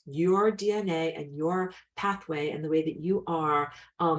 Your DNA and your pathway and the way that you are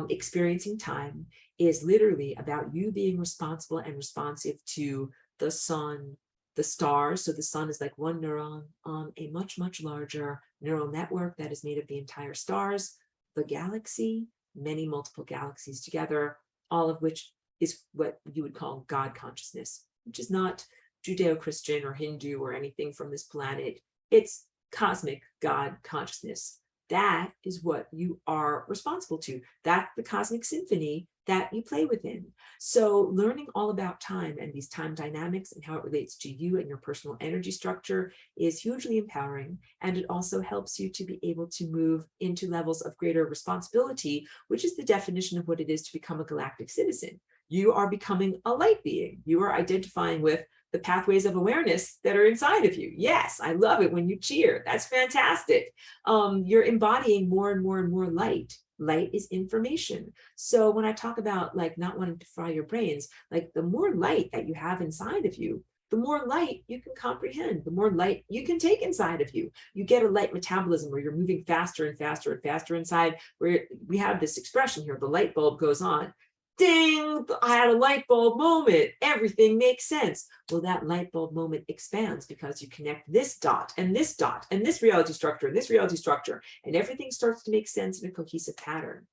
experiencing time is literally about you being responsible and responsive to the sun, the stars. So the sun is like one neuron on a much, much larger neural network that is made of the entire stars, the galaxy, many multiple galaxies together, all of which is what you would call God consciousness, which is not Judeo-Christian or Hindu or anything from this planet. It's cosmic God consciousness. That is what you are responsible to. That's the cosmic symphony that you play within. So learning all about time and these time dynamics and how it relates to you and your personal energy structure is hugely empowering. And it also helps you to be able to move into levels of greater responsibility, which is the definition of what it is to become a galactic citizen. You are becoming a light being. You are identifying with the pathways of awareness that are inside of you. Yes, I love it when you cheer. That's fantastic. You're embodying more and more and more light. Light is information. So when I talk about like not wanting to fry your brains, like the more light that you have inside of you, the more light you can comprehend, the more light you can take inside of you. You get a light metabolism where you're moving faster and faster and faster inside, where we have this expression here, the light bulb goes on. Ding, I had a light bulb moment. Everything makes sense. Well, that light bulb moment expands because you connect this dot and this dot and this reality structure and this reality structure, and everything starts to make sense in a cohesive pattern.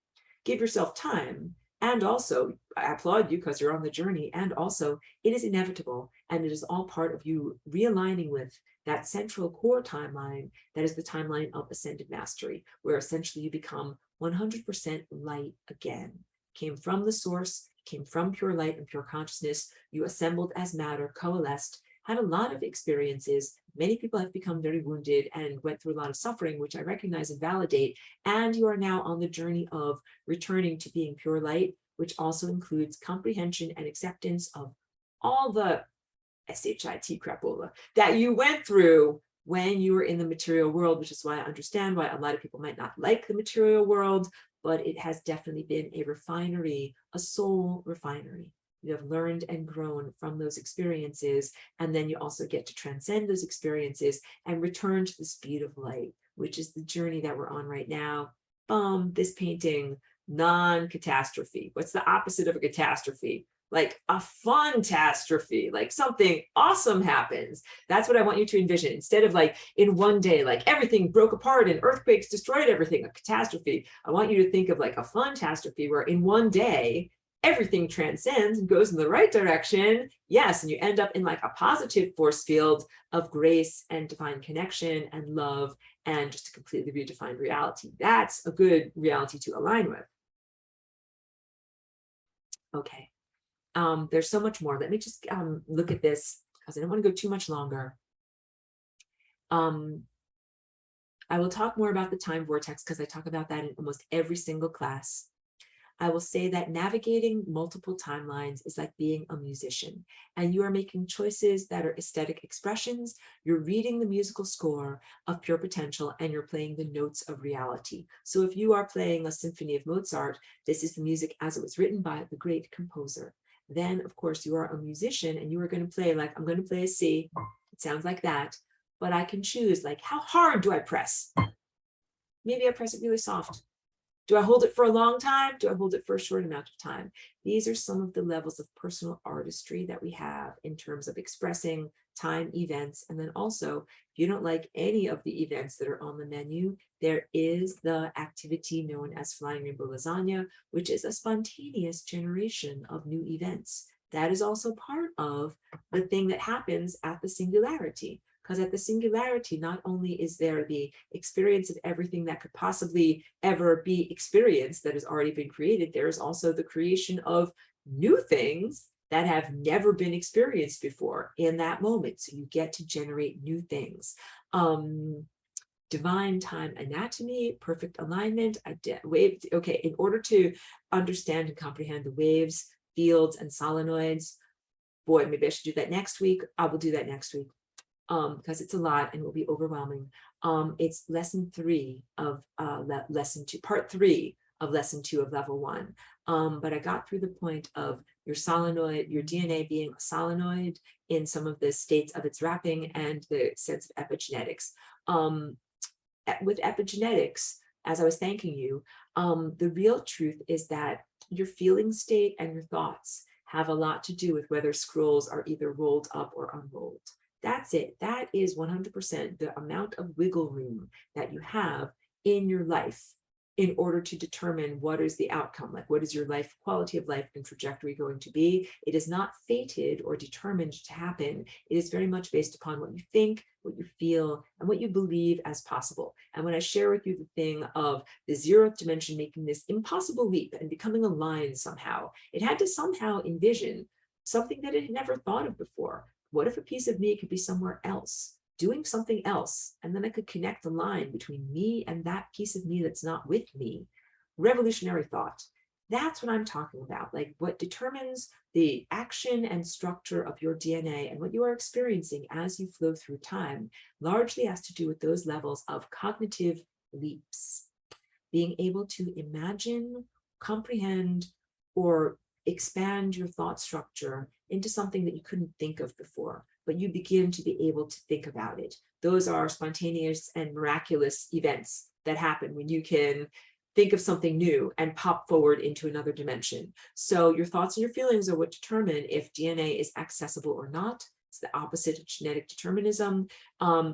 Give yourself time. And also, I applaud you because you're on the journey. And also, it is inevitable. And it is all part of you realigning with that central core timeline that is the timeline of ascended mastery, where essentially you become 100% light again. Came from the source, came from pure light and pure consciousness. You assembled as matter, coalesced, had a lot of experiences. Many people have become very wounded and went through a lot of suffering, which I recognize and validate. And you are now on the journey of returning to being pure light, which also includes comprehension and acceptance of all the SHIT crapola that you went through when you were in the material world, which is why I understand why a lot of people might not like the material world, but it has definitely been a refinery, a soul refinery. You have learned and grown from those experiences, and then you also get to transcend those experiences and return to the speed of light, which is the journey that we're on right now. This painting, non-catastrophe. What's the opposite of a catastrophe? Like a fun-tastrophe, like something awesome happens. That's what I want you to envision. Instead of like in one day, like everything broke apart and earthquakes destroyed everything, a catastrophe. I want you to think of like a fun-tastrophe where in one day, everything transcends and goes in the right direction. Yes, and you end up in like a positive force field of grace and divine connection and love and just a completely redefined reality. That's a good reality to align with. Okay. There's so much more. Let me just look at this because I don't want to go too much longer. I will talk more about the time vortex because I talk about that in almost every single class. I will say that navigating multiple timelines is like being a musician, and you are making choices that are aesthetic expressions. You're reading the musical score of pure potential, and you're playing the notes of reality. So if you are playing a symphony of Mozart, this is the music as it was written by the great composer. Then, of course, you are a musician, and you are going to play like, I'm going to play a C. It sounds like that, but I can choose like, how hard do I press? Maybe I press it really soft. Do I hold it for a long time? Do I hold it for a short amount of time? These are some of the levels of personal artistry that we have in terms of expressing time events. And then also, if you don't like any of the events that are on the menu, there is the activity known as Flying Rainbow Lasagna, which is a spontaneous generation of new events. That is also part of the thing that happens at the singularity. Because at the singularity, not only is there the experience of everything that could possibly ever be experienced that has already been created, there is also the creation of new things that have never been experienced before in that moment. So you get to generate new things. Divine time anatomy, perfect alignment, wave. Okay, in order to understand and comprehend the waves, fields, and solenoids, boy, maybe I should do that next week. I will do that next week. Because it's a lot and will be overwhelming. It's lesson 3 of lesson 2, part 3 of lesson 2 of level 1. But I got through the point of your solenoid, your DNA being a solenoid in some of the states of its wrapping and the sense of epigenetics. With epigenetics, as I was thanking you, the real truth is that your feeling state and your thoughts have a lot to do with whether scrolls are either rolled up or unrolled. That's it. That is 100% the amount of wiggle room that you have in your life in order to determine what is the outcome, like what is your life, quality of life and trajectory going to be. It is not fated or determined to happen. It is very much based upon what you think, what you feel, and what you believe as possible. And when I share with you the thing of the 0th dimension making this impossible leap and becoming a line somehow, it had to somehow envision something that it had never thought of before. What if a piece of me could be somewhere else, doing something else, and then I could connect the line between me and that piece of me that's not with me? Revolutionary thought. That's what I'm talking about, like what determines the action and structure of your DNA and what you are experiencing as you flow through time largely has to do with those levels of cognitive leaps. Being able to imagine, comprehend, or expand your thought structure into something that you couldn't think of before, but you begin to be able to think about it. Those are spontaneous and miraculous events that happen when you can think of something new and pop forward into another dimension. So your thoughts and your feelings are what determine if DNA is accessible or not. It's the opposite of genetic determinism.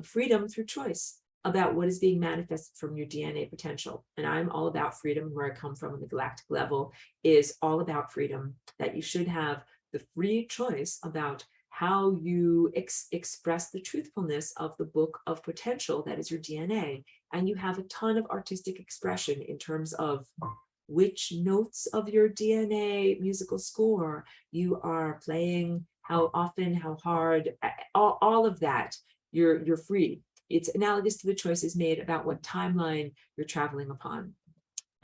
Freedom through choice about what is being manifested from your DNA potential. And I'm all about freedom. Where I come from on the galactic level is all about freedom, that you should have the free choice about how you express the truthfulness of the book of potential that is your DNA. And you have a ton of artistic expression in terms of which notes of your DNA musical score you are playing, how often, how hard, all of that, you're free. It's analogous to the choices made about what timeline you're traveling upon.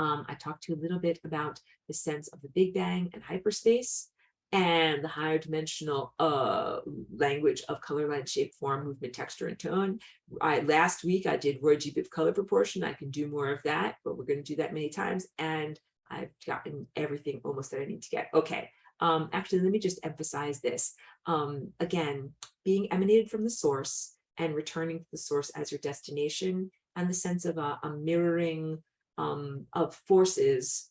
I talked to you a little bit about the sense of the Big Bang and hyperspace, and the higher dimensional language of color, light, shape, form, movement, texture, and tone. Last week I did Roy G. Biv color proportion. I can do more of that, but we're going to do that many times, and I've gotten everything almost that I need to get. Okay. Actually, let me just emphasize this. Again, being emanated from the source and returning to the source as your destination, and the sense of a mirroring of forces,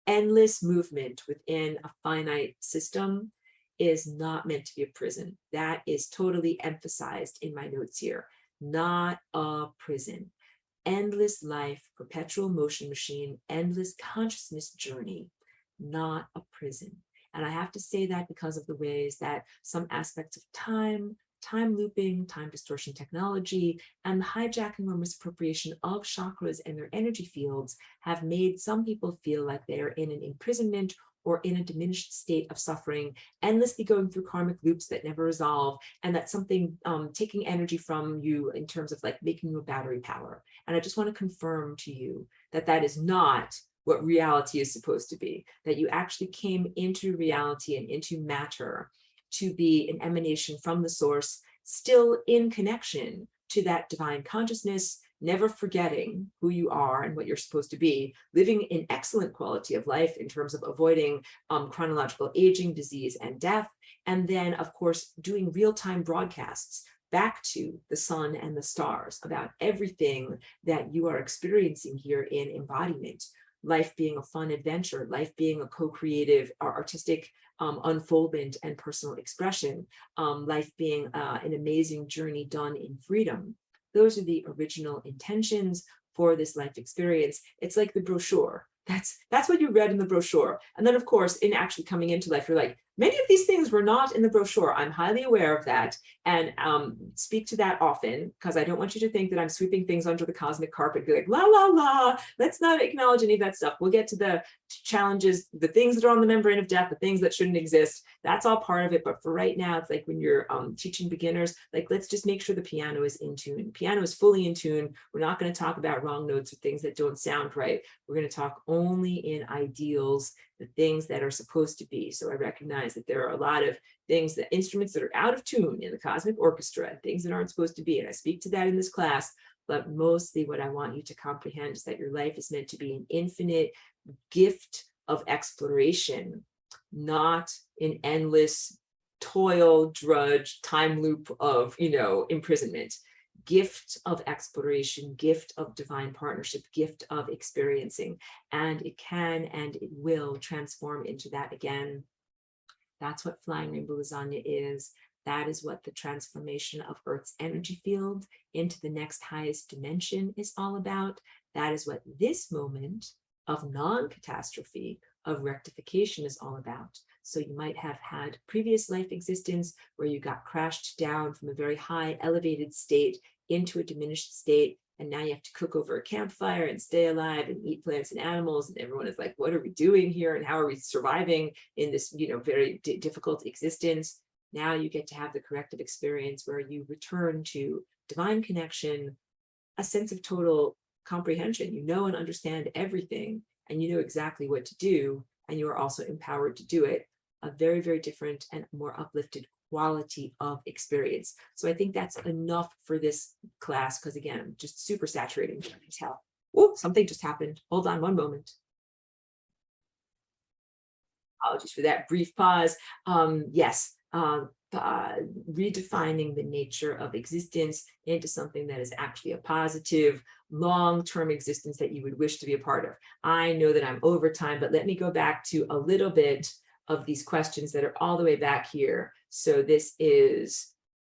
endless movement within a finite system is not meant to be a prison. That is totally emphasized in my notes here. Not a prison. Endless life, perpetual motion machine, endless consciousness journey, not a prison. And I have to say that because of the ways that some aspects of time looping, time distortion technology, and the hijacking or misappropriation of chakras and their energy fields have made some people feel like they are in an imprisonment or in a diminished state of suffering, endlessly going through karmic loops that never resolve, and that's something taking energy from you in terms of like making you a battery power. And I just want to confirm to you that that is not what reality is supposed to be, that you actually came into reality and into matter to be an emanation from the source, still in connection to that divine consciousness, never forgetting who you are and what you're supposed to be, living in excellent quality of life in terms of avoiding chronological aging, disease, and death, and then, of course, doing real-time broadcasts back to the sun and the stars about everything that you are experiencing here in embodiment. Life being a fun adventure, life being a co-creative, artistic unfoldment and personal expression, life being an amazing journey done in freedom. Those are the original intentions for this life experience. It's like the brochure. That's what you read in the brochure. And then, of course, in actually coming into life, you're like, many of these things were not in the brochure. I'm highly aware of that, and speak to that often, because I don't want you to think that I'm sweeping things under the cosmic carpet, be like, la, la, la, let's not acknowledge any of that stuff. We'll get to the challenges, the things that are on the membrane of death, the things that shouldn't exist. That's all part of it. But for right now, it's like when you're teaching beginners, like, let's just make sure the piano is in tune. Piano is fully in tune. We're not going to talk about wrong notes or things that don't sound right. We're going to talk only in ideals, the things that are supposed to be. So I recognize that there are a lot of things, that instruments that are out of tune in the cosmic orchestra, and things that aren't supposed to be. And I speak to that in this class, but mostly what I want you to comprehend is that your life is meant to be an infinite gift of exploration, not an endless toil, drudge, time loop of, imprisonment. Gift of exploration, gift of divine partnership, gift of experiencing, and it can and it will transform into that again. That's what Flying Rainbow Lasagna is. That is what the transformation of Earth's energy field into the next highest dimension is all about. That is what this moment of non-catastrophe, of rectification is all about. So you might have had previous life existence where you got crashed down from a very high elevated state into a diminished state, and now you have to cook over a campfire and stay alive and eat plants and animals, and everyone is like, what are we doing here, and how are we surviving in this very difficult existence? Now you get to have the corrective experience where you return to divine connection, a sense of total comprehension. You know and understand everything, and you know exactly what to do, and you are also empowered to do it. A very, very different and more uplifted quality of experience. So I think that's enough for this class, because again, I'm just super saturating. You can tell. Oh, something just happened. Hold on one moment. Apologies for that brief pause. Yes, redefining the nature of existence into something that is actually a positive, long-term existence that you would wish to be a part of. I know that I'm over time, but let me go back to a little bit of these questions that are all the way back here. So this is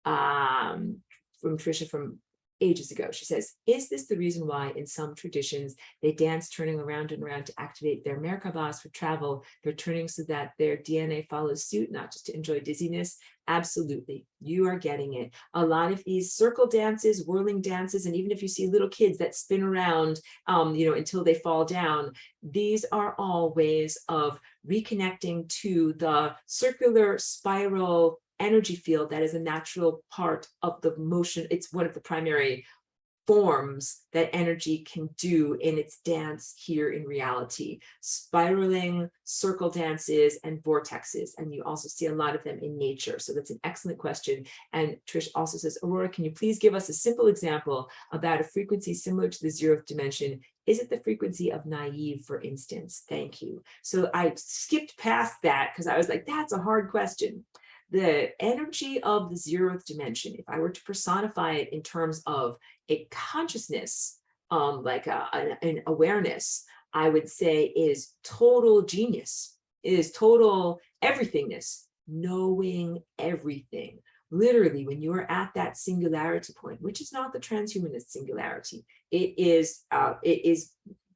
from Tricia from ages ago. She says, is this the reason why in some traditions they dance turning around and around to activate their Merkabahs for travel? They're turning so that their DNA follows suit, not just to enjoy dizziness. Absolutely. You are getting it. A lot of these circle dances, whirling dances, and even if you see little kids that spin around, until they fall down, these are all ways of reconnecting to the circular spiral energy field that is a natural part of the motion. It's one of the primary forms that energy can do in its dance here in reality: spiraling, circle dances, and vortexes. And you also see a lot of them in nature. So that's an excellent question. And Trish also says, Aurora, can you please give us a simple example about a frequency similar to the 0th dimension? Is it the frequency of naive, for instance? Thank you. So I skipped past that because I was like, that's a hard question. The energy of the 0th dimension, if I were to personify it in terms of a consciousness, like an awareness, I would say is total genius, is total everythingness, knowing everything. Literally, when you are at that singularity point, which is not the transhumanist singularity, it is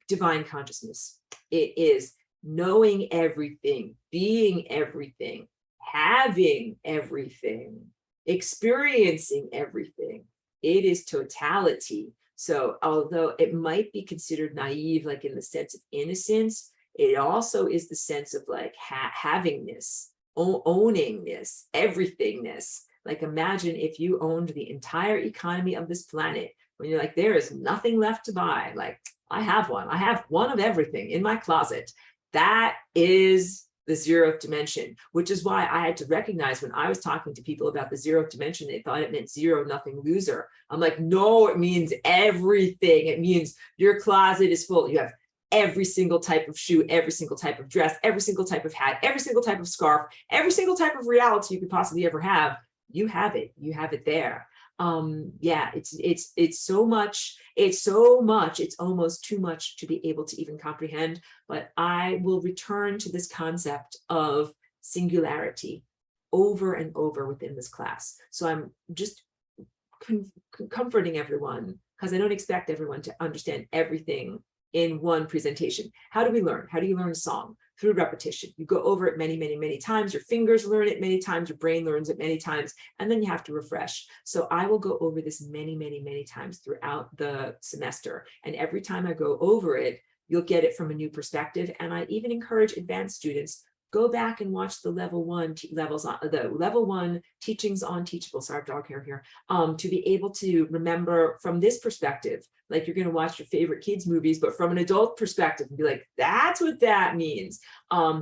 divine consciousness. It is knowing everything, being everything, having everything, experiencing everything. It is totality. So although it might be considered naive, like in the sense of innocence, it also is the sense of like havingness, owningness, everythingness. Like imagine if you owned the entire economy of this planet, when you're like, there is nothing left to buy. Like, I have one of everything in my closet. That is the 0th dimension, which is why I had to recognize when I was talking to people about the 0th dimension, they thought it meant zero, nothing, loser. I'm like, no, it means everything. It means your closet is full. You have every single type of shoe, every single type of dress, every single type of hat, every single type of scarf, every single type of reality you could possibly ever have. You have it there. Yeah, it's so much, it's almost too much to be able to even comprehend, but I will return to this concept of singularity over and over within this class. So I'm just comforting everyone, because I don't expect everyone to understand everything in one presentation. How do we learn? How do you learn a song? Through repetition. You go over it many, many, many times. Your fingers learn it many times. Your brain learns it many times. And then you have to refresh. So I will go over this many, many, many times throughout the semester. And every time I go over it, you'll get it from a new perspective. And I even encourage advanced students, go back and watch the level 1 teachings on Teachable. Sorry, dog hair here. To be able to remember from this perspective, like you're going to watch your favorite kids movies, but from an adult perspective, and be like, that's what that means.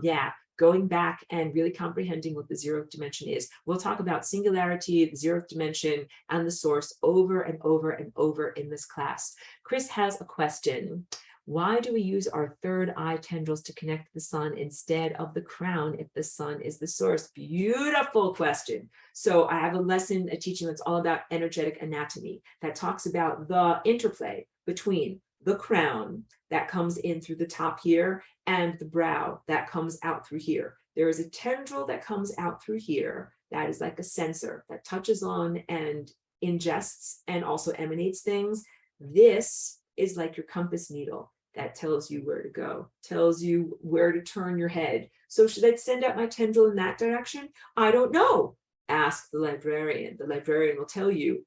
Yeah, going back and really comprehending what the 0th dimension is. We'll talk about singularity, the 0th dimension, and the source over and over and over in this class. Chris has a question. Why do we use our third eye tendrils to connect to the sun instead of the crown if the sun is the source? Beautiful question. So I have a teaching that's all about energetic anatomy that talks about the interplay between the crown that comes in through the top here and the brow that comes out through here. There is a tendril that comes out through here that is like a sensor that touches on and ingests and also emanates things. This is like your compass needle that tells you where to go, tells you where to turn your head. So should I send out my tendril in that direction? I don't know. Ask the librarian. The librarian will tell you,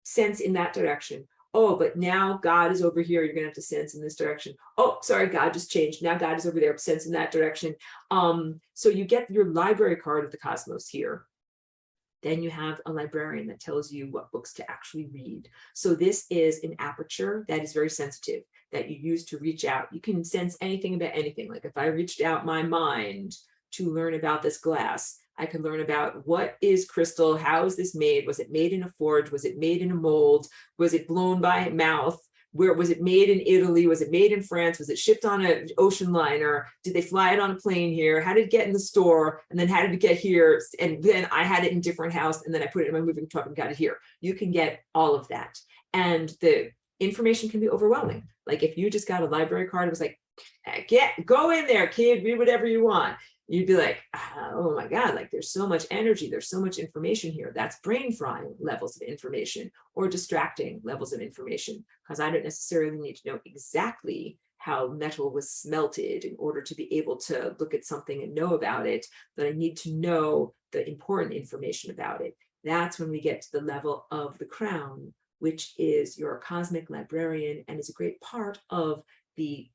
sense in that direction. Oh, but now God is over here. You're going to have to sense in this direction. Oh, sorry, God just changed. Now God is over there. Sense in that direction. So you get your library card of the cosmos here. Then you have a librarian that tells you what books to actually read. So this is an aperture that is very sensitive, that you use to reach out. You can sense anything about anything. Like if I reached out my mind to learn about this glass, I could learn about what is crystal, how is this made? Was it made in a forge? Was it made in a mold? Was it blown by mouth? Where was it made in Italy? Was it made in France? Was it shipped on an ocean liner? Did they fly it on a plane here? How did it get in the store? And then how did it get here? And then I had it in a different house, and then I put it in my moving truck and got it here. You can get all of that. And the information can be overwhelming. Like if you just got a library card, it was like, go in there, kid, read whatever you want. You'd be like, oh my God, like there's so much energy, there's so much information here. That's brain frying levels of information or distracting levels of information, because I don't necessarily need to know exactly how metal was smelted in order to be able to look at something and know about it, but I need to know the important information about it. That's when we get to the level of the crown, which is your cosmic librarian and is a great part of the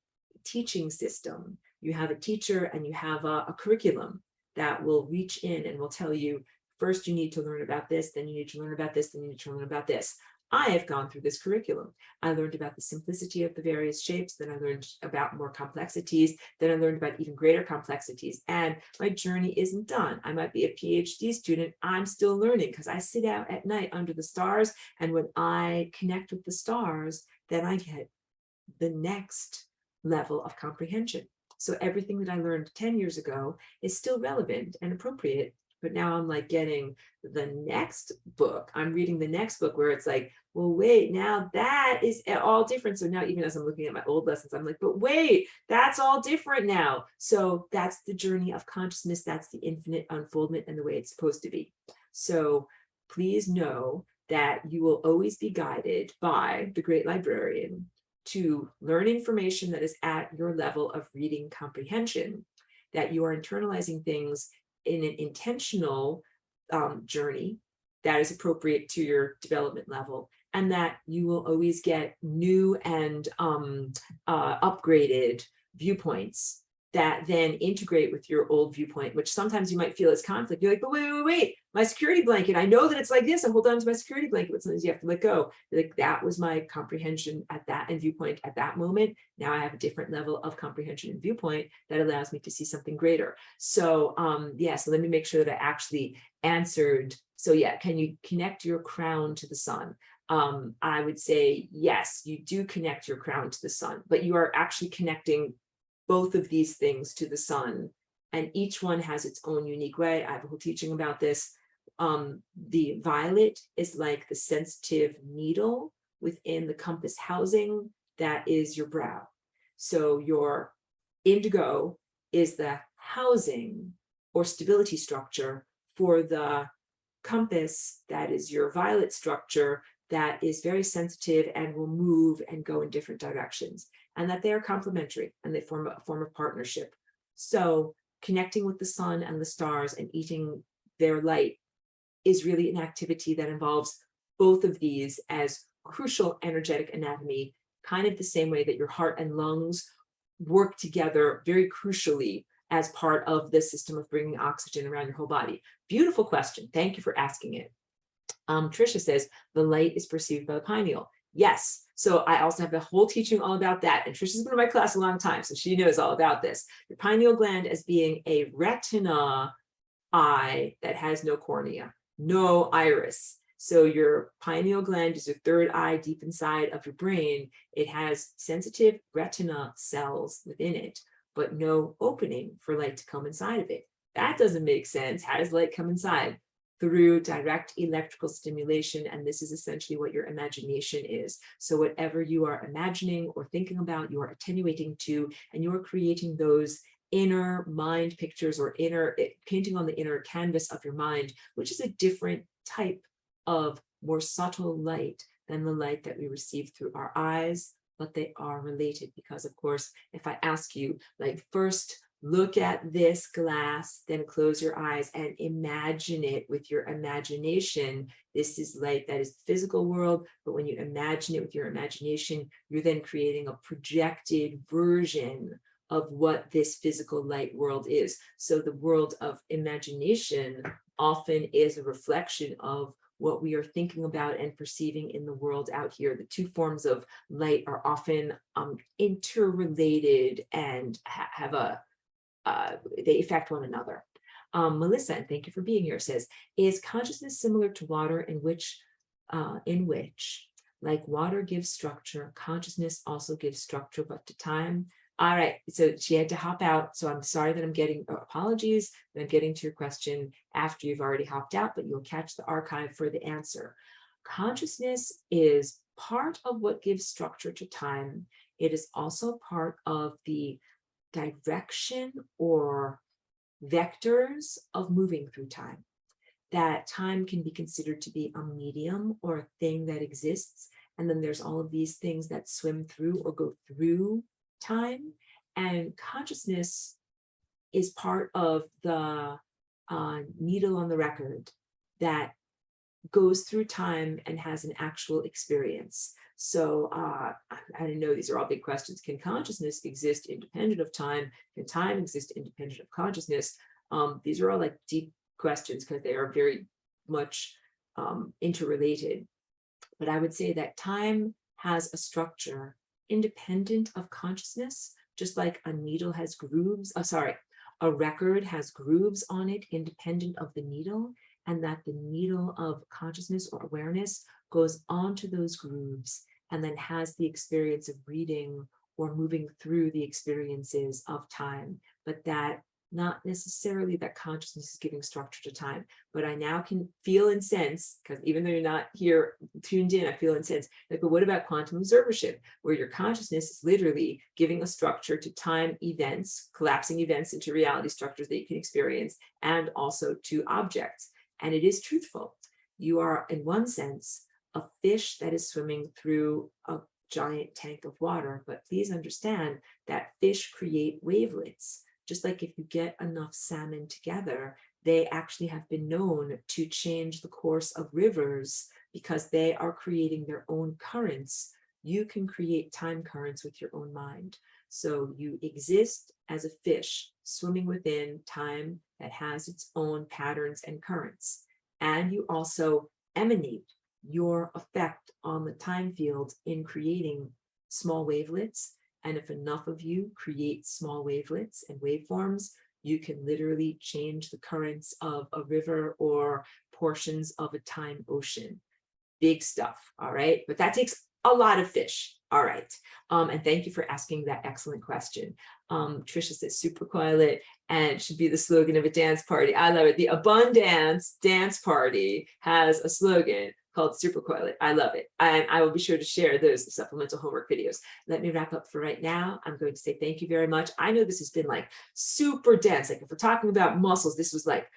teaching system. You have a teacher and you have a curriculum that will reach in and will tell you, first you need to learn about this, then you need to learn about this, then you need to learn about this. I have gone through this curriculum. I learned about the simplicity of the various shapes, then I learned about more complexities, then I learned about even greater complexities. And my journey isn't done. I might be a PhD student. I'm still learning because I sit out at night under the stars. And when I connect with the stars, then I get the next level of comprehension. So everything that I learned 10 years ago is still relevant and appropriate. But now I'm like getting the next book. I'm reading the next book where it's like, well, wait, now that is all different. So now even as I'm looking at my old lessons, I'm like, but wait, that's all different now. So that's the journey of consciousness. That's the infinite unfoldment and the way it's supposed to be. So please know that you will always be guided by the great librarian to learn information that is at your level of reading comprehension, that you are internalizing things in an intentional journey that is appropriate to your development level, and that you will always get new and upgraded viewpoints that then integrate with your old viewpoint, which sometimes you might feel as conflict. You're like, but wait, my security blanket, I know that it's like this, I hold on to my security blanket, but sometimes you have to let go. Like, that was my comprehension at that and viewpoint at that moment. Now I have a different level of comprehension and viewpoint that allows me to see something greater. So yeah, so let me make sure that I actually answered. So yeah, can you connect your crown to the sun? I would say, yes, you do connect your crown to the sun, but you are actually connecting both of these things to the sun, and each one has its own unique way. I have a whole teaching about this. The violet is like the sensitive needle within the compass housing that is your brow. So your indigo is the housing or stability structure for the compass that is your violet structure, that is very sensitive and will move and go in different directions, and that they are complementary and they form a form of partnership. So connecting with the sun and the stars and eating their light is really an activity that involves both of these as crucial energetic anatomy, kind of the same way that your heart and lungs work together very crucially as part of the system of bringing oxygen around your whole body. Beautiful question. Thank you for asking it. Trisha says, the light is perceived by the pineal. Yes. So I also have the whole teaching all about that. And Trisha's been in my class a long time, so she knows all about this. The pineal gland as being a retina eye that has no cornea, no iris. So your pineal gland is your third eye deep inside of your brain. It has sensitive retina cells within it, but no opening for light to come inside of it. That doesn't make sense. How does light come inside? Through direct electrical stimulation, and this is essentially what your imagination is. So whatever you are imagining or thinking about, you are attenuating to, and you are creating those inner mind pictures or inner painting on the inner canvas of your mind, which is a different type of more subtle light than the light that we receive through our eyes, but they are related because, of course, if I ask you, like, first look at this glass, then close your eyes and imagine it with your imagination. This is light that is the physical world, but when you imagine it with your imagination, you're then creating a projected version of what this physical light world is. So the world of imagination often is a reflection of what we are thinking about and perceiving in the world out here. The two forms of light are often interrelated and have a they affect one another. Melissa, thank you for being here, says, is consciousness similar to water in which, like water gives structure, consciousness also gives structure, but to time? All right, so she had to hop out. So I'm sorry that I'm getting apologies. I'm getting to your question after you've already hopped out, but you'll catch the archive for the answer. Consciousness is part of what gives structure to time. It is also part of the direction or vectors of moving through time. That time can be considered to be a medium or a thing that exists. And then there's all of these things that swim through or go through time. And consciousness is part of the needle on the record that goes through time and has an actual experience. So I didn't know these are all big questions. Can consciousness exist independent of time? Can time exist independent of consciousness? These are all like deep questions because they are very much interrelated. But I would say that time has a structure independent of consciousness, just like a needle has grooves. A record has grooves on it independent of the needle, and that the needle of consciousness or awareness goes onto those grooves and then has the experience of reading or moving through the experiences of time, but that not necessarily that consciousness is giving structure to time. But I now can feel and sense, because even though you're not here tuned in, I feel and sense, like, but what about quantum observership, where your consciousness is literally giving a structure to time events, collapsing events into reality structures that you can experience, and also to objects. And it is truthful. You are, in one sense, a fish that is swimming through a giant tank of water, but please understand that fish create wavelets. Just like if you get enough salmon together, they actually have been known to change the course of rivers because they are creating their own currents. You can create time currents with your own mind. So you exist as a fish swimming within time that has its own patterns and currents. And you also emanate your effect on the time field in creating small wavelets. And if enough of you create small wavelets and waveforms, you can literally change the currents of a river or portions of a time ocean. Big stuff, all right? But that takes a lot of fish, all right? And thank you for asking that excellent question. Trisha says supercoilate, and it should be the slogan of a dance party. I love it. The Abundance Dance Party has a slogan called Supercoilate. I love it. And I will be sure to share those supplemental homework videos. Let me wrap up for right now. I'm going to say thank you very much. I know this has been like super dense. Like if we're talking about muscles, this was like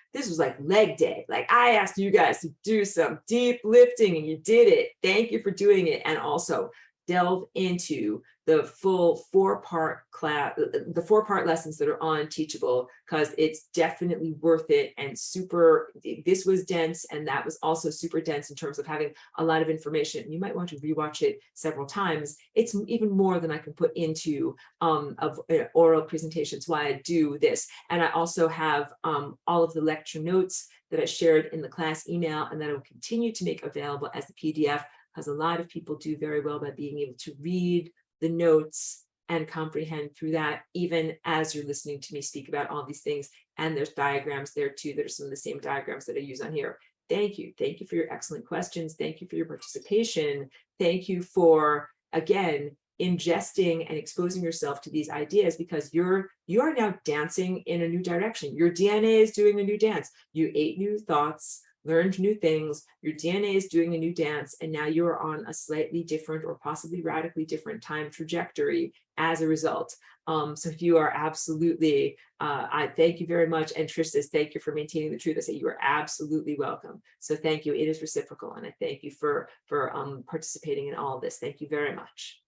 leg day. Like I asked you guys to do some deep lifting and you did it. Thank you for doing it. And also delve into the full 4-part class, the 4-part lessons that are on Teachable, because it's definitely worth it and super, this was dense and that was also super dense in terms of having a lot of information. You might want to rewatch it several times. It's even more than I can put into oral presentations, why I do this. And I also have all of the lecture notes that I shared in the class email and that I will continue to make available as the PDF, because a lot of people do very well by being able to read the notes and comprehend through that, even as you're listening to me speak about all these things. And there's diagrams there too. There's some of the same diagrams that I use on here. Thank you. Thank you for your excellent questions. Thank you for your participation. Thank you for, again, ingesting and exposing yourself to these ideas, because you are now dancing in a new direction. Your DNA is doing a new dance. You ate new thoughts, learned new things, your DNA is doing a new dance, and now you're on a slightly different or possibly radically different time trajectory as a result. So you are absolutely, I thank you very much. And Trish says, thank you for maintaining the truth. I say you are absolutely welcome. So thank you. It is reciprocal. And I thank you for participating in all of this. Thank you very much.